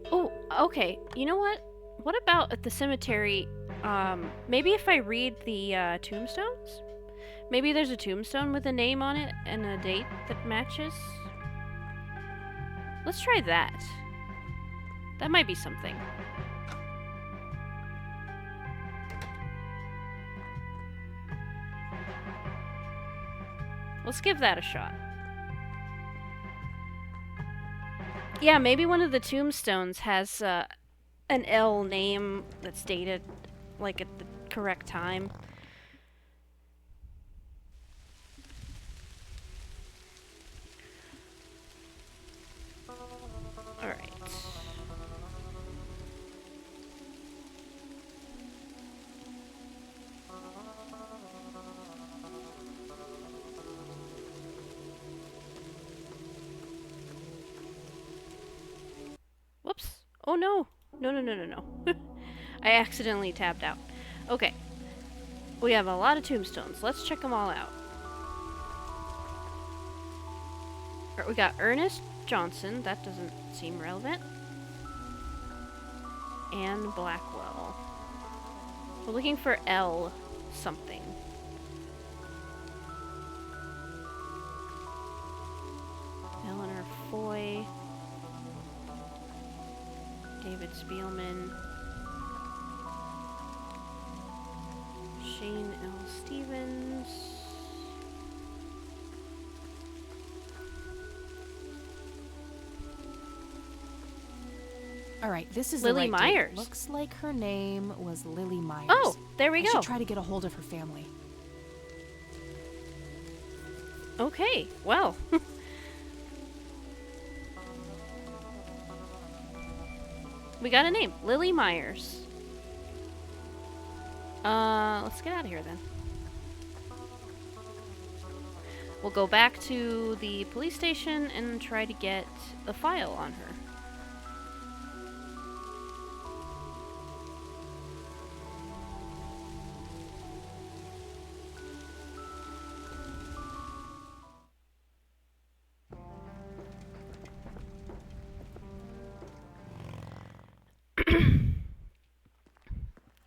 Oh, okay. You know what? What about at the cemetery? Maybe if I read the tombstones? Maybe there's a tombstone with a name on it and a date that matches? Let's try that. That might be something. Let's give that a shot. Yeah, maybe one of the tombstones has an L name that's dated like at the correct time. All right. Whoops. Oh no. No. I accidentally tabbed out. Okay. We have a lot of tombstones. Let's check them all out. Alright, we got Ernest Johnson. That doesn't seem relevant. Anne Blackwell. We're looking for L something. Eleanor Foy. David Spielman. Shane L. Stevens. All right, this is Lily the right date. Myers. Looks like her name was Lily Myers. Oh, there we I go. should try to get a hold of her family. Okay, well. We got a name. Lily Myers. Let's get out of here then. We'll go back to the police station and try to get a file on her.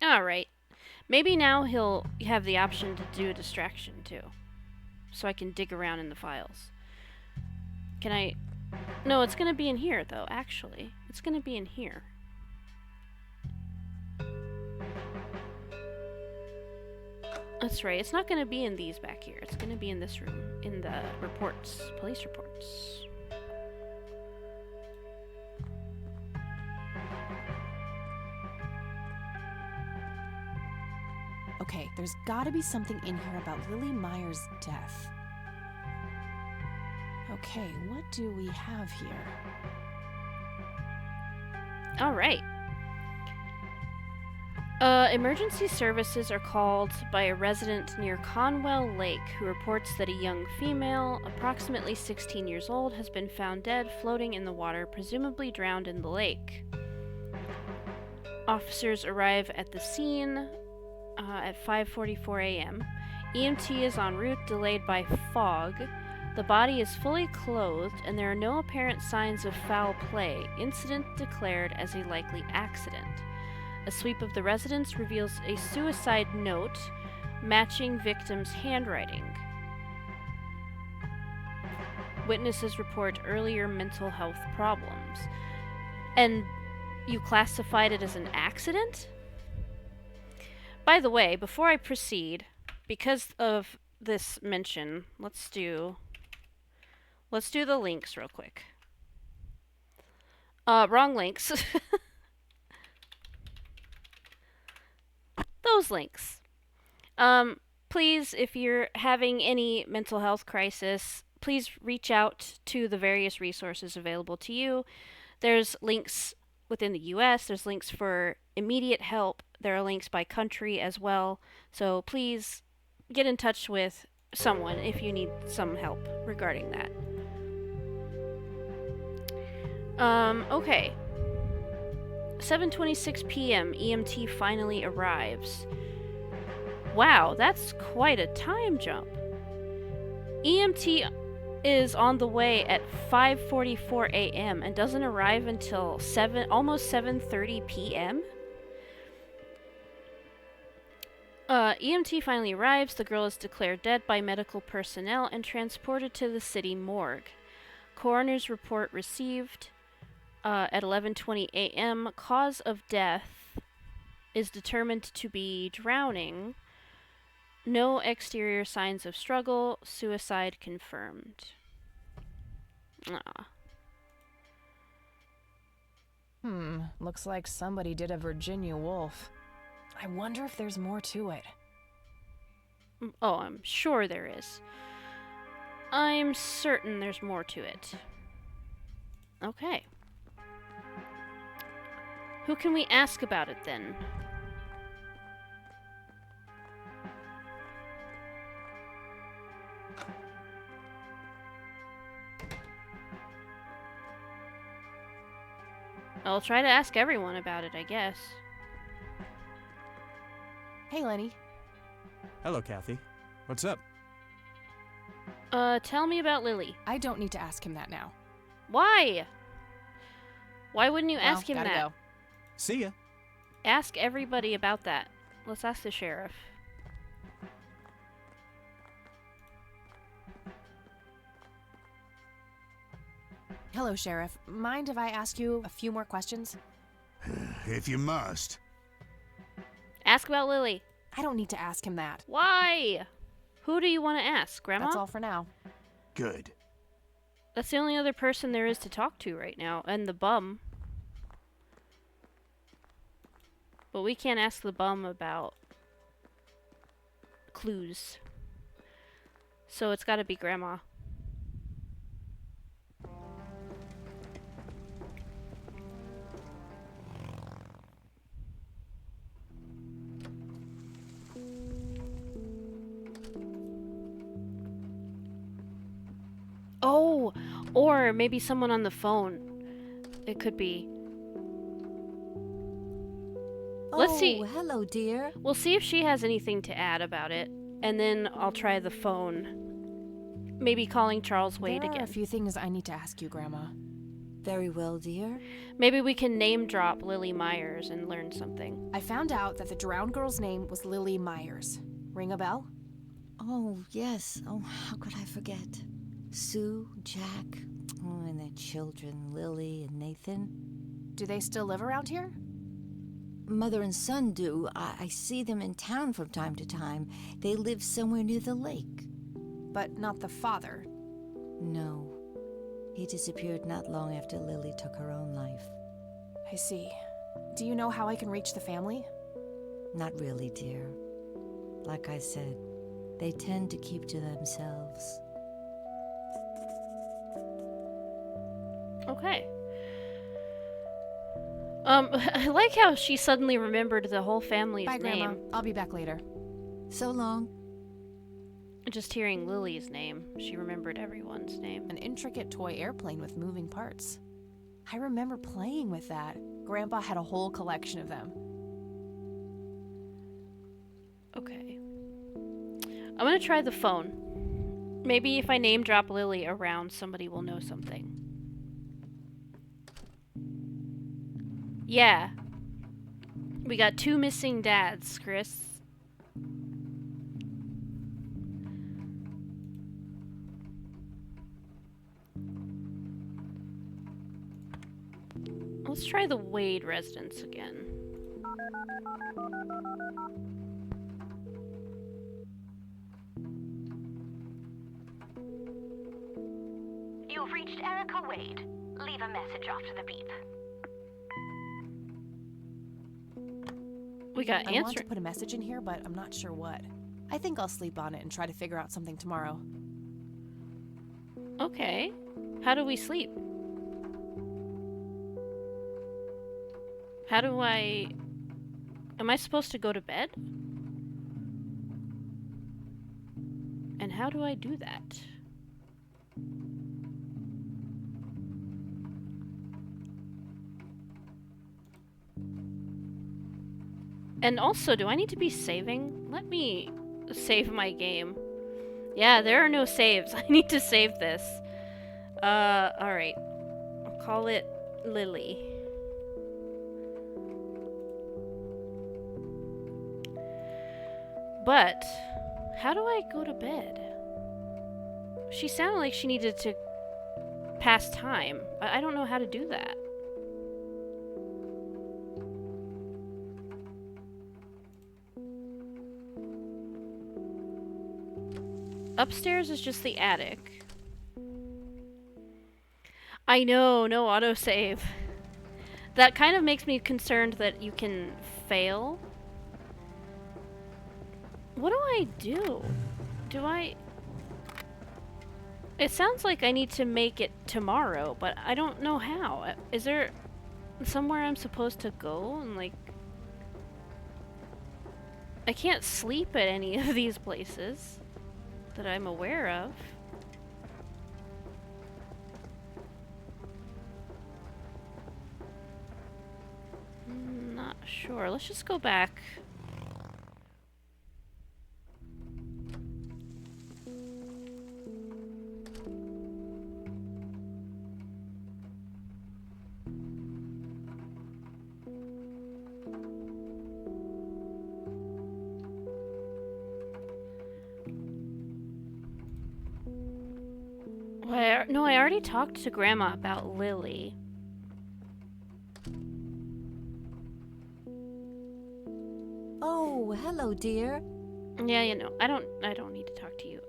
Alright. Maybe now he'll have the option to do a distraction too. So I can dig around in the files. Can I... No, it's gonna be in here though, actually. It's gonna be in here. That's right, it's not gonna be in these back here. It's gonna be in this room, in the reports, police reports. Okay, there's gotta be something in here about Lily Meyer's death. Okay, what do we have here? Alright. Emergency services are called by a resident near Conwell Lake who reports that a young female, approximately 16 years old, has been found dead floating in the water, presumably drowned in the lake. Officers arrive at the scene at 5:44 a.m. EMT is en route, delayed by fog. The body is fully clothed, and there are no apparent signs of foul play. Incident declared as a likely accident. A sweep of the residence reveals a suicide note matching victim's handwriting. Witnesses report earlier mental health problems. And you classified it as an accident? By the way, before I proceed, because of this mention, let's do the links real quick. Wrong links. Those links. Please, if you're having any mental health crisis, please reach out to the various resources available to you. There's links within the US, there's links for immediate help, there are links by country as well. So please get in touch with someone if you need some help regarding that. Okay. 7:26 p.m. EMT finally arrives. Wow, that's quite a time jump. EMT is on the way at 5:44 a.m. and doesn't arrive until almost 7:30 p.m. EMT finally arrives. The girl is declared dead by medical personnel and transported to the city morgue. Coroner's report received at 11:20 a.m. Cause of death is determined to be drowning. No exterior signs of struggle. Suicide confirmed. Looks like somebody did a Virginia Woolf. I wonder if there's more to it. Oh, I'm sure there is. I'm certain there's more to it. Okay. Who can we ask about it then? I'll try to ask everyone about it, I guess. Hey, Lenny. Hello, Kathy. What's up? Tell me about Lily. I don't need to ask him that now. Why? Why wouldn't you ask him gotta that? go. See ya. Ask everybody about that. Let's ask the sheriff. Hello, Sheriff. Mind if I ask you a few more questions? If you must. Ask about Lily. I don't need to ask him that. Why? Who do you want to ask? Grandma? That's all for now. Good. That's the only other person there is to talk to right now, and the bum. But we can't ask the bum about clues. So it's gotta be Grandma. Oh, or maybe someone on the phone. It could be. Let's see. Oh, hello, dear. We'll see if she has anything to add about it, and then I'll try the phone. Maybe calling Charles Wade There are again. a few things I need to ask you, Grandma. Very well, dear. Maybe we can name drop Lily Myers and learn something. I found out that the drowned girl's name was Lily Myers. Ring a bell? Oh, yes. Oh, how could I forget? Sue, Jack, oh, and their children, Lily and Nathan. Do they still live around here? Mother and son do. I see them in town from time to time. They live somewhere near the lake. But not the father. No. He disappeared not long after Lily took her own life. I see. Do you know how I can reach the family? Not really, dear. Like I said, they tend to keep to themselves. Okay. I like how she suddenly remembered the whole family's Bye, name. Grandma. I'll be back later. So long. Just hearing Lily's name, she remembered everyone's name. An intricate toy airplane with moving parts. I remember playing with that. Grandpa had a whole collection of them. Okay. I'm gonna try the phone. Maybe if I name drop Lily around, somebody will know something. Yeah. We got 2 missing dads, Chris. Let's try the Wade residence again. You've reached Erica Wade. Leave a message after the beep. We got I want answer. to put a message in here, but I'm not sure what. I think I'll sleep on it and try to figure out something tomorrow. Okay. How do we sleep? How do I... Am I supposed to go to bed? And how do I do that? And also, do I need to be saving? Let me save my game. Yeah, there are no saves. I need to save this. Alright. I'll call it Lily. But, how do I go to bed? She sounded like she needed to pass time. I don't know how to do that. Upstairs is just the attic. I know, no autosave. That kind of makes me concerned that you can fail. What do I do? Do I... It sounds like I need to make it tomorrow, but I don't know how. Is there somewhere I'm supposed to go and like... I can't sleep at any of these places that I'm aware of. Not sure. Let's just go back. No, I already talked to Grandma about Lily. Oh, hello, dear. Yeah, you know, I don't need to talk to you.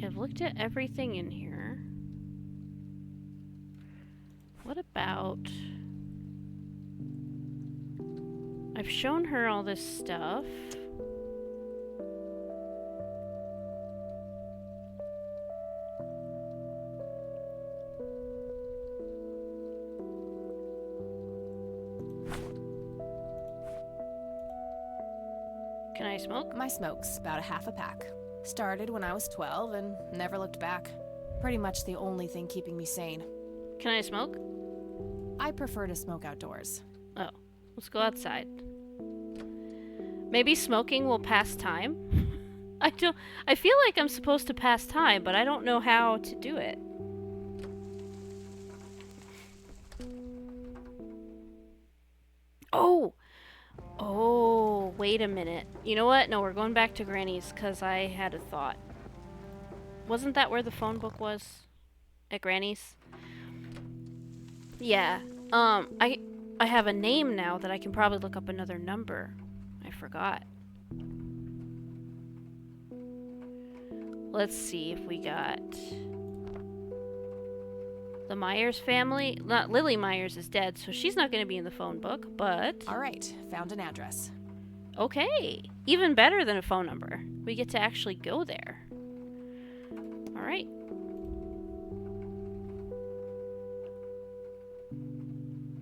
I've looked at everything in here. What about... I've shown her all this stuff. Can I smoke? My smoke's about a half a pack. Started when I was 12 and never looked back. Pretty much the only thing keeping me sane. Can I smoke? I prefer to smoke outdoors. Oh, let's go outside. Maybe smoking will pass time? I feel like I'm supposed to pass time, but I don't know how to do it. Oh, wait a minute. You know what? No, we're going back to Granny's because I had a thought. Wasn't that where the phone book was? At Granny's? Yeah. I have a name now that I can probably look up another number. I forgot. Let's see if we got the Myers family. Not Lily Myers is dead, so she's not going to be in the phone book, but... Alright, found an address. Okay, even better than a phone number. We get to actually go there. Alright.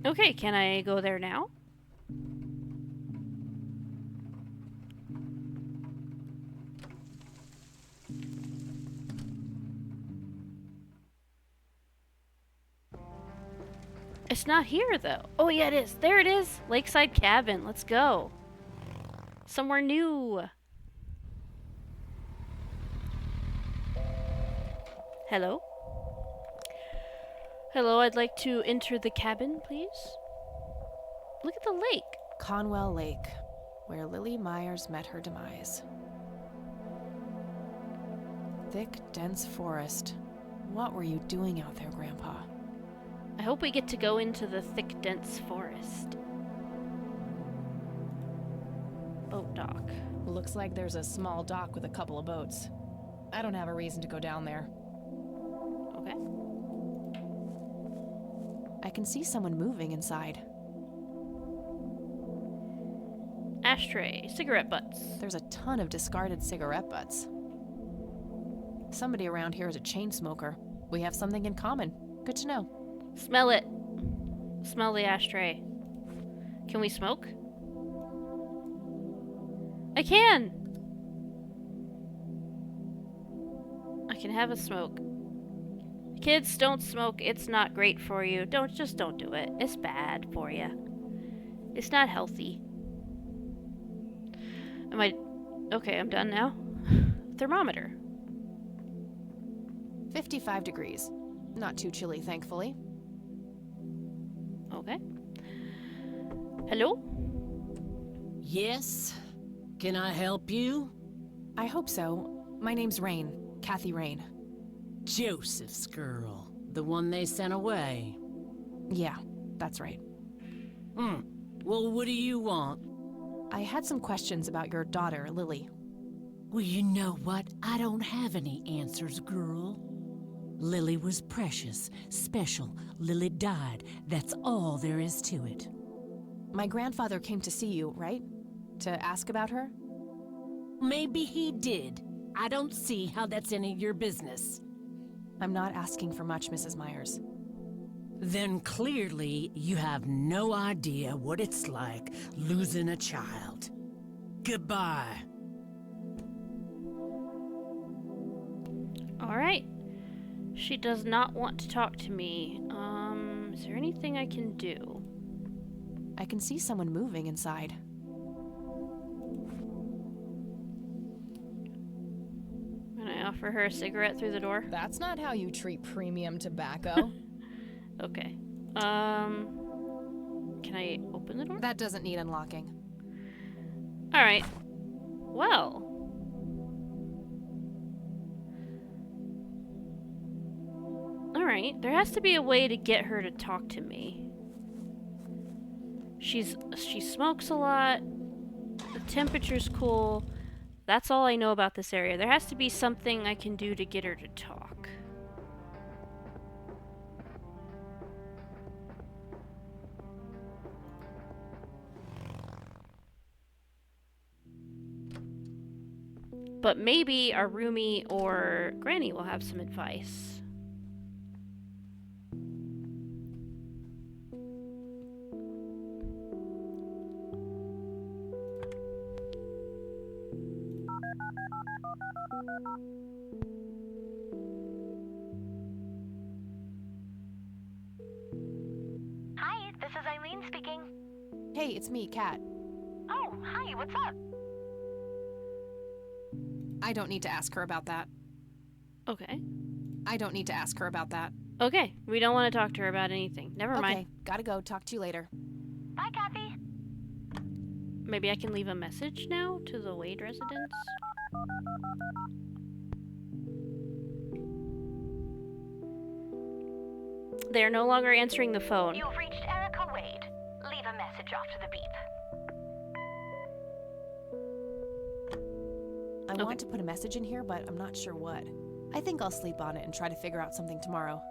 Okay, can I go there now? It's not here, though. Oh, yeah, it is. There it is. Lakeside Cabin. Let's go. Somewhere new. Hello? Hello, I'd like to enter the cabin, please. Look at the lake. Conwell Lake, where Lily Myers met her demise. Thick, dense forest. What were you doing out there, Grandpa? I hope we get to go into the thick, dense forest. Boat dock. Looks like there's a small dock with a couple of boats. I don't have a reason to go down there. Okay. I can see someone moving inside. Ashtray. Cigarette butts. There's a ton of discarded cigarette butts. Somebody around here is a chain smoker. We have something in common. Good to know. Smell it. Smell the ashtray. Can we smoke? I can! I can have a smoke. Kids, don't smoke. It's not great for you. Just don't do it. It's bad for you. It's not healthy. Okay, I'm done now. Thermometer. 55 degrees. Not too chilly, thankfully. Okay. Hello? Yes? Can I help you? I hope so. My name's Rain. Kathy Rain. Joseph's girl. The one they sent away. Yeah, that's right. Well, what do you want? I had some questions about your daughter, Lily. Well, you know what? I don't have any answers, girl. Lily was precious, special. Lily died. That's all there is to it. My grandfather came to see you, right? To ask about her? Maybe he did. I don't see how that's any of your business. I'm not asking for much, Mrs. Myers. Then clearly you have no idea what it's like losing a child. Goodbye. All right. She does not want to talk to me. Is there anything I can do? I can see someone moving inside. Can I offer her a cigarette through the door? That's not how you treat premium tobacco. Okay. Can I open the door? That doesn't need unlocking. All right. Well. All right. There has to be a way to get her to talk to me. She smokes a lot. The temperature's cool. That's all I know about this area. There has to be something I can do to get her to talk. But maybe our roomie or Granny will have some advice. Hi, this is Eileen speaking. Hey, it's me, Kat. Oh, hi, what's up? I don't need to ask her about that. Okay. I don't need to ask her about that. Okay, we don't want to talk to her about anything. Never mind. Okay, gotta go. Talk to you later. Bye, Kathy. Maybe I can leave a message now to the Wade residents? They're no longer answering the phone. You've reached Erica Wade. Leave a message after the beep. I want to put a message in here, but I'm not sure what. I think I'll sleep on it and try to figure out something tomorrow.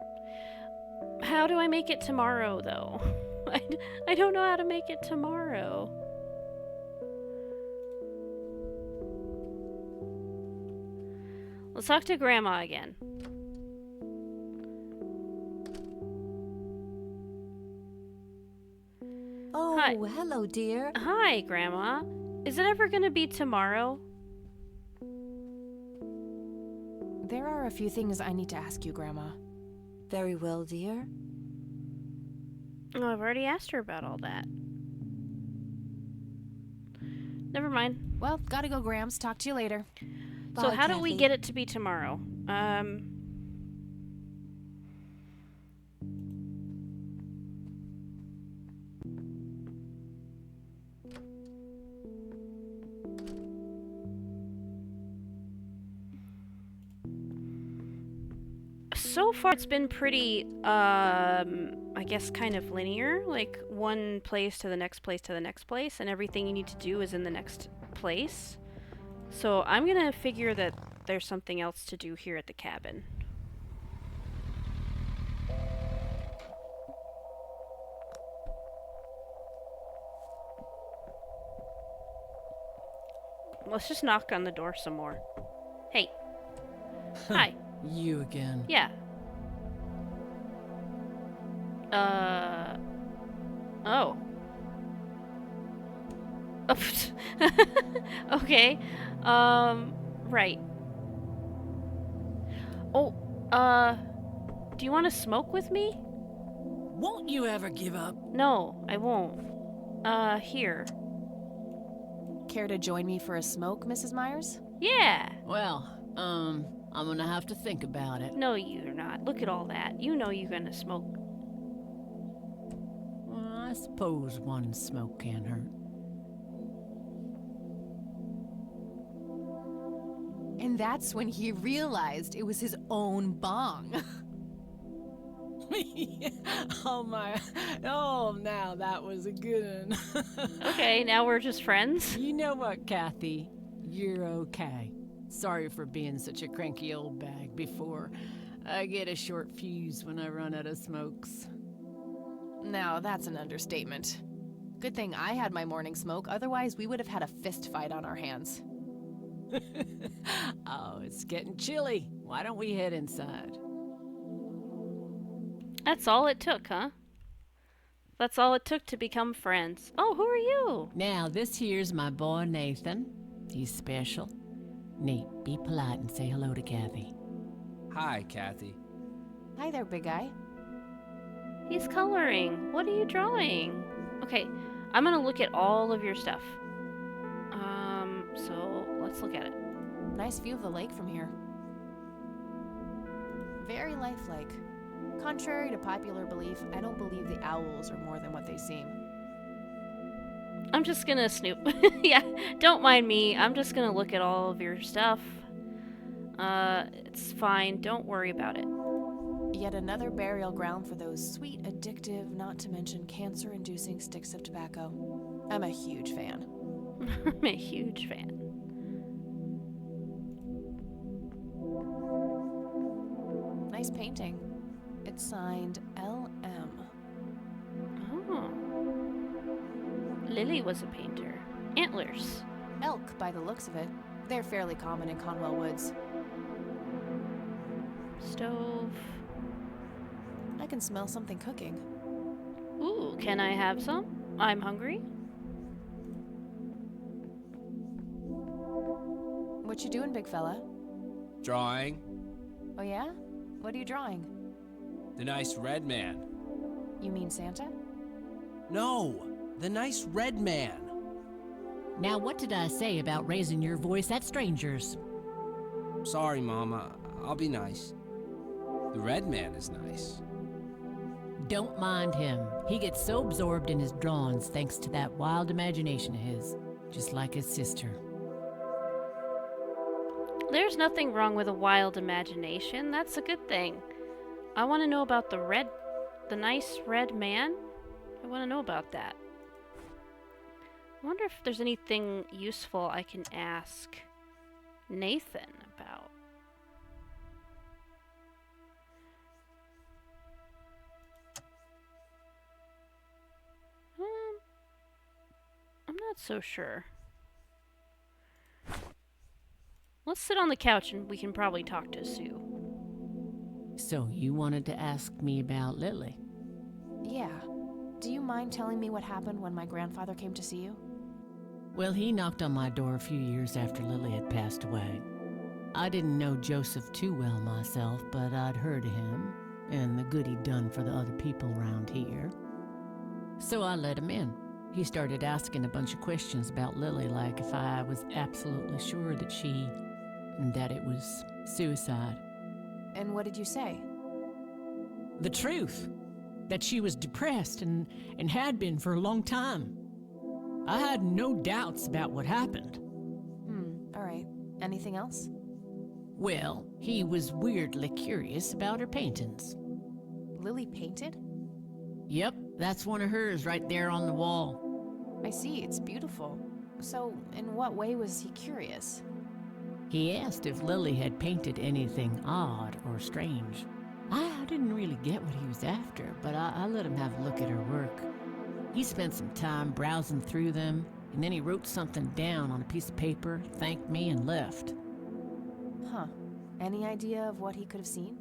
How do I make it tomorrow, though? I don't know how to make it tomorrow. Let's talk to Grandma again. Oh, Hi. hello, dear. Hi, Grandma. Is it ever gonna be tomorrow? There are a few things I need to ask you, Grandma. Very well, dear. Oh, I've already asked her about all that. Never mind. Well, gotta go, Grams. Talk to you later. So Bye, how do we Kathy. get it to be tomorrow? So far it's been pretty, I guess kind of linear, like one place to the next place to the next place, and everything you need to do is in the next place. So I'm gonna figure that there's something else to do here at the cabin. Let's just knock on the door some more. Hey. Hi. You again. Yeah. Oh. Okay. Right. Oh, do you want to smoke with me? Won't you ever give up? No, I won't. Here. Care to join me for a smoke, Mrs. Myers? Yeah. Well, I'm gonna have to think about it. No, you're not. Look at all that. You know you're gonna smoke. Well, I suppose one smoke can't hurt. And that's when he realized it was his own bong. Oh my. Oh, now that was a good one. Okay, now we're just friends? You know what, Kathy? You're okay. Sorry for being such a cranky old bag before. I get a short fuse when I run out of smokes. Now, that's an understatement. Good thing I had my morning smoke, otherwise we would have had a fist fight on our hands. Oh, it's getting chilly. Why don't we head inside? That's all it took, huh? That's all it took to become friends. Oh, who are you? Now, this here's my boy Nathan. He's special. Nate, be polite and say hello to Kathy. Hi, Kathy. Hi there, big guy. He's coloring. What are you drawing? Okay, I'm gonna look at all of your stuff. So let's look at it. Nice view of the lake from here. Very lifelike. Contrary to popular belief, I don't believe the owls are more than what they seem. I'm just gonna snoop. Yeah, don't mind me. I'm just gonna look at all of your stuff. It's fine. Don't worry about it. Yet another burial ground for those sweet, addictive, not to mention cancer-inducing sticks of tobacco. I'm a huge fan. I'm a huge fan. Nice painting. It's signed L.M. Oh. Lily was a painter. Antlers. Elk, by the looks of it. They're fairly common in Conwell Woods. Stove. I can smell something cooking. Ooh, can I have some? I'm hungry. What you doing, big fella? Drawing Oh, yeah? What are you drawing? the nice red man. You mean Santa? No, the nice red man. Now, what did I say about raising your voice at strangers? Sorry, Mama. I'll be nice. The red man is nice. Don't mind him. He gets so absorbed in his drawings thanks to that wild imagination of his, just like his sister. There's nothing wrong with a wild imagination. That's a good thing. I want to know about the nice red man. I want to know about that. I wonder if there's anything useful I can ask Nathan about. I'm not so sure. Let's sit on the couch and we can probably talk to Sue. So you wanted to ask me about Lily? Yeah. Do you mind telling me what happened when my grandfather came to see you? Well, he knocked on my door a few years after Lily had passed away. I didn't know Joseph too well myself, but I'd heard of him and the good he'd done for the other people around here. So I let him in. He started asking a bunch of questions about Lily, like if I was absolutely sure that it was suicide. And what did you say? The truth. That she was depressed and had been for a long time. I had no doubts about what happened. All right. Anything else? Well, he was weirdly curious about her paintings. Lily painted? Yep, that's one of hers right there on the wall. I see, it's beautiful. So, in what way was he curious? He asked if Lily had painted anything odd or strange. I didn't really get what he was after, but I let him have a look at her work. He spent some time browsing through them, and then he wrote something down on a piece of paper, thanked me, and left. Huh. Any idea of what he could have seen?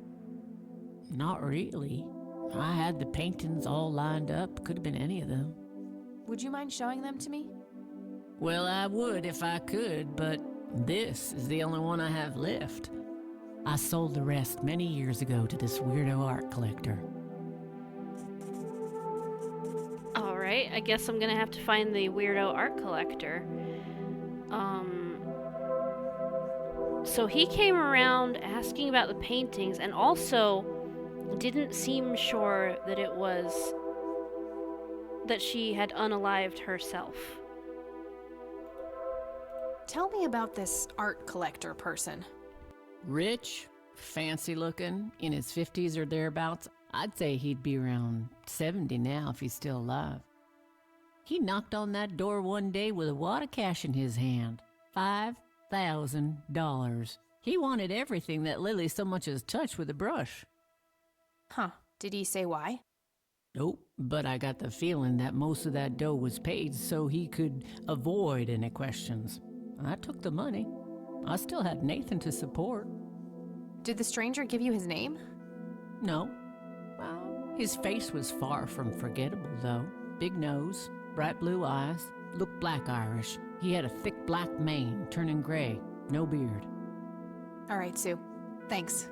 Not really. I had the paintings all lined up. Could have been any of them. Would you mind showing them to me? Well, I would if I could, but this is the only one I have left. I sold the rest many years ago to this weirdo art collector. Alright, I guess I'm gonna have to find the weirdo art collector. So he came around asking about the paintings and also didn't seem sure that it was that she had unalived herself. Tell me about this art collector person. Rich, fancy looking, in his 50s or thereabouts. I'd say he'd be around 70 now if he's still alive. He knocked on that door one day with a wad of cash in his hand. $5,000. He wanted everything that Lily so much as touched with a brush. Huh. Did he say why? Nope, but I got the feeling that most of that dough was paid so he could avoid any questions. I took the money. I still had Nathan to support. Did the stranger give you his name? No. Well, his face was far from forgettable, though. Big nose, bright blue eyes, looked black Irish. He had a thick black mane, turning gray, no beard. All right, Sue. Thanks.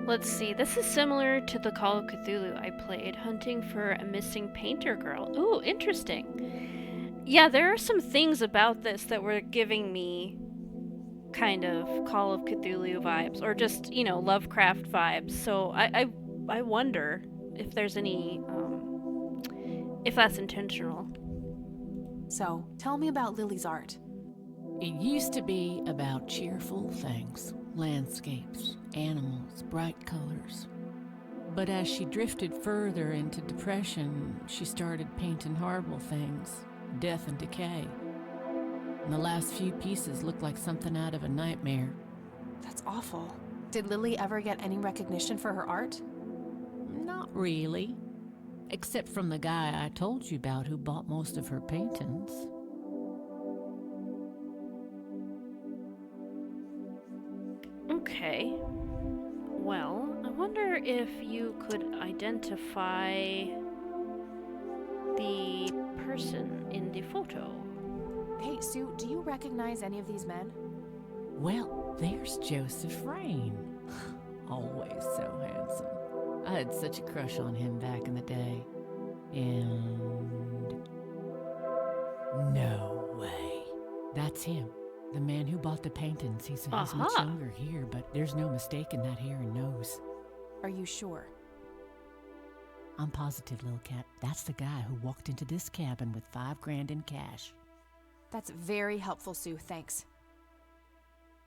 Let's see, this is similar to the Call of Cthulhu I played, hunting for a missing painter girl. Ooh, interesting. Yeah, there are some things about this that were giving me kind of Call of Cthulhu vibes, or just, you know, Lovecraft vibes. So I wonder if there's any, if that's intentional. So, tell me about Lily's art. It used to be about cheerful things, landscapes, animals, bright colors. But as she drifted further into depression, she started painting horrible things, death and decay. And the last few pieces look like something out of a nightmare. That's awful. Did Lily ever get any recognition for her art? Not really. Except from the guy I told you about who bought most of her paintings. Okay. Well, I wonder if you could identify the person in the photo. Hey, Sue, do you recognize any of these men? Well, there's Joseph Rain. Always so handsome. I had such a crush on him back in the day. And... no way. That's him. The man who bought the paintings. He's much younger here, but there's no mistaking that hair and nose. Are you sure? I'm positive, little cat. That's the guy who walked into this cabin with $5,000 in cash. That's very helpful, Sue. Thanks.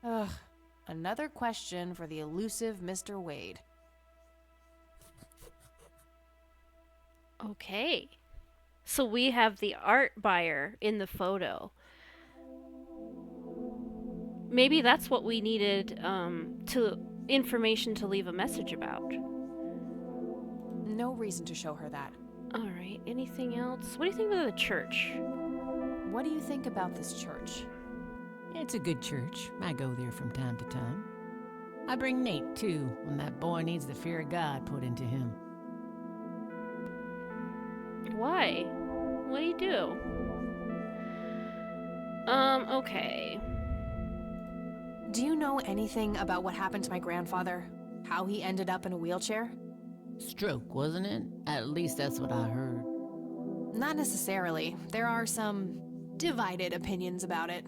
Ugh. Another question for the elusive Mr. Wade. Okay. So we have the art buyer in the photo. Maybe that's what we needed information to leave a message about. No reason to show her that. All right. Anything else? What do you think about the church? What do you think about this church? It's a good church. I go there from time to time. I bring Nate, too, when that boy needs the fear of God put into him. Why? What do you do? Okay. Do you know anything about what happened to my grandfather? How he ended up in a wheelchair? Stroke, wasn't it? At least that's what I heard. Not necessarily. There are some divided opinions about it.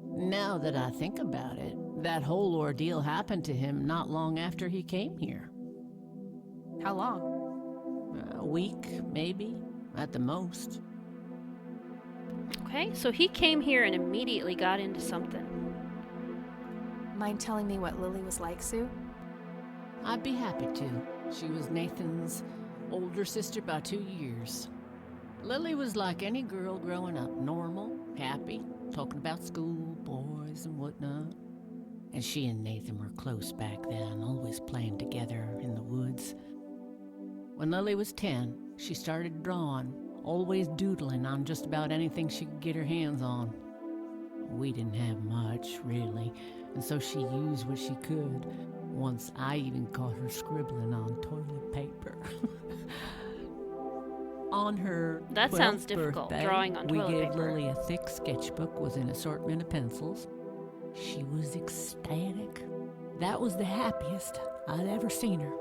Now that I think about it, that whole ordeal happened to him not long after he came here. How long? A week, maybe, at the most. Okay, so he came here and immediately got into something. Mind telling me what Lily was like, Sue? I'd be happy to. She was Nathan's older sister by 2 years. Lily was like any girl growing up, normal, happy, talking about school, boys, and whatnot. And she and Nathan were close back then, always playing together in the woods. When Lily was 10, she started drawing, always doodling on just about anything she could get her hands on. We didn't have much, really, and so she used what she could. Once I even caught her scribbling on toilet paper. On her That 12th sounds difficult, birthday, drawing on toilet we gave paper. Lily a thick sketchbook with an assortment of pencils. She was ecstatic. That was the happiest I'd ever seen her.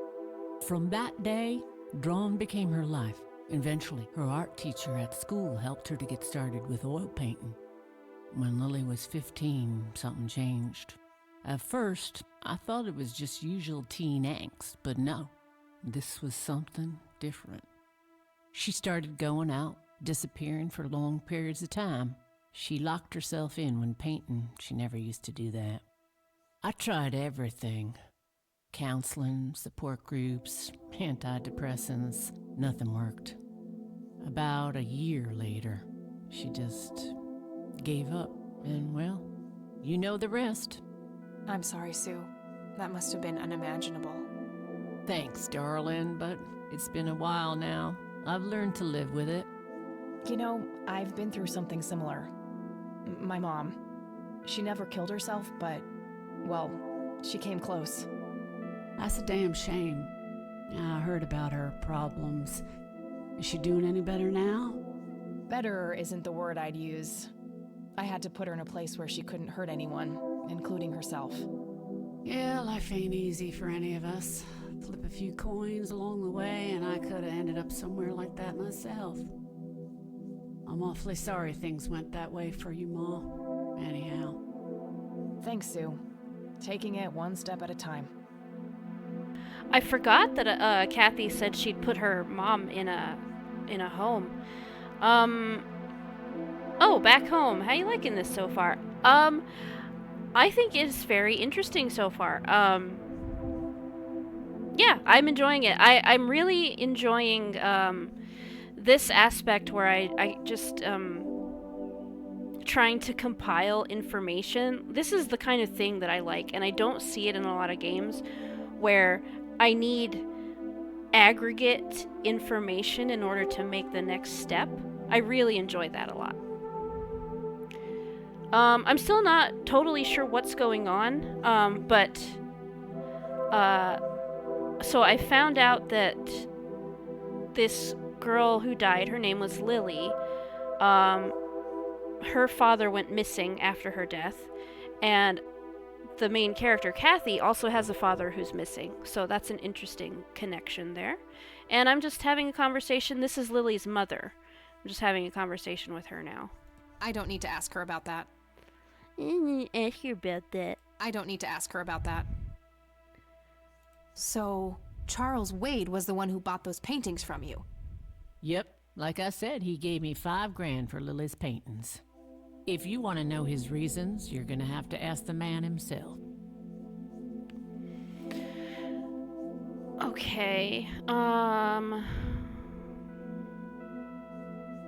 From that day, drawing became her life. Eventually, her art teacher at school helped her to get started with oil painting. When Lily was 15, something changed. At first, I thought it was just usual teen angst, but no, this was something different. She started going out, disappearing for long periods of time. She locked herself in when painting. She never used to do that. I tried everything. Counseling, support groups, antidepressants. Nothing worked. About a year later, she just gave up. And well, you know the rest. I'm sorry, Sue. That must have been unimaginable. Thanks, darling, but it's been a while now. I've learned to live with it. You know, I've been through something similar. My mom. She never killed herself, but, well, she came close. That's a damn shame. I heard about her problems. Is she doing any better now? Better isn't the word I'd use. I had to put her in a place where she couldn't hurt anyone, including herself. Yeah, life ain't easy for any of us. Flip a few coins along the way, and I could have ended up somewhere like that myself. I'm awfully sorry things went that way for you, Ma. Anyhow. Thanks, Sue. Taking it one step at a time. I forgot that Kathy said she'd put her mom in a home. Oh, back home. How you liking this so far? I think it's very interesting so far. Yeah, I'm enjoying it. I'm really enjoying this aspect where I just trying to compile information. This is the kind of thing that I like, and I don't see it in a lot of games where I need aggregate information in order to make the next step. I really enjoy that a lot. I'm still not totally sure what's going on, but so I found out that this girl who died, her name was Lily, her father went missing after her death, and the main character, Kathy, also has a father who's missing. So that's an interesting connection there. And I'm just having a conversation. This is Lily's mother. I'm just having a conversation with her now. I don't need to ask her about that. Ask her about that. I don't need to ask her about that. So, Charles Wade was the one who bought those paintings from you? Yep, like I said, he gave me $5,000 for Lily's paintings. If you want to know his reasons, you're gonna have to ask the man himself. Okay,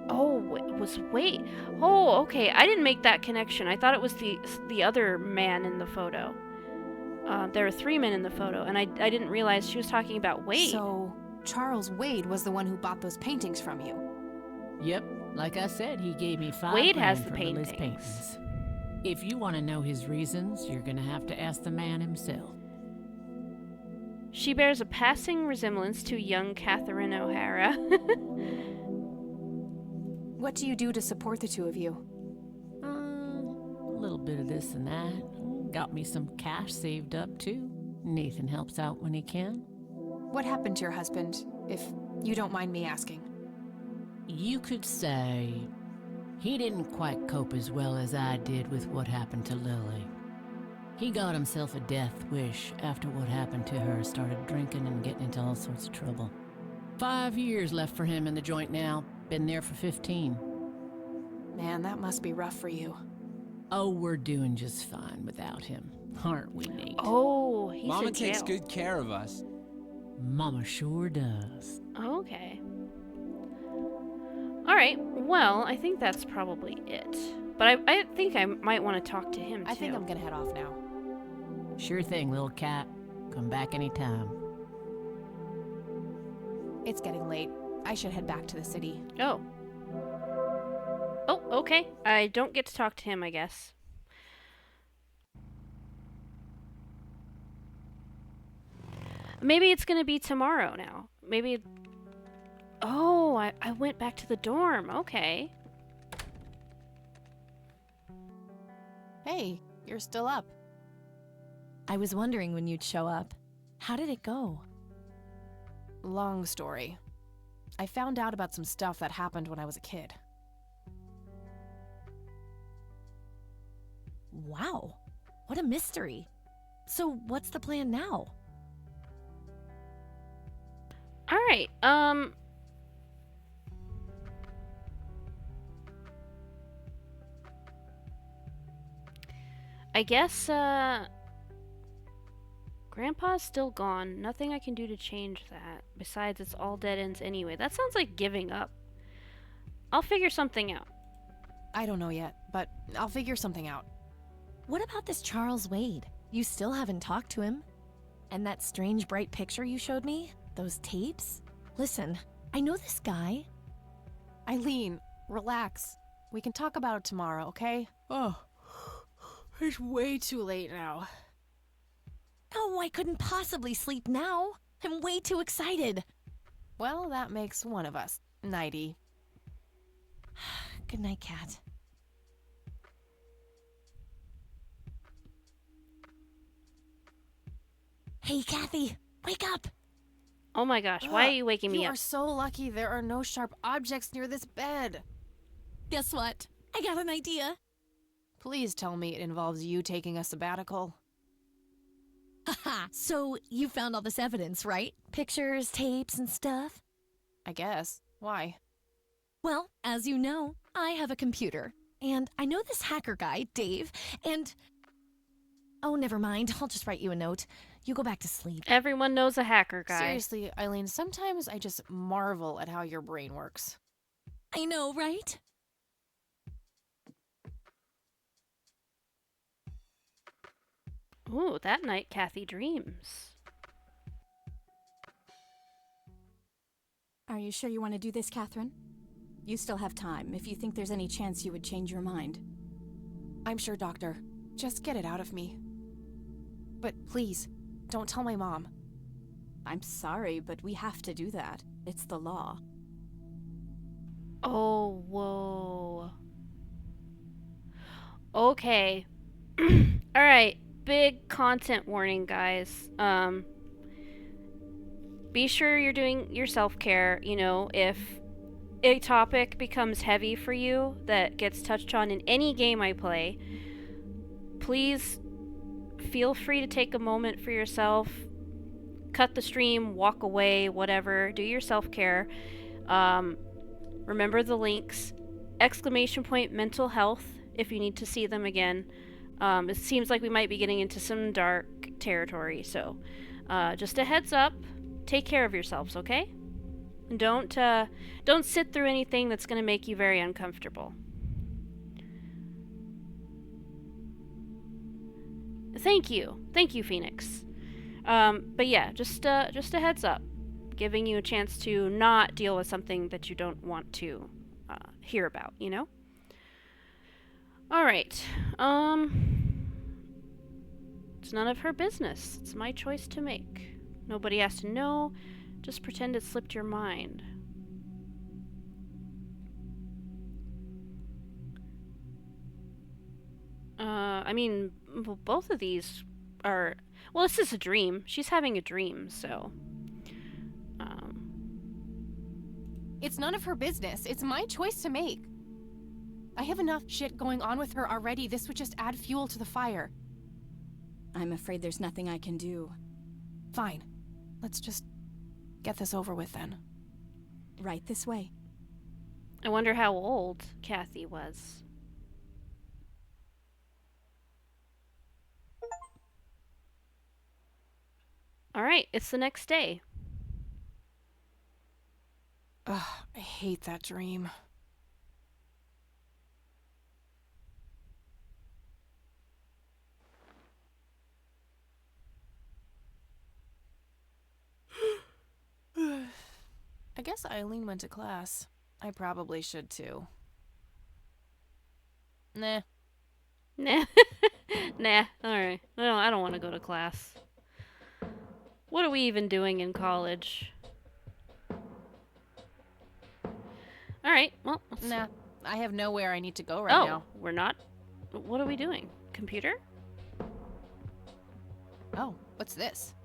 Oh, it was Wade. Oh, okay, I didn't make that connection. I thought it was the other man in the photo. There were 3 men in the photo, and I didn't realize she was talking about Wade. So, Charles Wade was the one who bought those paintings from you? Yep, like I said, he gave me $5,000 Wade has the for Lily's paintings. paintings. If you want to know his reasons, you're gonna have to ask the man himself. She bears a passing resemblance to young Catherine O'Hara. What do you do to support the two of you? A little bit of this and that. Got me some cash saved up, too. Nathan helps out when he can. What happened to your husband, if you don't mind me asking? You could say he didn't quite cope as well as I did with what happened to Lily. He got himself a death wish after what happened to her, started drinking and getting into all sorts of trouble. 5 years left for him in the joint now. Been there for 15. Man, that must be rough for you. Oh, we're doing just fine without him, aren't we, Nate? Oh, he's Mama in jail. takes good care of us. Mama sure does. Okay. Alright, well, I think that's probably it. But I think I might want to talk to him, too. I think I'm gonna head off now. Sure thing, little cat. Come back anytime. It's getting late. I should head back to the city. Oh. Oh, okay. I don't get to talk to him, I guess. Maybe it's gonna be tomorrow now. Maybe... Oh, I went back to the dorm. Okay. Hey, you're still up. I was wondering when you'd show up. How did it go? Long story. I found out about some stuff that happened when I was a kid. Wow, what a mystery. So what's the plan now? Alright, I guess, Grandpa's still gone. Nothing I can do to change that. Besides, it's all dead ends anyway. That sounds like giving up. I'll figure something out. I don't know yet, but I'll figure something out. What about this Charles Wade? You still haven't talked to him. And that strange bright picture you showed me? Those tapes? Listen, I know this guy. Eileen, relax. We can talk about it tomorrow, okay? Oh, it's way too late now. Oh, I couldn't possibly sleep now. I'm way too excited. Well, that makes one of us. Nighty. Good night, Cat. Hey, Kathy, wake up! Oh my gosh, why are you waking me You up? are so lucky there are no sharp objects near this bed. Guess what? I got an idea. Please tell me it involves you taking a sabbatical. Haha, so you found all this evidence, right? Pictures, tapes, and stuff? I guess. Why? Well, as you know, I have a computer. And I know this hacker guy, Dave, and... Oh, never mind. I'll just write you a note. You go back to sleep. Everyone knows a hacker guy. Seriously, Eileen, sometimes I just marvel at how your brain works. I know, right? Ooh, that night Kathy dreams. Are you sure you want to do this, Catherine? You still have time, if you think there's any chance you would change your mind. I'm sure, Doctor. Just get it out of me. But please, don't tell my mom. I'm sorry, but we have to do that. It's the law. Oh, whoa. Okay. Alright, big content warning, guys. Be sure you're doing your self-care. You know, if a topic becomes heavy for you that gets touched on in any game I play, please feel free to take a moment for yourself. Cut the stream, walk away, whatever. Do your self-care. Remember the links. ! Mental health if you need to see them again. It seems like we might be getting into some dark territory, so just a heads up. Take care of yourselves, okay? And don't sit through anything that's going to make you very uncomfortable. Thank you, Phoenix. But yeah, just a heads up, giving you a chance to not deal with something that you don't want to hear about, you know? Alright, it's none of her business. It's my choice to make. Nobody has to know. Just pretend it slipped your mind. I mean, both of these are... Well, this is a dream. She's having a dream, so... It's none of her business. It's my choice to make. I have enough shit going on with her already. This would just add fuel to the fire. I'm afraid there's nothing I can do. Fine. Let's just get this over with then. Right this way. I wonder how old Kathy was. Alright, it's the next day. Ugh, I hate that dream. I guess Eileen went to class. I probably should too. Nah. Nah. Nah, alright. I don't want to go to class. What are we even doing in college? Alright, well... Nah, I have nowhere I need to go right now. We're not? What are we doing? Computer? Oh, what's this?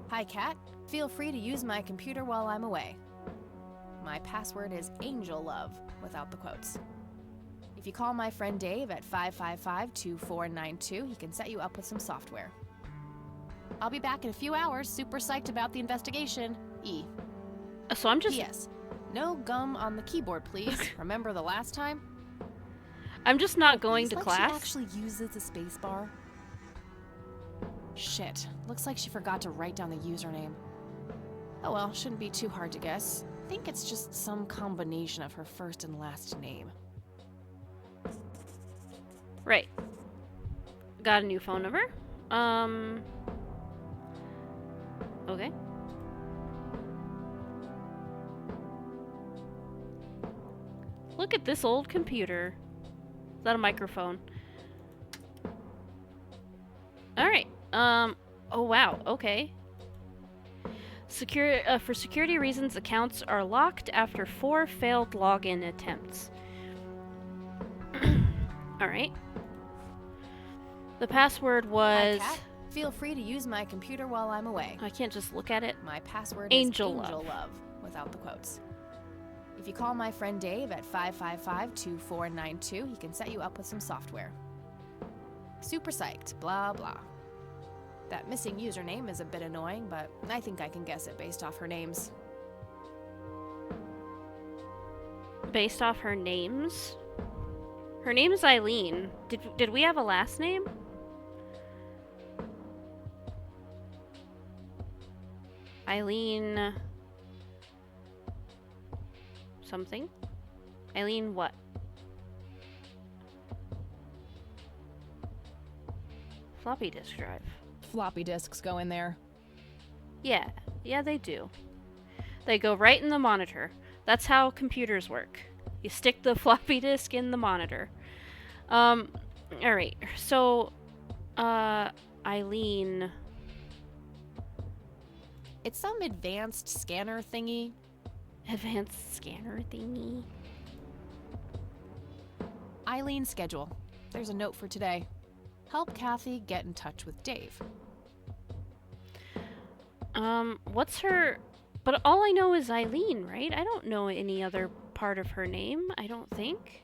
Hi, Kat. Feel free to use my computer while I'm away. My password is AngelLove, without the quotes. If you call my friend Dave at 555-2492, he can set you up with some software. I'll be back in a few hours, super psyched about the investigation. E. So I'm just... P.S. No gum on the keyboard, please. Remember the last time? I'm just not going to class. She actually uses the space bar. Shit. Looks like she forgot to write down the username. Oh well, shouldn't be too hard to guess. I think it's just some combination of her first and last name. Right. Got a new phone number. Okay. Look at this old computer. Is that a microphone? Alright. Oh wow, okay. For security reasons, accounts are locked after 4 failed login attempts. Alright. The password was... Hi, Kat. Feel free to use my computer while I'm away. I can't just look at it. My password AngelLove. is AngelLove, without the quotes. If you call my friend Dave at 555-2492, he can set you up with some software. Super psyched, blah blah. That missing username is a bit annoying, but I think I can guess it based off her names. Based off her names? Her name is Eileen. Did we have a last name? Eileen... something? Eileen what? Floppy disk drive. Floppy disks go in there. Yeah, they do. They go right in the monitor. That's how computers work. You stick the floppy disk in the monitor. Alright, so, Eileen... It's some advanced scanner thingy. Advanced scanner thingy? Eileen's schedule. There's a note for today. Help Kathy get in touch with Dave. What's her... But all I know is Eileen, right? I don't know any other part of her name, I don't think.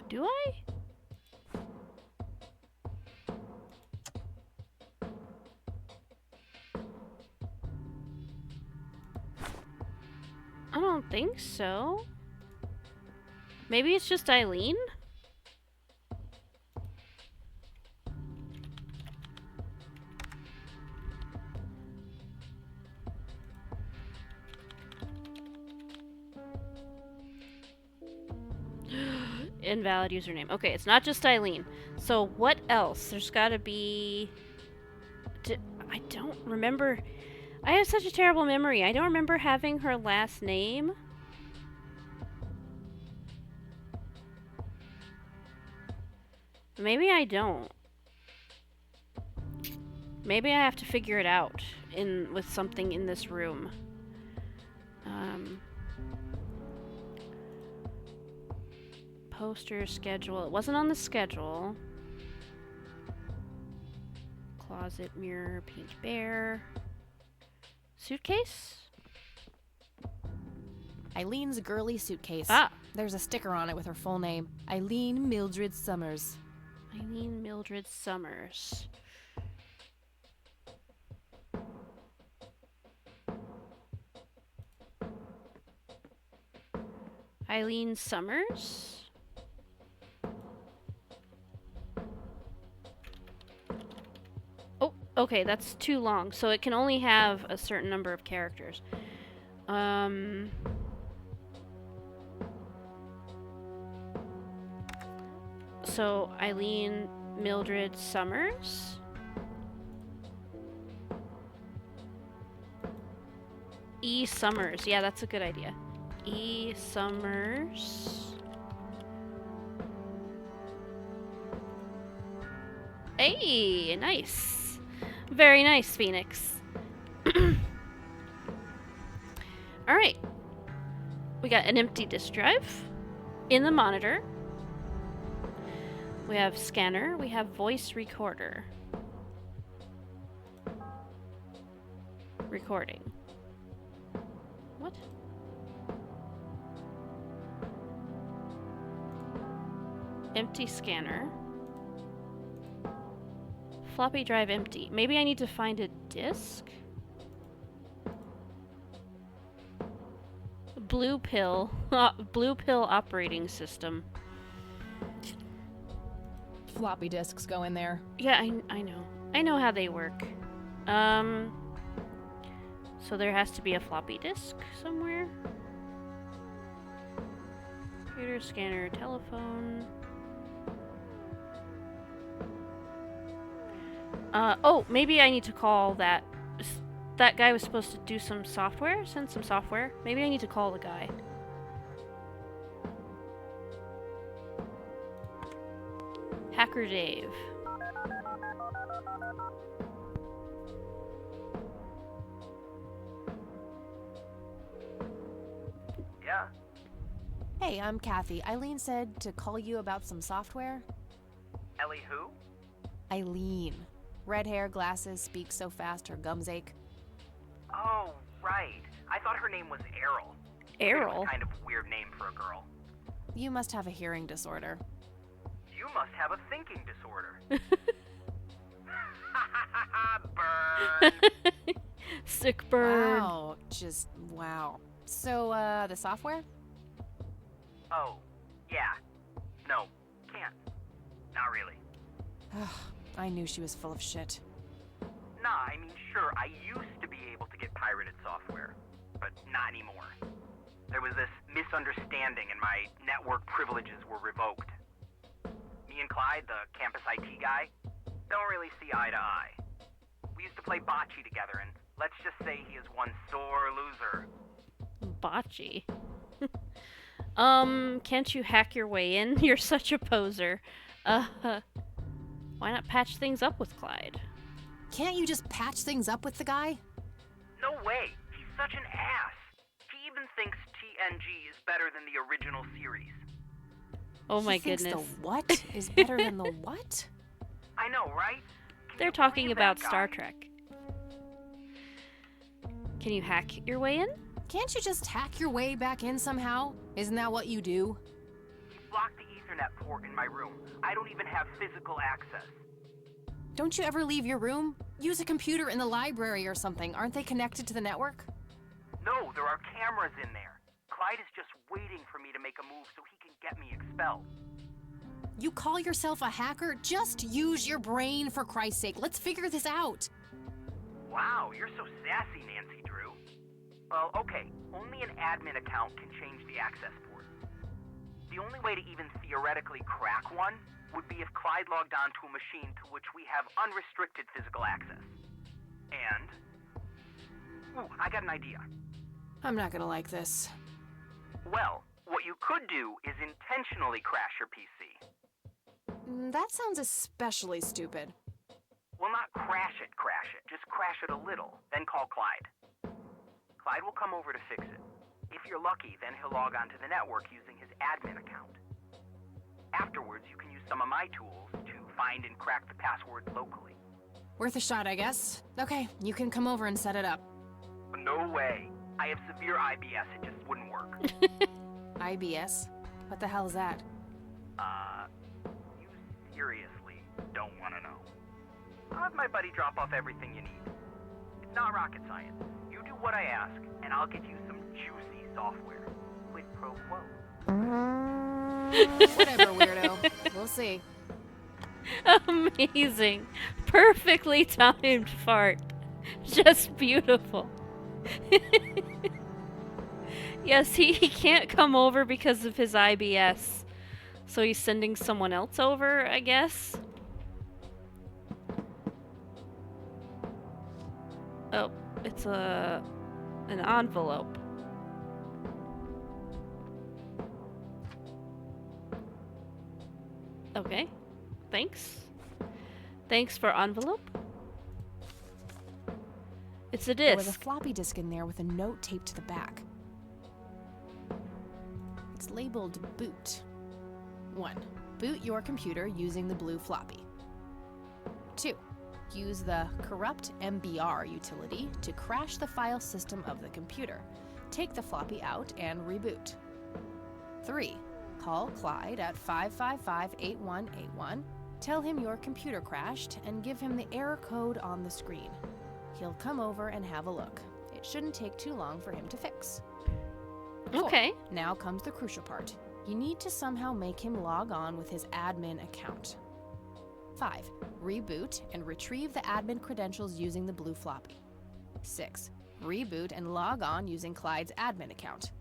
Do I? I don't think so. Maybe it's just Eileen? Invalid username. Okay, it's not just Eileen. So what else? There's gotta be... I don't remember... I have such a terrible memory. I don't remember having her last name. Maybe I don't. Maybe I have to figure it out with something in this room. Poster schedule. It wasn't on the schedule. Closet, mirror, pink bear. Suitcase? Eileen's girly suitcase. Ah! There's a sticker on it with her full name. Eileen Mildred Summers. Eileen Mildred Summers. Eileen Summers? Oh, okay, that's too long, so it can only have a certain number of characters. So, Eileen Mildred Summers? E. Summers. Yeah, that's a good idea. E. Summers. Hey, nice. Very nice, Phoenix. Alright. We got an empty disk drive in the monitor. We have scanner. We have voice recorder. Recording. What? Empty scanner. Floppy drive empty. Maybe I need to find a disk? Blue pill. Blue pill operating system. Floppy disks go in there. Yeah, I know. I know how they work. So there has to be a floppy disk somewhere. Computer, scanner, telephone. Oh, maybe I need to call that. That guy was supposed to do some software, send some software. Maybe I need to call the guy. Hacker Dave. Yeah? Hey, I'm Kathy. Eileen said to call you about some software. Ellie who? Eileen. Red hair, glasses, speaks so fast her gums ache. Oh, right. I thought her name was Errol. Errol? Kind of weird name for a girl. You must have a hearing disorder. You must have a thinking disorder. Burn. Sick burn. Wow. Just wow. So, the software? Oh, yeah. No, can't. Not really. I knew she was full of shit. Nah, I mean, sure, I used to be able to get pirated software, but not anymore. There was this misunderstanding and my network privileges were revoked. Me and Clyde, the campus IT guy, don't really see eye to eye. We used to play bocce together, and let's just say he is one sore loser. Bocce? Can't you hack your way in? You're such a poser. Why not patch things up with Clyde? Can't you just patch things up with the guy? No way. He's such an ass. He even thinks TNG is better than the original series. Oh my He thinks goodness. the what is better than the what? I know, right? They're talking believe about that Star guy? Trek. Can you hack your way in? Can't you just hack your way back in somehow? Isn't that what you do? He blocked the Ethernet port in my room. I don't even have physical access. Don't you ever leave your room? Use a computer in the library or something. Aren't they connected to the network? No, there are cameras in there. Clyde is just waiting for me to make a move so he can get me expelled. You call yourself a hacker? Just use your brain, for Christ's sake. Let's figure this out. Wow, you're so sassy, Nancy Drew. Well, okay, only an admin account can change the access port. The only way to even theoretically crack one would be if Clyde logged on to a machine to which we have unrestricted physical access. And... Ooh, I got an idea. I'm not gonna like this. Well, what you could do is intentionally crash your PC. That sounds especially stupid. Well, not crash it, just crash it a little, then call Clyde. Clyde will come over to fix it. If you're lucky, then he'll log onto the network using his admin account. Afterwards, you can use some of my tools to find and crack the password locally. Worth a shot, I guess. Okay, you can come over and set it up. No way. I have severe IBS, it just wouldn't work. IBS? What the hell is that? You seriously don't want to know. I'll have my buddy drop off everything you need. It's not rocket science. You do what I ask, and I'll get you some juicy software. Quid pro quo. Whatever, weirdo. We'll see. Amazing. Perfectly timed fart. Just beautiful. Yes, he can't come over because of his IBS. So he's sending someone else over, I guess. Oh, it's an envelope. Okay. Thanks. Thanks for envelope. It's a There was a disc. floppy disk in there with a note taped to the back. It's labeled boot. 1. Boot your computer using the blue floppy. 2. Use the corrupt MBR utility to crash the file system of the computer. Take the floppy out and reboot. 3. Call Clyde at 555-8181. Tell him your computer crashed and give him the error code on the screen. He'll come over and have a look. It shouldn't take too long for him to fix. 4. Okay. Now comes the crucial part. You need to somehow make him log on with his admin account. 5. Reboot and retrieve the admin credentials using the blue floppy. 6. Reboot and log on using Clyde's admin account.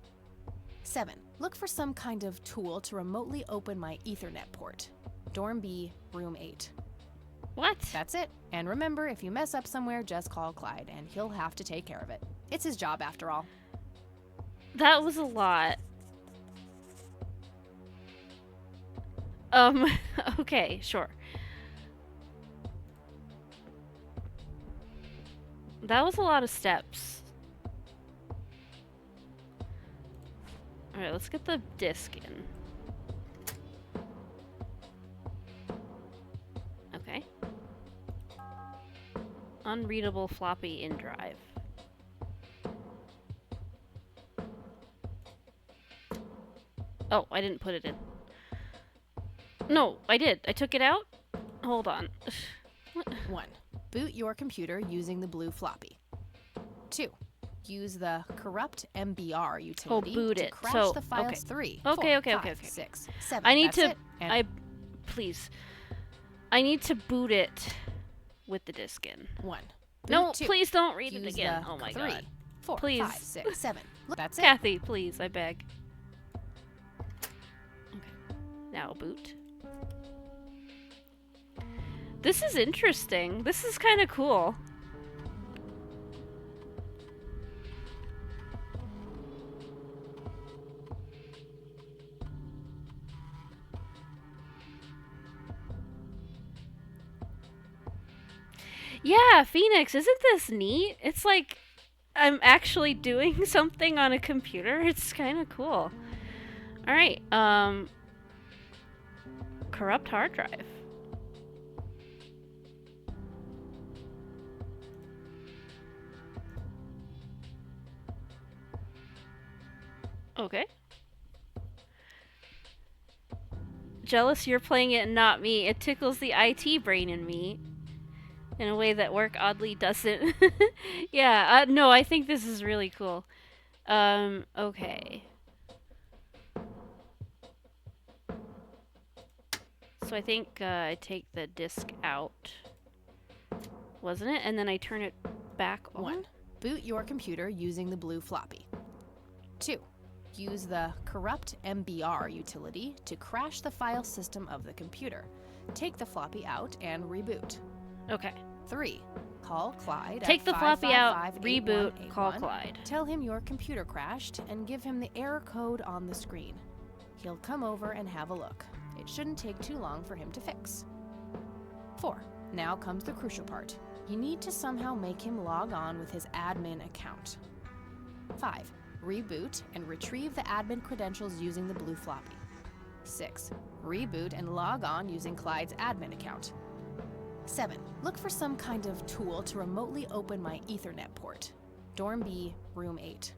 7. Look for some kind of tool to remotely open my Ethernet port. Dorm B, room 8. What? That's it. And remember, if you mess up somewhere, just call Clyde, and he'll have to take care of it. It's his job, after all. That was a lot. Okay, sure. That was a lot of steps. Alright, let's get the disc in. Okay. Unreadable floppy in drive. Oh, I didn't put it in. No, I did. I took it out? Hold on. 1. Boot your computer using the blue floppy. 2. Use the corrupt MBR utility boot to it. crash So, the files. okay. 3, Okay, 4, okay, 5, okay, okay. 6, 7. I need That's to. it. And Please. I need to boot it with the disc in. 1. No, Boot 2. please don't read it Use again. the Oh my 3, god. 4, Please. 5, 6, 7. Look, that's it. Kathy, please, I beg. Okay. Now boot. This is interesting. This is kind of cool. Yeah, Phoenix, isn't this neat? It's like I'm actually doing something on a computer. It's kind of cool. All right. Corrupt hard drive. Okay. Jealous you're playing it and not me. It tickles the IT brain in me in a way that work oddly doesn't. Yeah, no, I think this is really cool. Okay. So I think I take the disk out, wasn't it? And then I turn it back on. 1. Boot your computer using the blue floppy. 2. Use the corrupt MBR utility to crash the file system of the computer. Take the floppy out and reboot. Okay. 3. Call Clyde. Take at the floppy out, 555-8181. reboot, call Clyde. Tell him your computer crashed and give him the error code on the screen. He'll come over and have a look. It shouldn't take too long for him to fix. 4. Now comes the crucial part. You need to somehow make him log on with his admin account. 5. Reboot and retrieve the admin credentials using the blue floppy. 6. Reboot and log on using Clyde's admin account. 7. Look for some kind of tool to remotely open my Ethernet port. Dorm B, room 8.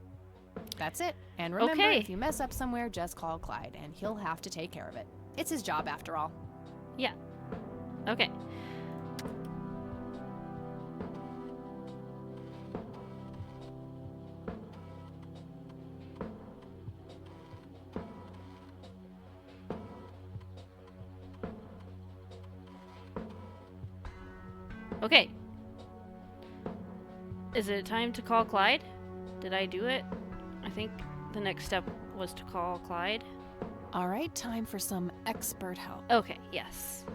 That's it. And remember, Okay. if you mess up somewhere, just call Clyde, and he'll have to take care of it. It's his job after all. Yeah. Okay. Okay. Is it time to call Clyde? Did I do it? I think the next step was to call Clyde. All right, time for some expert help. Okay, yes.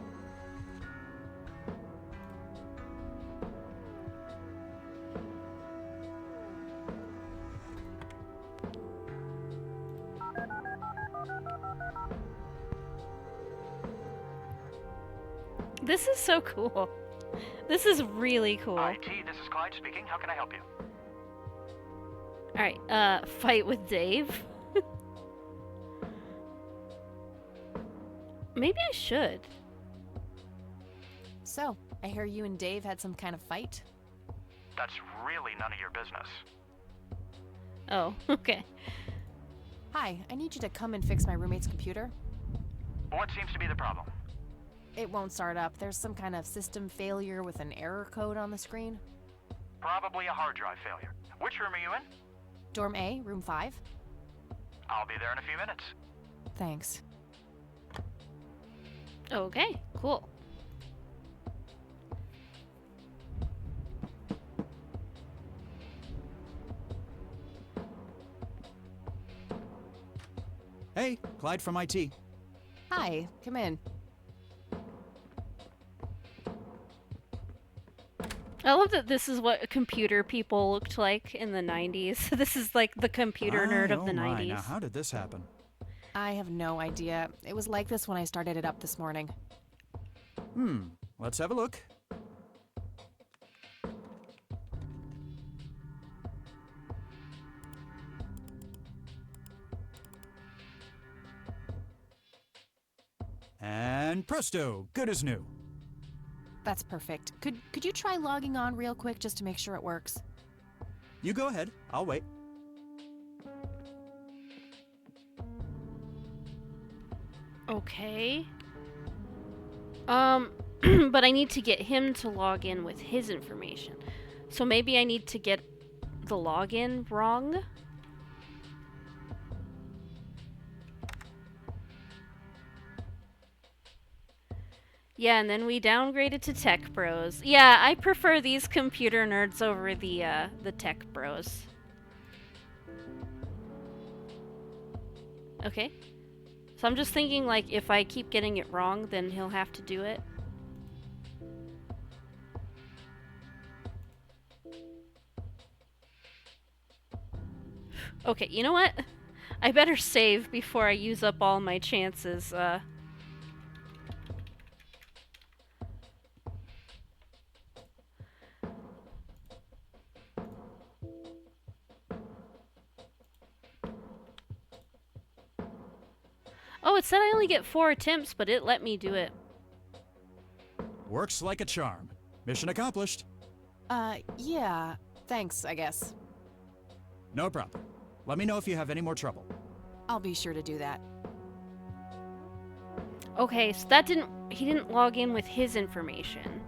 This is so cool. This is really cool. IT, this is Clyde speaking. How can I help you? Alright, fight with Dave. Maybe I should. So, I hear you and Dave had some kind of fight? That's really none of your business. Oh, okay. Hi, I need you to come and fix my roommate's computer. What seems to be the problem? It won't start up. There's some kind of system failure with an error code on the screen. Probably a hard drive failure. Which room are you in? Dorm A, room 5. I'll be there in a few minutes. Thanks. Okay, cool. Hey, Clyde from IT. Hi, come in. I love that this is what computer people looked like in the 90s. This is like the computer nerd of the 90s. Now, how did this happen? I have no idea. It was like this when I started it up this morning. Let's have a look. And presto, good as new. That's perfect. Could you try logging on real quick just to make sure it works? You go ahead, I'll wait. Okay. But I need to get him to log in with his information. So maybe I need to get the login wrong? Yeah, and then we downgraded to Tech Bros. Yeah, I prefer these computer nerds over the Tech Bros. Okay. So I'm just thinking, like, if I keep getting it wrong, then he'll have to do it. Okay, you know what? I better save before I use up all my chances. Oh, it said I only get 4 attempts, but it let me do it. Works like a charm. Mission accomplished. Yeah. Thanks, I guess. No problem. Let me know if you have any more trouble. I'll be sure to do that. Okay, so that he didn't log in with his information.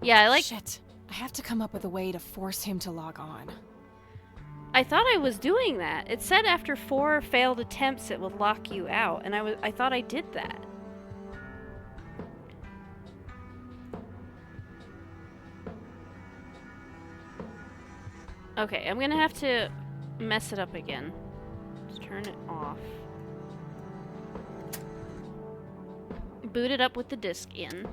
Yeah, I like... Shit. I have to come up with a way to force him to log on. I thought I was doing that. It said after 4 failed attempts it would lock you out, and I thought I did that. Okay, I'm gonna have to mess it up again. Let's turn it off. Boot it up with the disk in.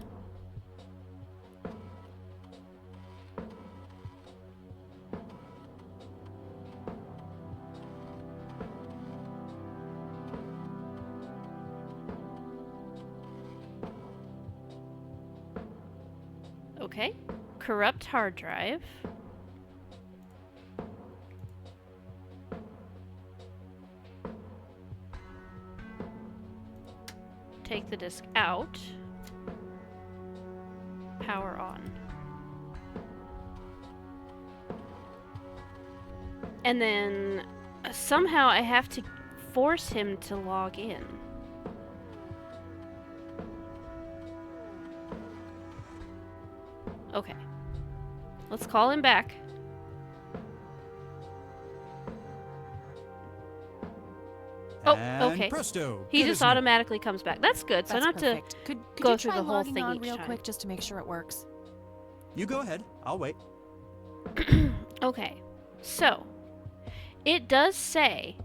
Okay. Corrupt hard drive. Take the disk out. Power on. And then somehow I have to force him to log in. Okay. Let's call him back. Oh, okay. Presto. He just automatically comes back. That's good. So I don't have perfect. to Could go you through try the whole logging thing on each real time. quick just to make sure it works? You go ahead. I'll wait. Okay. So, it does say,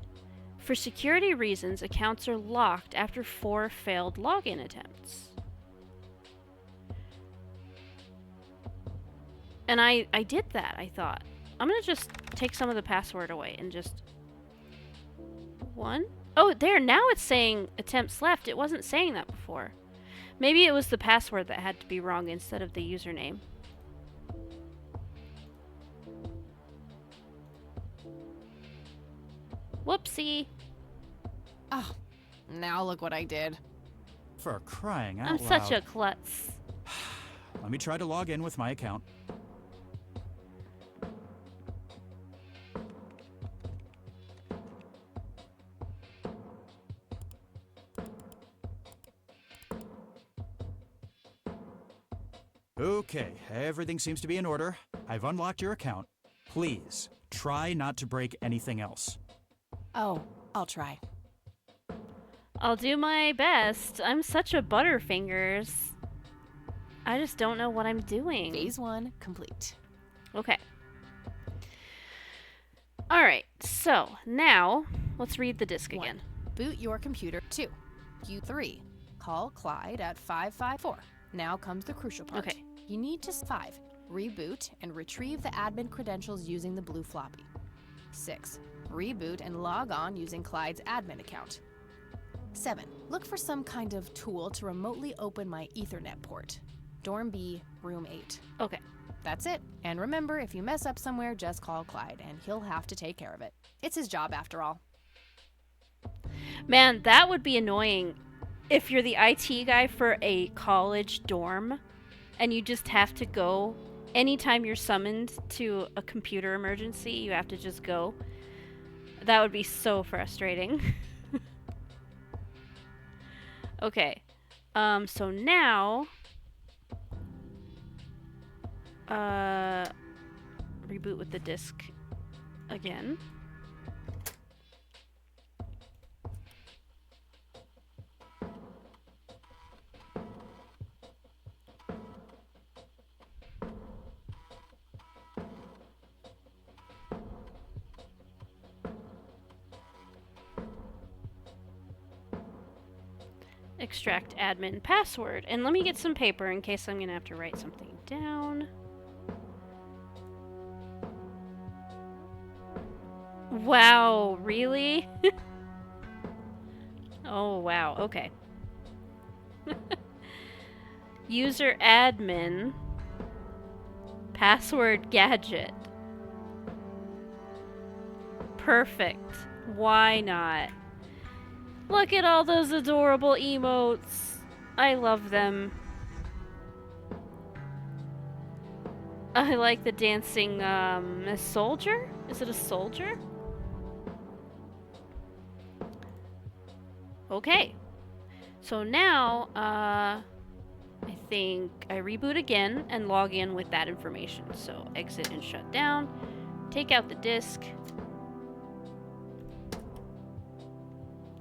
for security reasons, accounts are locked after 4 failed login attempts. And I did that, I thought. I'm gonna just take some of the password away and just... 1? Oh, there, now it's saying attempts left. It wasn't saying that before. Maybe it was the password that had to be wrong instead of the username. Whoopsie. Oh, now look what I did. For crying out I'm loud. such a klutz. Let me try to log in with my account. Okay, everything seems to be in order. I've unlocked your account. Please, try not to break anything else. Oh, I'll try. I'll do my best. I'm such a butterfingers. I just don't know what I'm doing. Phase 1 complete. Okay. Alright, so now let's read the disk 1. again. Boot your computer. 2. U3. Call Clyde at 554. Now comes the crucial part. Okay. You need to 5. Reboot and retrieve the admin credentials using the blue floppy. 6. Reboot and log on using Clyde's admin account. 7. Look for some kind of tool to remotely open my Ethernet port. Dorm B, room 8. Okay. That's it. And remember, if you mess up somewhere, just call Clyde, and he'll have to take care of it. It's his job, after all. Man, that would be annoying if you're the IT guy for a college dorm and you just have to go. Anytime you're summoned to a computer emergency, you have to just go. That would be so frustrating. Okay. So now... reboot with the disk again. Extract admin password. And let me get some paper in case I'm gonna have to write something down. Wow, really? Oh, wow, okay. User admin. Password gadget. Perfect. Why not? Look at all those adorable emotes. I love them. I like the dancing, a soldier? Is it a soldier? Okay. So now, I think I reboot again and log in with that information. So exit and shut down. Take out the disk.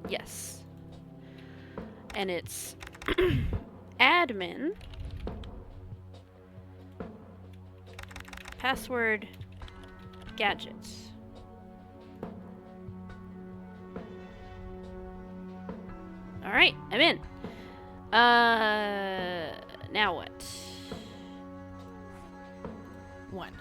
Yes. And it's admin. Password gadgets. Alright, I'm in. Now what? 1,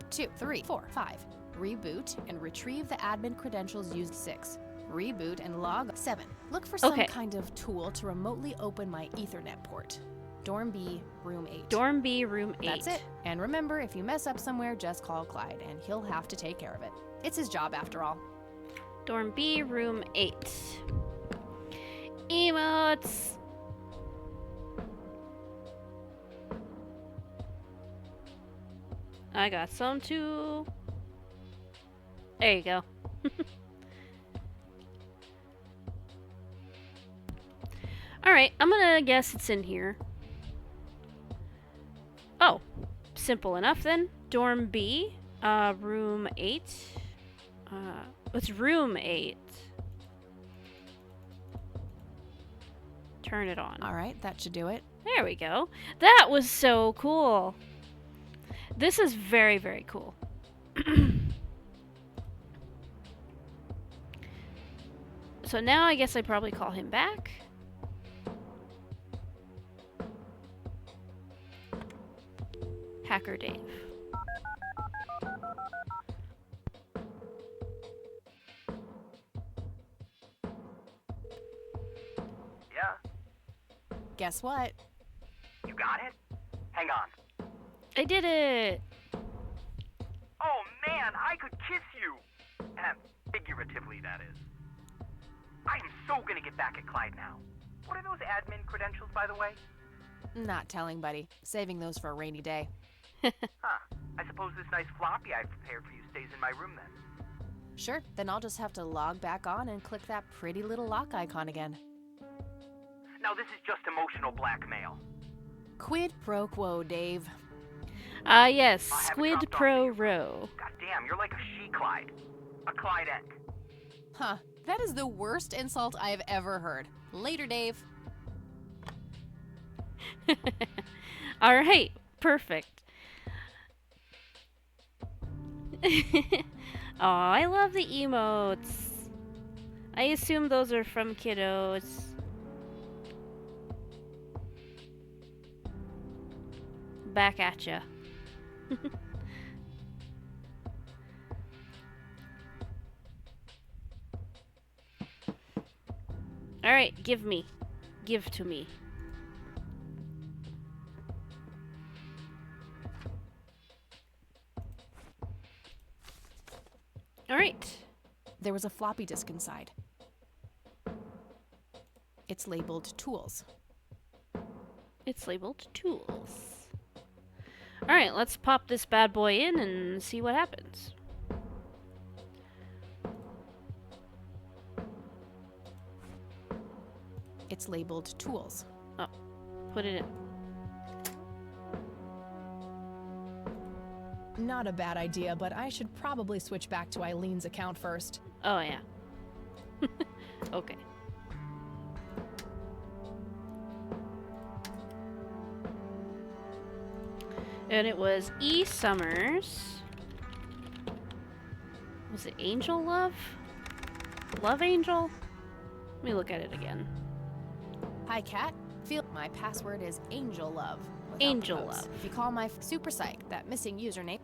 2, 3, 4, 5. Reboot and retrieve the admin credentials used. 6. Reboot and log. 7. Look for some kind of tool to remotely open my Ethernet port. Dorm B, room 8. Dorm B, room 8. That's it. And remember, if you mess up somewhere, just call Clyde, and he'll have to take care of it. It's his job, after all. Dorm B, room 8. Emotes! I got some too. There you go. Alright, I'm gonna guess it's in here. Oh, simple enough then. Dorm B, room 8. It's room 8. Turn it on. Alright, that should do it. There we go. That was so cool. This is very, very cool. So now I guess I probably call him back. Hacker Dave. Yeah? Guess what? You got it? Hang on. I did it! Oh man, I could kiss you! Figuratively, that is. I am so gonna get back at Clyde now. What are those admin credentials, by the way? Not telling, buddy. Saving those for a rainy day. Huh. I suppose this nice floppy I've prepared for you stays in my room then. Sure, then I'll just have to log back on and click that pretty little lock icon again. Now this is just emotional blackmail. Quid pro quo, Dave. Ah, yes. Squid Pro Row. God damn, you're like a she-Clyde. A Clyde-ent. Huh. That is the worst insult I have ever heard. Later, Dave. Alright, perfect. Oh, I love the emotes. I assume those are from kiddos. Back at ya. Alright, give me. Give to me. Alright. There was a floppy disk inside. It's labeled Tools. It's labeled Tools. Alright, let's pop this bad boy in and see what happens. It's labeled Tools. Oh, put it in. Not a bad idea, but I should probably switch back to Eileen's account first. Oh, yeah. Okay. And it was E. Summers. Was it Angel Love? Love Angel? Let me look at it again. Hi, Cat. My password is Angel Love. without the Angel quotes. Love. If you call my super psych, that missing username.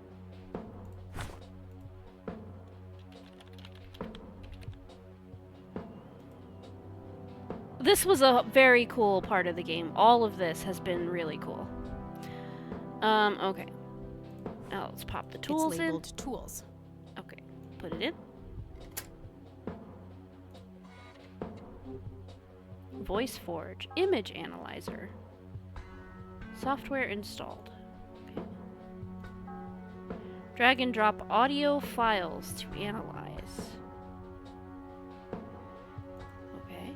This was a very cool part of the game. All of this has been really cool. Okay. Now let's pop the tools It's in. labeled Tools. Okay, put it in. VoiceForge. Image analyzer. Software installed. Okay. Drag and drop audio files to analyze. Okay.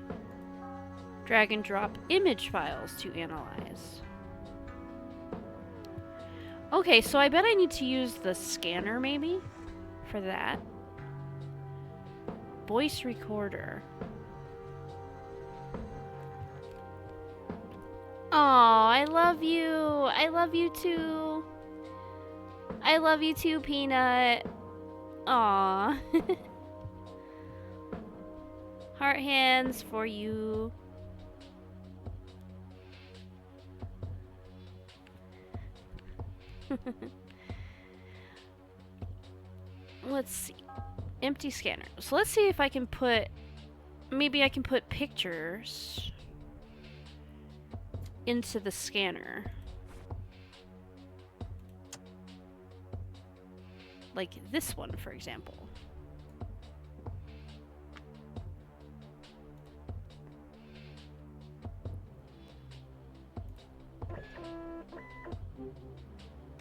Drag and drop image files to analyze. Okay, so I bet I need to use the scanner maybe for that. Voice recorder. Aw, I love you. I love you too. I love you too, Peanut. Aw. Heart hands for you. Let's see. Empty scanner. So let's see if I can put... Maybe I can put pictures into the scanner. Like this one, for example.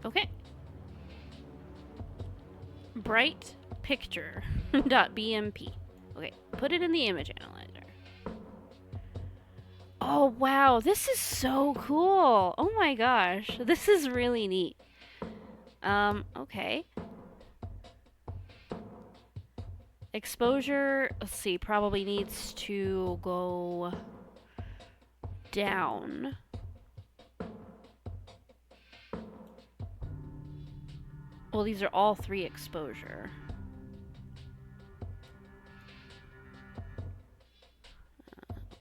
Okay. Bright picture .bmp. Okay, put it in the image analyzer. Oh wow, this is so cool. Oh my gosh, this is really neat. Okay. Exposure, let's see, probably needs to go down. Well, these are all 3 exposure.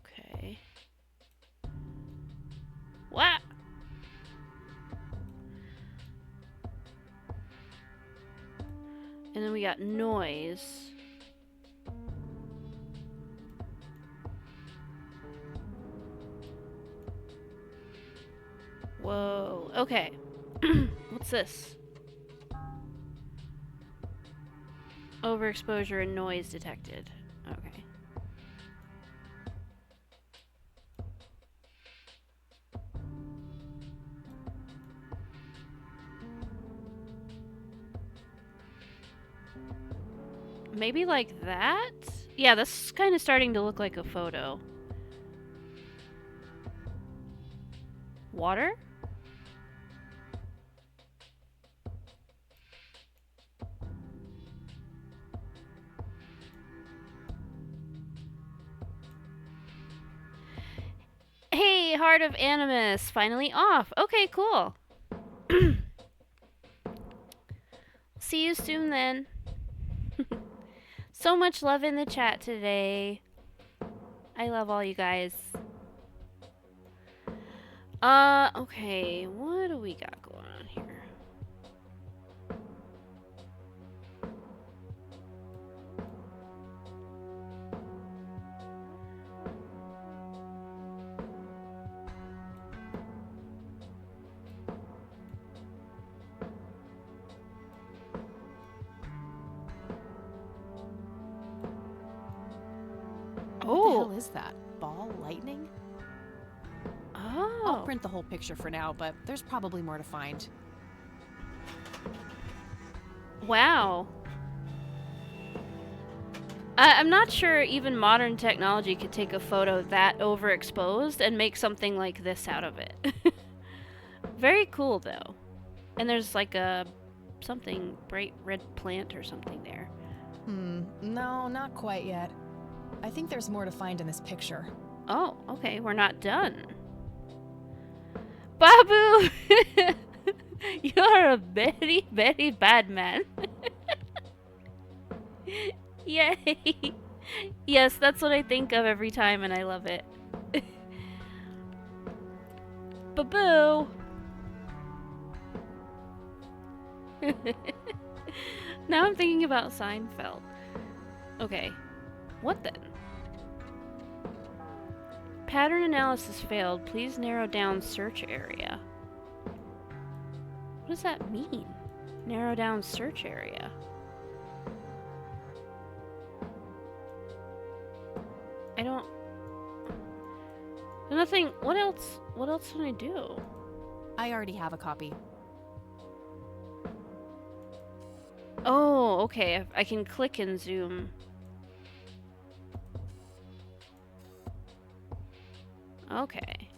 Okay. What? And then we got noise. Whoa. Okay. What's this? Overexposure and noise detected. Okay. Maybe like that? Yeah, this is kind of starting to look like a photo. Water? Hey, Heart of Animus, finally off. Okay, cool. See you soon then. So much love in the chat today. I love all you guys. Okay, what do we got going on here? What the hell is that? Ball lightning? Oh. I'll print the whole picture for now, but there's probably more to find. Wow. I'm not sure even modern technology could take a photo that overexposed and make something like this out of it. Very cool, though. And there's like a something bright red plant or something there. No, not quite yet. I think there's more to find in this picture. Oh, okay, we're not done. Babu! You're a very, very bad man. Yay! Yes, that's what I think of every time, and I love it. Babu! Now I'm thinking about Seinfeld. Okay, what then? Pattern analysis failed. Please narrow down search area. What does that mean? Narrow down search area. Nothing. What else? What else can I do? I already have a copy. Oh, okay. I can click and zoom. Okay.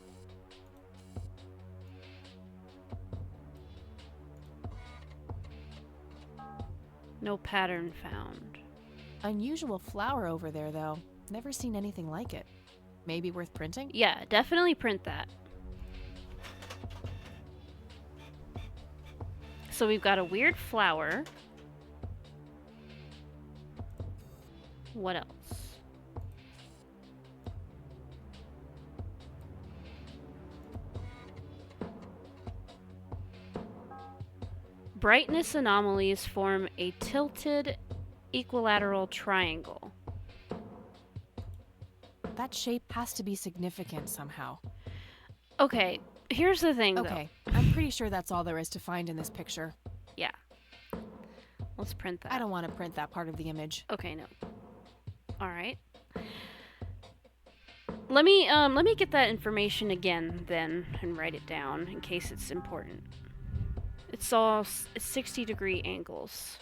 No pattern found. Unusual flower over there, though. Never seen anything like it. Maybe worth printing? Yeah, definitely print that. So we've got a weird flower. What else? Brightness anomalies form a tilted equilateral triangle. That shape has to be significant somehow. Okay, here's the thing, Okay, I'm pretty sure that's all there is to find in this picture. Yeah. Let's print that. I don't want to print that part of the image. Okay, no. All right. Let me get that information again then and write it down in case it's important. It's all 60-degree angles.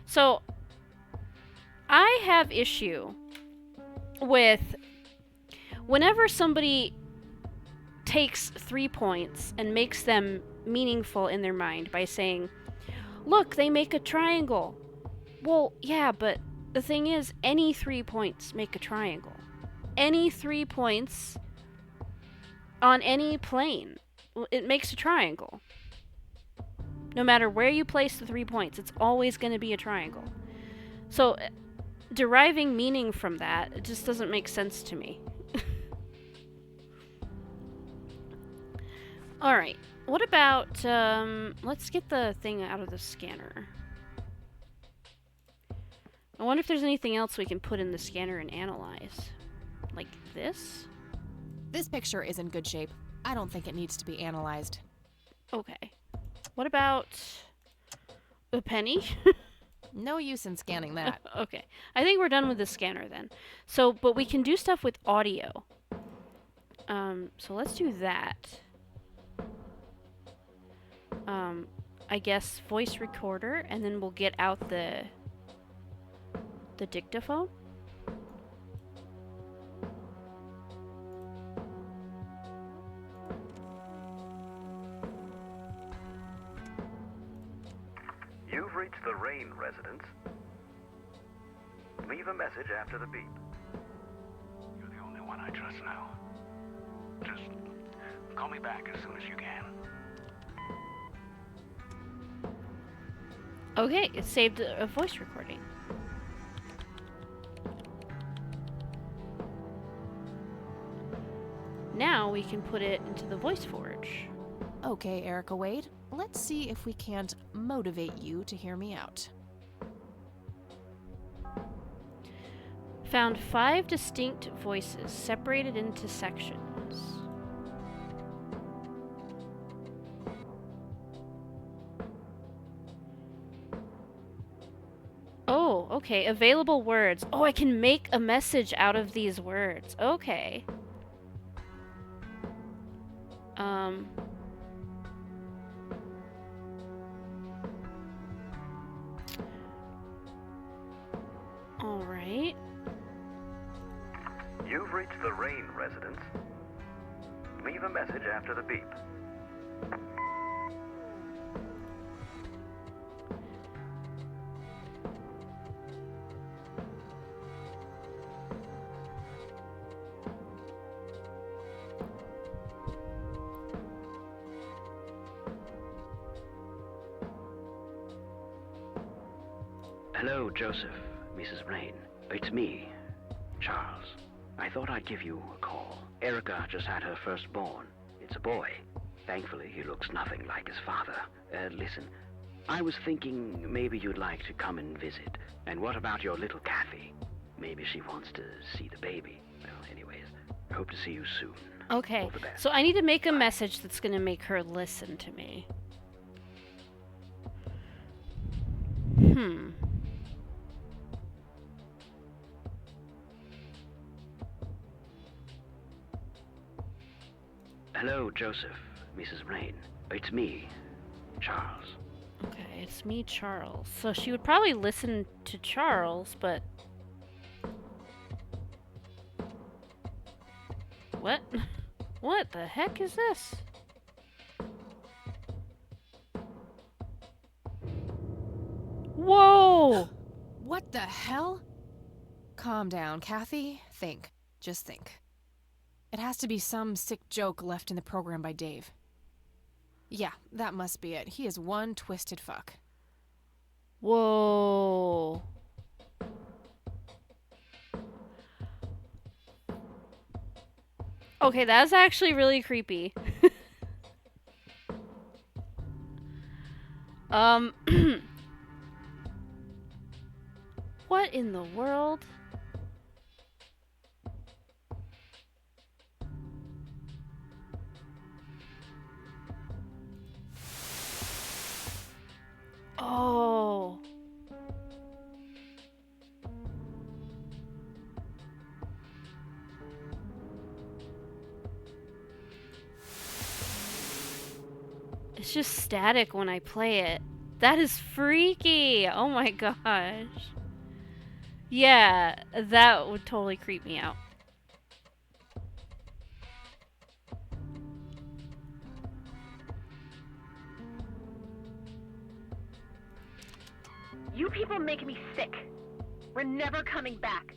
So I have issue with whenever somebody takes 3 points and makes them meaningful in their mind by saying, look, they make a triangle. Well, yeah, but the thing is, any 3 points make a triangle. Any 3 points on any plane, it makes a triangle. No matter where you place the 3 points, it's always going to be a triangle. So, deriving meaning from that, it just doesn't make sense to me. Alright, what about, let's get the thing out of the scanner. I wonder if there's anything else we can put in the scanner and analyze. Like this? This picture is in good shape. I don't think it needs to be analyzed. Okay. What about a penny? No use in scanning that. Okay. I think we're done with the scanner then. So, but we can do stuff with audio. So let's do that. I guess voice recorder, and then we'll get out the dictaphone. You've reached the Rain residence. Leave a message after the beep. You're the only one I trust now. Just call me back as soon as you can. Okay, it saved a voice recording. Now we can put it into the Voice Forge. Okay, Erica Wade. Let's see if we can't motivate you to hear me out. Found 5 distinct voices separated into sections. Oh, okay. Available words. Oh, I can make a message out of these words. Okay. All right. You've reached the Rain residence. Leave a message after the beep. Hello, Joseph, Mrs. Rain. It's me, Charles. I thought I'd give you a call. Erica just had her firstborn. It's a boy. Thankfully, he looks nothing like his father. Listen, I was thinking maybe you'd like to come and visit. And what about your little Kathy? Maybe she wants to see the baby. Well, anyways, I hope to see you soon. Okay. All the best. So I need to make a message that's going to make her listen to me. Hello, Joseph, Mrs. Rain. It's me, Charles. Okay, it's me, Charles. So she would probably listen to Charles, but... What? What the heck is this? Whoa! What the hell? Calm down, Kathy. Think. Just think. It has to be some sick joke left in the program by Dave. Yeah, that must be it. He is one twisted fuck. Whoa. Okay, that's actually really creepy. What in the world? Oh. It's just static when I play it. That is freaky. Oh my gosh. Yeah, that would totally creep me out. You people make me sick. We're never coming back.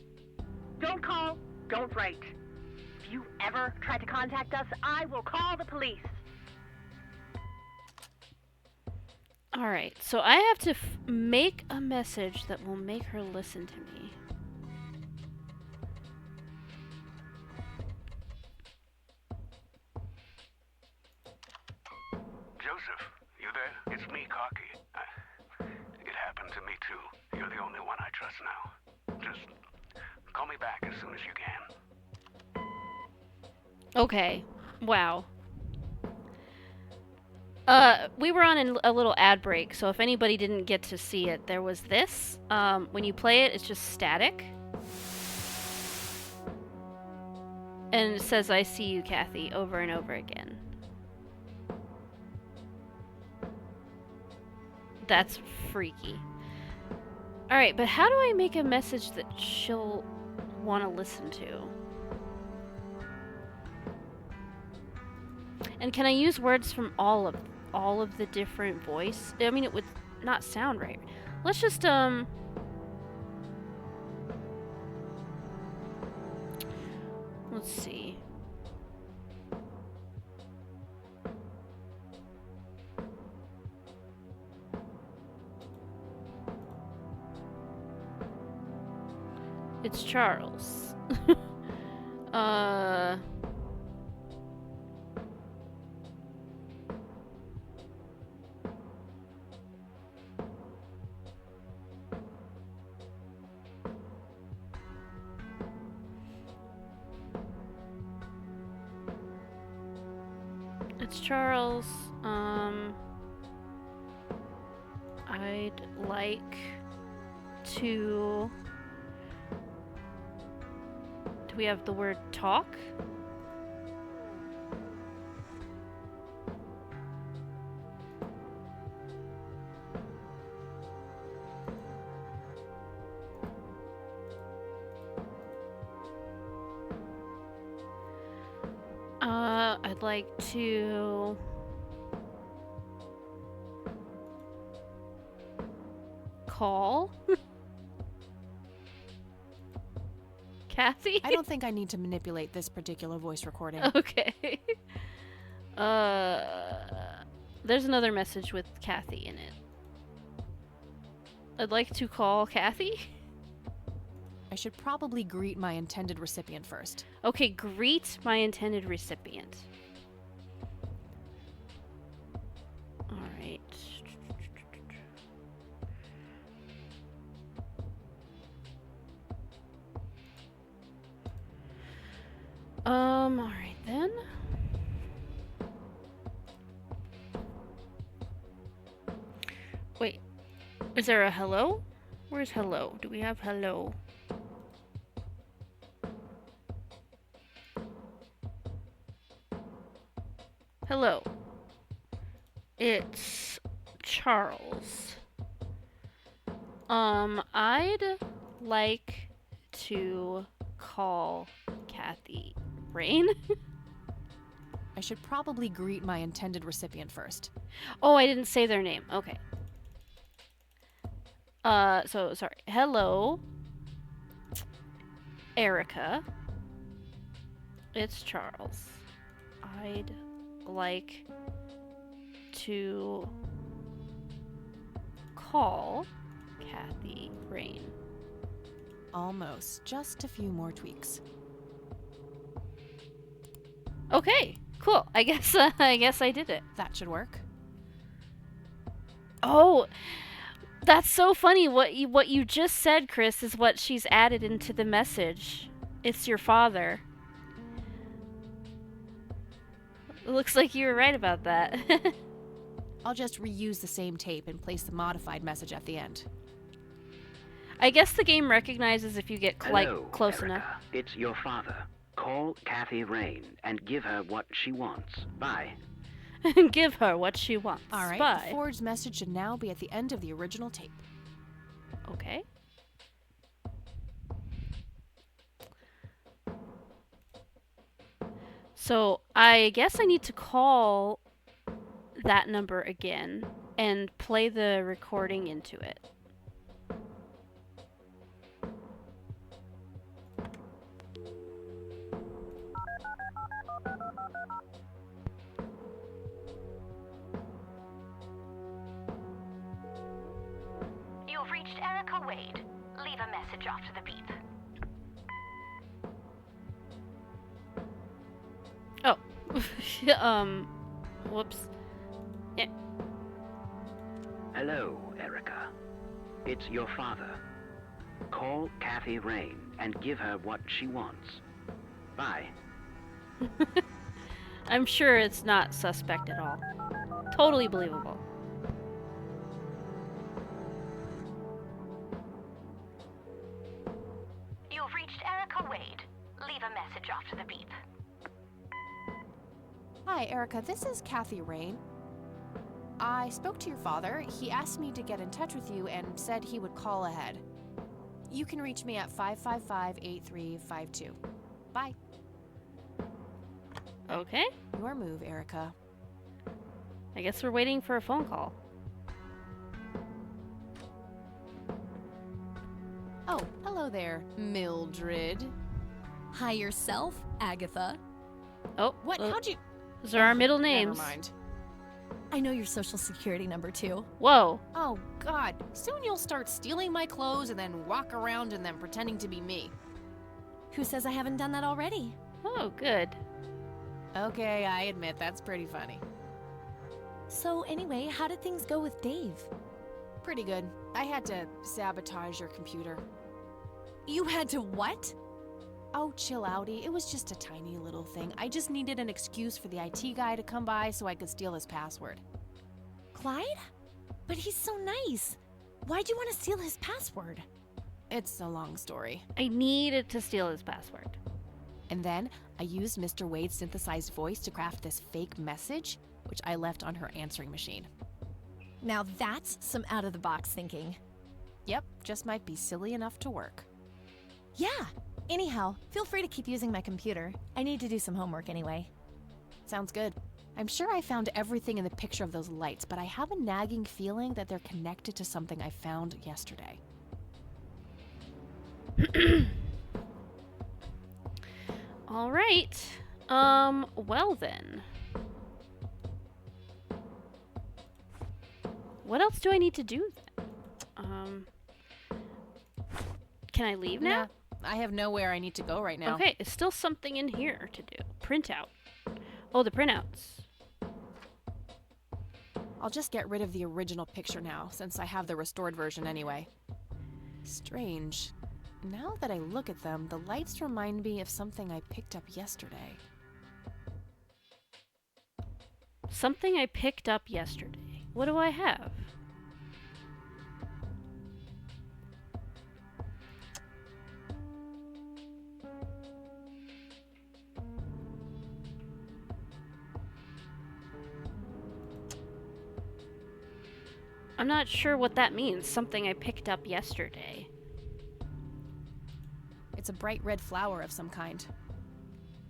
Don't call, don't write. If you ever try to contact us, I will call the police. Alright, so I have to make a message that will make her listen to me. Joseph, you there? It's me, Cocky. It happened to me too. You're the only one I trust now. Just call me back as soon as you can. Okay. Wow. We were on a little ad break, so if anybody didn't get to see it, there was this. When you play it, it's just static. And it says, "I see you, Kathy," over and over again. That's freaky. Alright, but how do I make a message that she'll want to listen to? And can I use words from all of the different voice? I mean, it would not sound right. Let's just let's see. It's Charles. It's Charles. I'd like to... Do we have the word talk? I'd like to... call? Kathy? I don't think I need to manipulate this particular voice recording. Okay. There's another message with Kathy in it. I'd like to call Kathy? I should probably greet my intended recipient first. Okay, greet my intended recipient. Alright. Alright then. Wait, is there a hello? Where's hello? Do we have hello? Hello. It's Charles. I'd like to call Kathy Rain. I should probably greet my intended recipient first. Oh, I didn't say their name. Okay. So sorry. Hello, Erica. It's Charles. I'd like to call Kathy Rain. Almost. Just a few more tweaks. Okay, cool. I guess I did it. That should work. Oh, that's so funny. What you just said, Chris, is what she's added into the message. It's your father. It looks like you were right about that. I'll just reuse the same tape and place the modified message at the end. I guess the game recognizes if you get Hello, close Erica. enough. It's your father. Call Kathy Rain and give her what she wants. Bye. Give her what she wants. All right. Bye. The forged message should now be at the end of the original tape. Okay. So I guess I need to call that number again and play the recording into it. You've reached Erica Wade. Leave a message after the beep. Oh. Whoops. Yeah. Hello, Erica. It's your father. Call Kathy Rain and give her what she wants. Bye. I'm sure it's not suspect at all. Totally believable. You've reached Erica Wade. Leave a message after the beep. Hi, Erica. This is Kathy Rain. I spoke to your father. He asked me to get in touch with you and said he would call ahead. You can reach me at 555-8352. Bye. Okay. Your move, Erica. I guess we're waiting for a phone call. Oh, hello there, Mildred. Hi yourself, Agatha. Oh, What? How'd you... Those are our middle Never names. mind. I know your social security number too. Whoa. Oh, God. Soon you'll start stealing my clothes and then walk around in them pretending to be me. Who says I haven't done that already? Oh, good. Okay, I admit that's pretty funny. So anyway, how did things go with Dave? Pretty good. I had to sabotage your computer. You had to what? Oh, chill outy. It was just a tiny little thing. I just needed an excuse for the IT guy to come by so I could steal his password. Clyde? But he's so nice. Why'd you want to steal his password? It's a long story. I needed to steal his password. And then I used Mr. Wade's synthesized voice to craft this fake message, which I left on her answering machine. Now that's some out-of-the-box thinking. Yep, just might be silly enough to work. Yeah. Anyhow, feel free to keep using my computer. I need to do some homework anyway. Sounds good. I'm sure I found everything in the picture of those lights, but I have a nagging feeling that they're connected to something I found yesterday. All right. Well then. What else do I need to do then? Can I leave now? Nah, I have nowhere I need to go right now. Okay, it's still something in here to do. Printout. Oh, the printouts. I'll just get rid of the original picture now, since I have the restored version anyway. Strange. Now that I look at them, the lights remind me of something I picked up yesterday. Something I picked up yesterday. What do I have? I'm not sure what that means. Something I picked up yesterday. It's a bright red flower of some kind.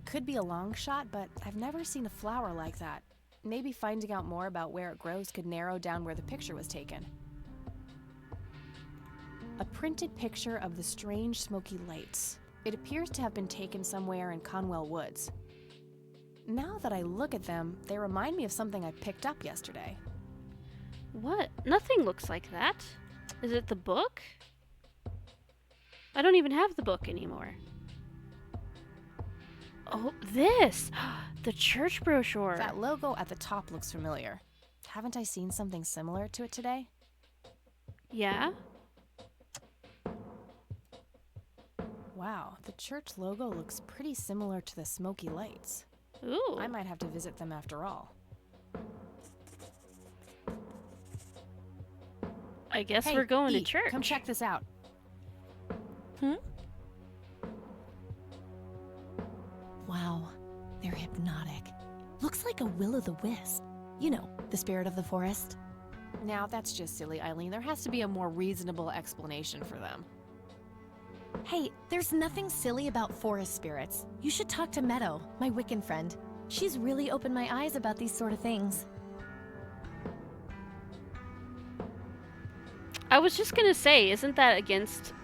Could be a long shot, but I've never seen a flower like that. Maybe finding out more about where it grows could narrow down where the picture was taken. A printed picture of the strange smoky lights. It appears to have been taken somewhere in Conwell Woods. Now that I look at them, they remind me of something I picked up yesterday. What? Nothing looks like that. Is it the book? I don't even have the book anymore. Oh, this! The church brochure. That logo at the top looks familiar. Haven't I seen something similar to it today? Yeah? Wow, the church logo looks pretty similar to the smoky lights. Ooh. I might have to visit them after all. I guess Hey, we're going E, to church. Come check this out. Wow, they're hypnotic. Looks like a will-o'-the-wisp. You know, the spirit of the forest. Now, that's just silly, Eileen. There has to be a more reasonable explanation for them. Hey, there's nothing silly about forest spirits. You should talk to Meadow, my Wiccan friend. She's really opened my eyes about these sort of things. I was just gonna say, isn't that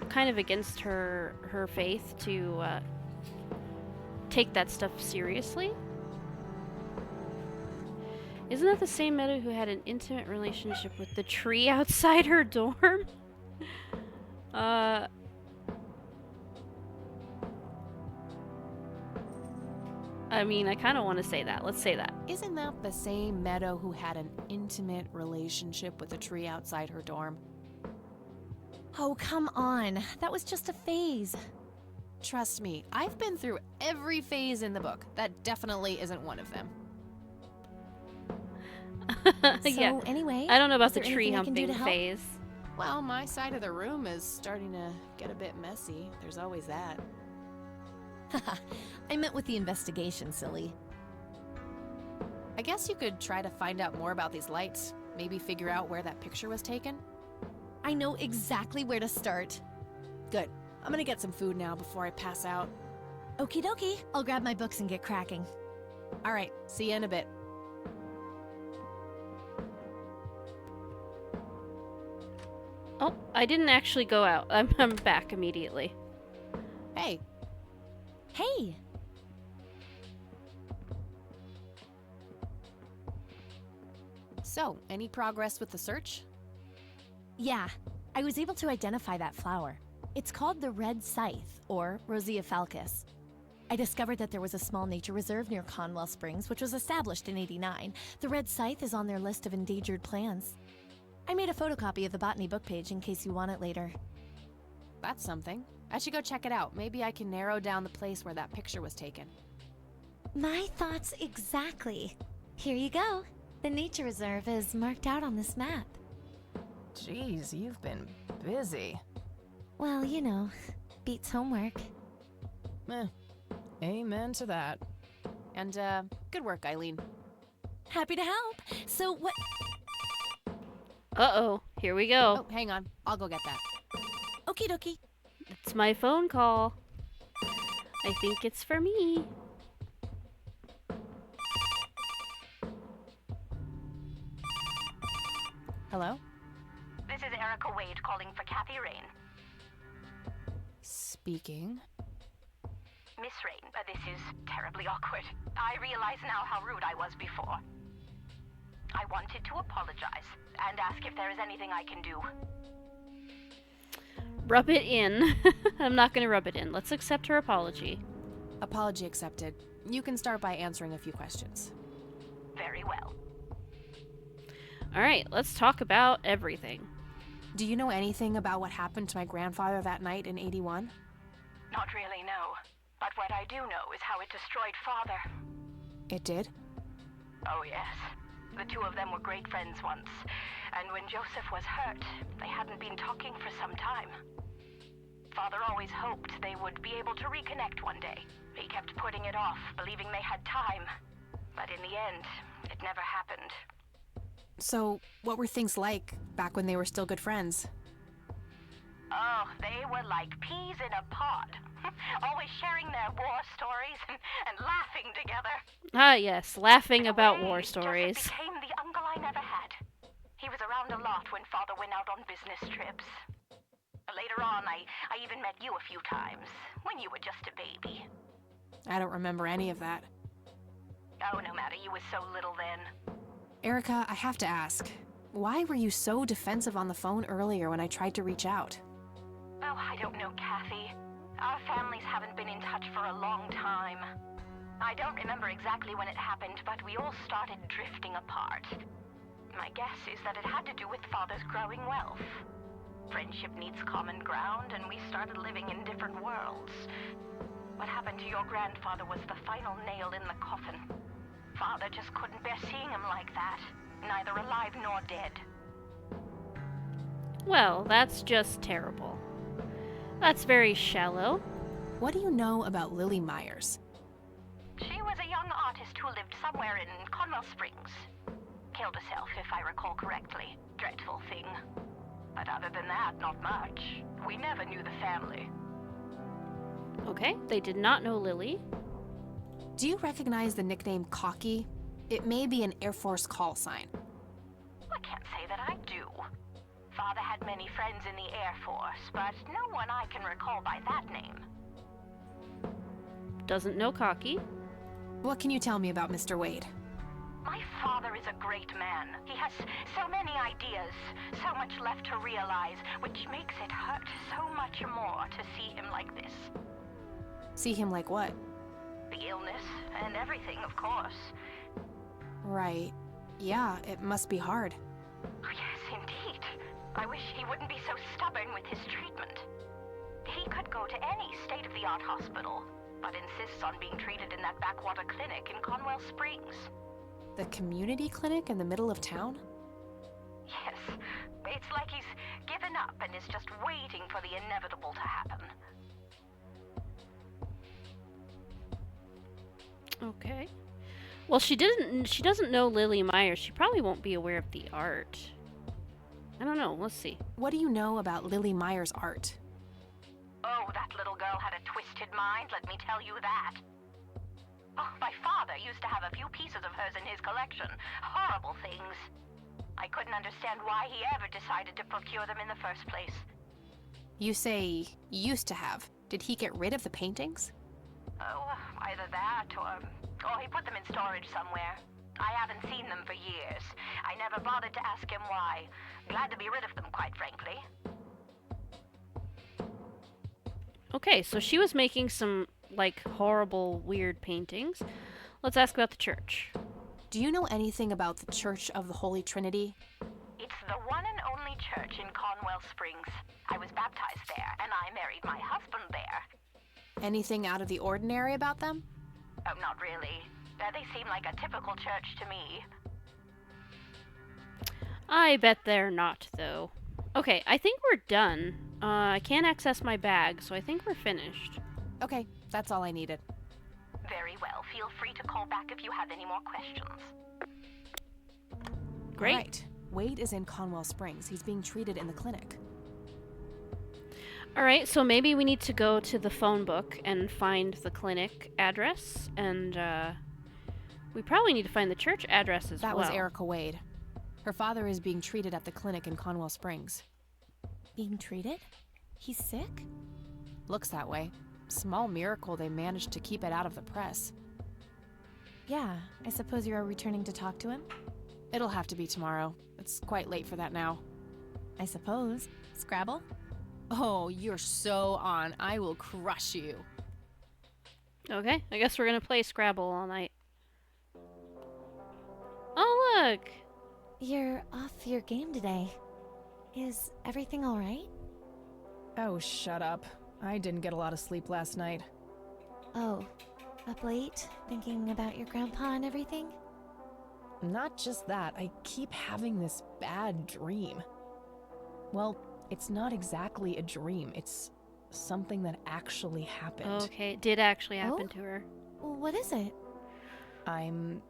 kind of against her faith to take that stuff seriously? Isn't that the same Meadow who had an intimate relationship with the tree outside her dorm? I mean, I kind of want to say that. Let's say that. Isn't that the same Meadow who had an intimate relationship with a tree outside her dorm? Oh, come on. That was just a phase. Trust me, I've been through every phase in the book. That definitely isn't one of them. Yeah. Anyway, I don't know about is the there tree anything I can do humping to help? phase. Well, my side of the room is starting to get a bit messy. There's always that. I meant with the investigation, silly. I guess you could try to find out more about these lights. Maybe figure out where that picture was taken. I know exactly where to start. Good. I'm gonna get some food now before I pass out. Okie dokie. I'll grab my books and get cracking. All right, see you in a bit. Oh, I didn't actually go out. I'm back immediately. Hey. Hey! So, any progress with the search? Yeah, I was able to identify that flower. It's called the red scythe, or Rosea falcus. I discovered that there was a small nature reserve near Conwell Springs, which was established in '89. The red scythe is on their list of endangered plants. I made a photocopy of the botany book page in case you want it later. That's something. I should go check it out. Maybe I can narrow down the place where that picture was taken. My thoughts exactly. Here you go. The nature reserve is marked out on this map. Jeez, you've been busy. Well, you know, beats homework. Amen to that. And, good work, Eileen. Happy to help. So what... Uh-oh, here we go. Oh, hang on. I'll go get that. Okie dokie. It's my phone call. I think it's for me. Hello? This is Erica Wade calling for Kathy Rain. Speaking. Miss Rain, this is terribly awkward. I realize now how rude I was before. I wanted to apologize and ask if there is anything I can do. Rub it in. I'm not gonna rub it in. Let's accept her apology. Apology accepted. You can start by answering a few questions. Very well. Alright, let's talk about everything. Do you know anything about what happened to my grandfather that night in '81? Not really, no. But what I do know is how it destroyed Father. It did? Oh, yes. The two of them were great friends once. And when Joseph was hurt, they hadn't been talking for some time. Father always hoped they would be able to reconnect one day. He kept putting it off, believing they had time. But in the end, it never happened. So, what were things like back when they were still good friends? Oh, they were like peas in a pod. Always sharing their war stories and laughing together. Ah, yes, laughing about war Joseph stories. became the uncle I never had. He was around a lot when Father went out on business trips. Later on, I even met you a few times, when you were just a baby. I don't remember any of that. Oh, no matter, you were so little then. Erica, I have to ask, why were you so defensive on the phone earlier when I tried to reach out? Oh, I don't know, Kathy. Our families haven't been in touch for a long time. I don't remember exactly when it happened, but we all started drifting apart. My guess is that it had to do with Father's growing wealth. Friendship needs common ground, and we started living in different worlds. What happened to your grandfather was the final nail in the coffin. Father just couldn't bear seeing him like that, neither alive nor dead. Well, that's just terrible. That's very shallow. What do you know about Lily Myers? She was a young artist who lived somewhere in Conwell Springs. Killed herself, if I recall correctly. Dreadful thing. But other than that, not much. We never knew the family. Okay, they did not know Lily. Do you recognize the nickname Cocky? It may be an Air Force call sign. I can't say that I do. Father had many friends in the Air Force, but no one I can recall by that name. Doesn't know Cocky. What can you tell me about Mr. Wade? My father is a great man. He has so many ideas, so much left to realize, which makes it hurt so much more to see him like this. See him like what? The illness and everything, of course. Right. Yeah, it must be hard. Yes, indeed. I wish he wouldn't be so stubborn with his treatment. He could go to any state-of-the-art hospital, but insists on being treated in that backwater clinic in Conwell Springs. The community clinic in the middle of town? Yes. It's like he's given up and is just waiting for the inevitable to happen. Okay. Well, she doesn't know Lily Myers. She probably won't be aware of the art. I don't know. Let's see. What do you know about Lily Myers' art? Oh, that little girl had a twisted mind, let me tell you that. Oh, my father used to have a few pieces of hers in his collection. Horrible things. I couldn't understand why he ever decided to procure them in the first place. You say used to have. Did he get rid of the paintings? Oh, either that or he put them in storage somewhere. I haven't seen them for years. I never bothered to ask him why. Glad to be rid of them, quite frankly. Okay, so she was making some, like, horrible, weird paintings. Let's ask about the church. Do you know anything about the Church of the Holy Trinity? It's the one and only church in Conwell Springs. I was baptized there, and I married my husband there. Anything out of the ordinary about them? Oh, not really. They seem like a typical church to me. I bet they're not, though. Okay, I think we're done. I can't access my bag, so I think we're finished. Okay, that's all I needed. Very well. Feel free to call back if you have any more questions. Great. Right. Wade is in Conwell Springs. He's being treated in the clinic. All right, so maybe we need to go to the phone book and find the clinic address, and we probably need to find the church address as well. That was Erica Wade. Her father is being treated at the clinic in Conwell Springs. Being treated? He's sick? Looks that way. Small miracle they managed to keep it out of the press. Yeah, I suppose you are returning to talk to him? It'll have to be tomorrow. It's quite late for that now. I suppose. Scrabble? Oh, you're so on. I will crush you. Okay, I guess we're gonna play Scrabble all night. Oh, look! You're off your game today. Is everything alright? Oh, shut up. I didn't get a lot of sleep last night. Oh, up late, thinking about your grandpa and everything? Not just that, I keep having this bad dream. Well, it's not exactly a dream, it's something that actually happened. Okay, it did actually happen to her. What is it? I'm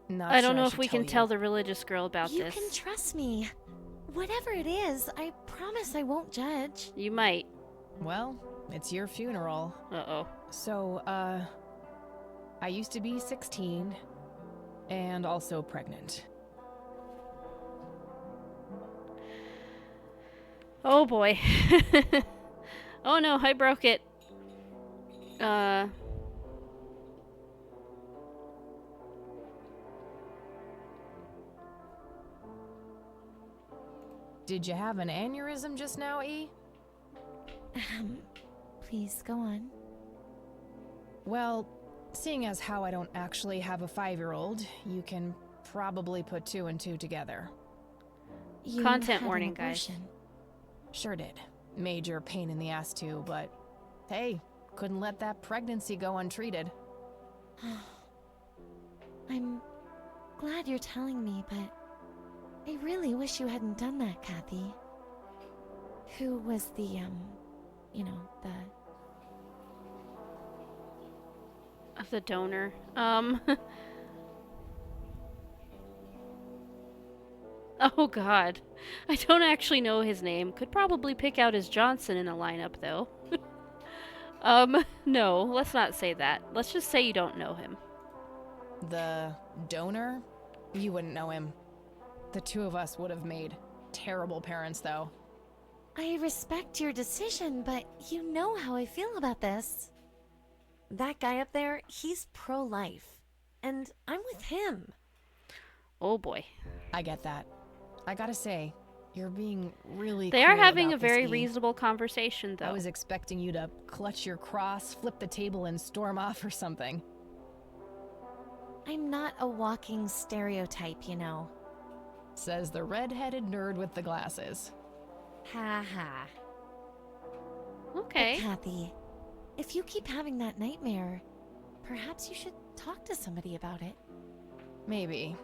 Not I don't sure know if should we can you. tell the religious girl about You this. can trust me. Whatever it is, I promise I won't judge. You might. Well, it's your funeral. Uh-oh. So, I used to be 16 and also pregnant. Oh boy. Oh no, I broke it. Did you have an aneurysm just now, E? Please go on. Well, seeing as how I don't actually have a 5-year-old, you can probably put 2 and 2 together. You Content had an warning, guys. abortion. Sure did. Major pain in the ass too, but hey, couldn't let that pregnancy go untreated. I'm glad you're telling me, but I really wish you hadn't done that, Kathy. Who was the, Of the donor. Oh god. I don't actually know his name. Could probably pick out his Johnson in a lineup, though. No, let's not say that. Let's just say you don't know him. The donor? You wouldn't know him. The two of us would have made terrible parents, though. I respect your decision, but you know how I feel about this. That guy up there, he's pro-life. And I'm with him. Oh boy. I get that. I gotta say, you're being really They are cool having about a very this, E. reasonable conversation, though. I was expecting you to clutch your cross, flip the table, and storm off or something. I'm not a walking stereotype, you know. Says the red-headed nerd with the glasses. Ha ha. Okay. But Kathy, if you keep having that nightmare, perhaps you should talk to somebody about it. Maybe.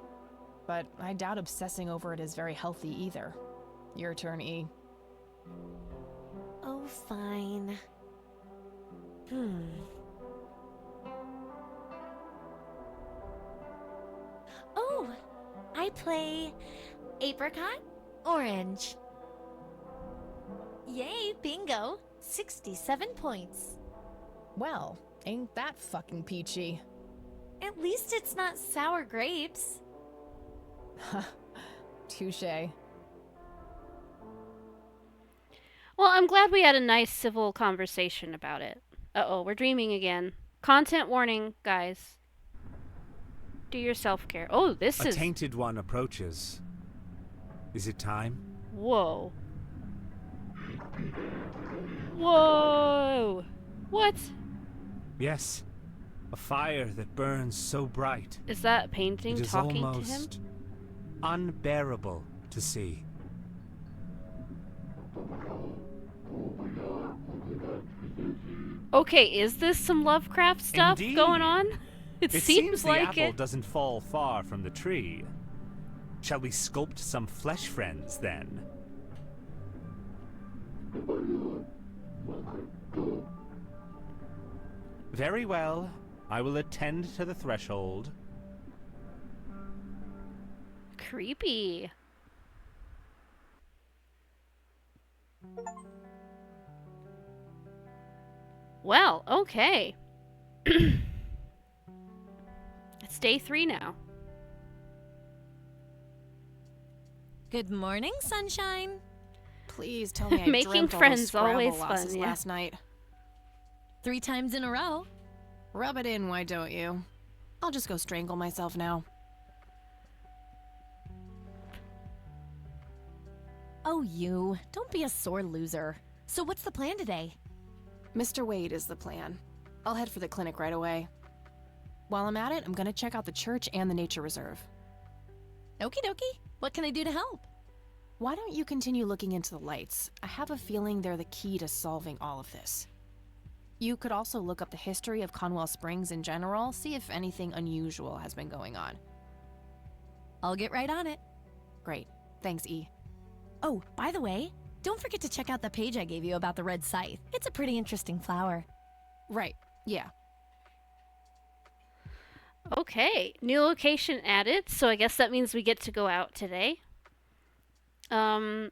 But I doubt obsessing over it is very healthy either. Your turn, E. Oh, fine. Oh, I play apricot, orange. Yay, bingo. 67 points. Well, ain't that fucking peachy. At least it's not sour grapes. Touché. Well, I'm glad we had a nice civil conversation about it. Uh-oh, we're dreaming again. Content warning, guys. Do your self-care. Oh, this A is... tainted one approaches. Is it time? Whoa. Whoa! What? Yes. A fire that burns so bright. Is that painting It is talking to him? almost unbearable to see. Okay, is this some Lovecraft stuff Indeed. going on? It seems the like apple it. doesn't fall far from the tree. Shall we sculpt some flesh friends then? Very well. I will attend to the threshold. Creepy. Well, okay. It's day 3 now. Good morning, sunshine. Please tell me I Making dreamt all friends those Scrabble always losses fun, yeah. last night. 3 times in a row. Rub it in, why don't you? I'll just go strangle myself now. Oh, you. Don't be a sore loser. So what's the plan today? Mr. Wade is the plan. I'll head for the clinic right away. While I'm at it, I'm gonna check out the church and the nature reserve. Okie dokie. What can I do to help? Why don't you continue looking into the lights? I have a feeling they're the key to solving all of this. You could also look up the history of Conwell Springs in general, see if anything unusual has been going on. I'll get right on it. Great. Thanks, E. Oh, by the way, don't forget to check out the page I gave you about the red scythe. It's a pretty interesting flower. Right. Yeah. Okay, new location added, so I guess that means we get to go out today. All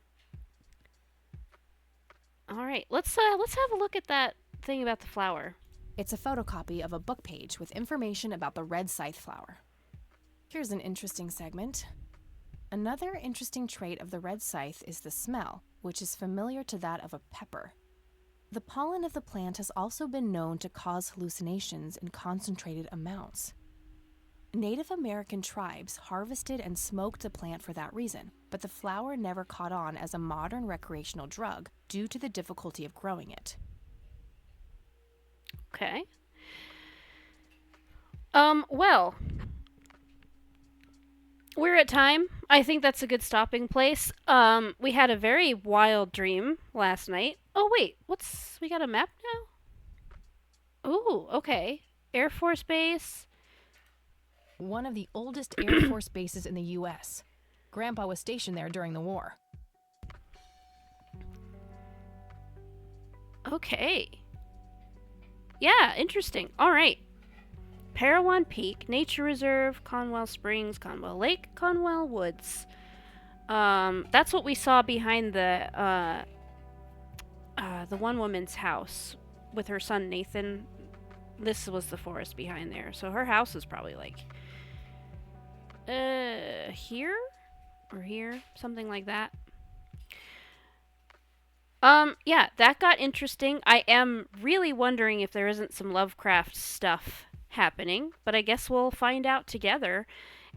right, let's have a look at that thing about the flower. It's a photocopy of a book page with information about the red scythe flower. Here's an interesting segment. Another interesting trait of the red scythe is the smell, which is familiar to that of a pepper. The pollen of the plant has also been known to cause hallucinations in concentrated amounts. Native American tribes harvested and smoked the plant for that reason, but the flower never caught on as a modern recreational drug due to the difficulty of growing it. Okay. Well, we're at time. I think that's a good stopping place. We had a very wild dream last night. Oh, wait, we got a map now? Ooh, okay. Air Force Base. One of the oldest Air Force bases in the U.S. Grandpa was stationed there during the war. Okay. Yeah, interesting. All right. Parowan Peak, Nature Reserve, Conwell Springs, Conwell Lake, Conwell Woods. That's what we saw behind the one woman's house with her son Nathan. This was the forest behind there. So her house is probably like here or here, something like that. Yeah, that got interesting. I am really wondering if there isn't some Lovecraft stuff happening, but I guess we'll find out together.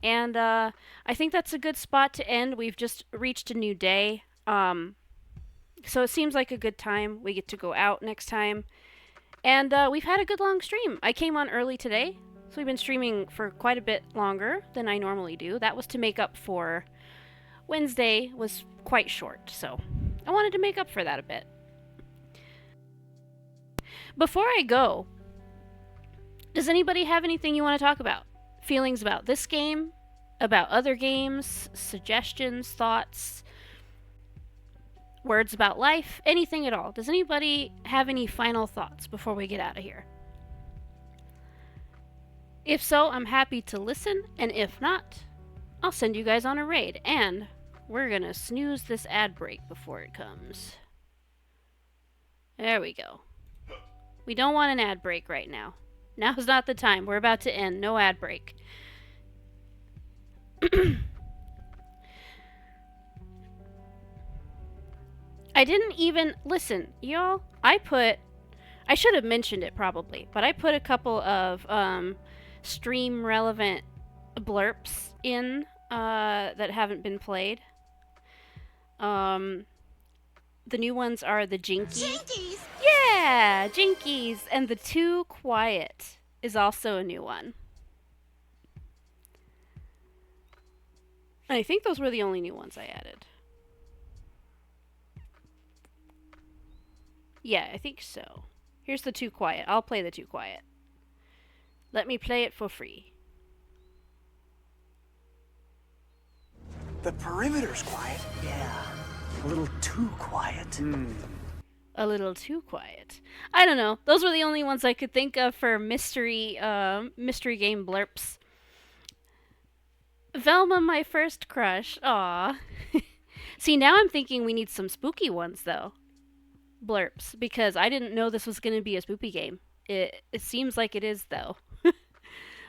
And I think that's a good spot to end. We've just reached a new day. So it seems like a good time. We get to go out next time. And we've had a good long stream. I came on early today, so we've been streaming for quite a bit longer than I normally do. That was to make up for Wednesday was quite short, so I wanted to make up for that a bit. Before I go, does anybody have anything you want to talk about? Feelings about this game? About other games? Suggestions? Thoughts? Words about life? Anything at all? Does anybody have any final thoughts before we get out of here? If so, I'm happy to listen, and if not, I'll send you guys on a raid, and we're gonna snooze this ad break before it comes. There we go. We don't want an ad break right now. Now's not the time. We're about to end. No ad break. I didn't even... Listen, y'all. I should have mentioned it probably, but I put a couple of stream-relevant blurps in that haven't been played. The new ones are the Jinkies. Jinkies! Yeah! Jinkies! And the Too Quiet is also a new one. I think those were the only new ones I added. Yeah, I think so. Here's the Too Quiet. I'll play the Too Quiet. Let me play it for free. The perimeter's quiet. Yeah. A little too quiet. A little too quiet. I don't know. Those were the only ones I could think of for mystery game blurps. Velma, my first crush. Aw. See, now I'm thinking we need some spooky ones, though. Blurps. Because I didn't know this was going to be a spooky game. It seems like it is, though.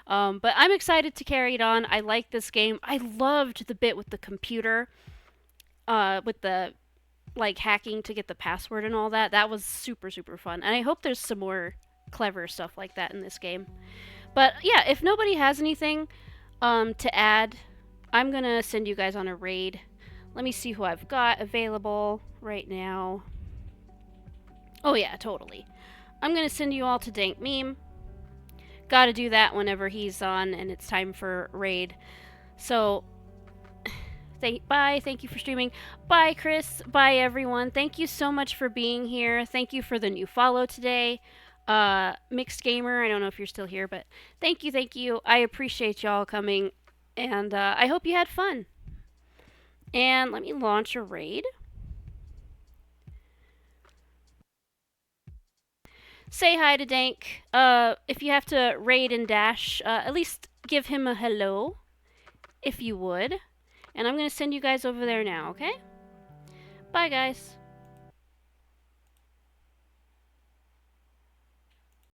But I'm excited to carry it on. I like this game. I loved the bit with the computer. With the, like, hacking to get the password and all that. That was super, super fun. And I hope there's some more clever stuff like that in this game. But, yeah, if nobody has anything to add, I'm going to send you guys on a raid. Let me see who I've got available right now. Oh, yeah, totally. I'm going to send you all to Dank Meme. Gotta do that whenever he's on and it's time for raid. So... Bye. Thank you for streaming. Bye, Chris. Bye, everyone. Thank you so much for being here. Thank you for the new follow today. Mixed Gamer, I don't know if you're still here, but thank you, thank you. I appreciate y'all coming, and I hope you had fun. And let me launch a raid. Say hi to Dank. If you have to raid and dash, at least give him a hello, if you would. And I'm going to send you guys over there now, okay? Bye, guys.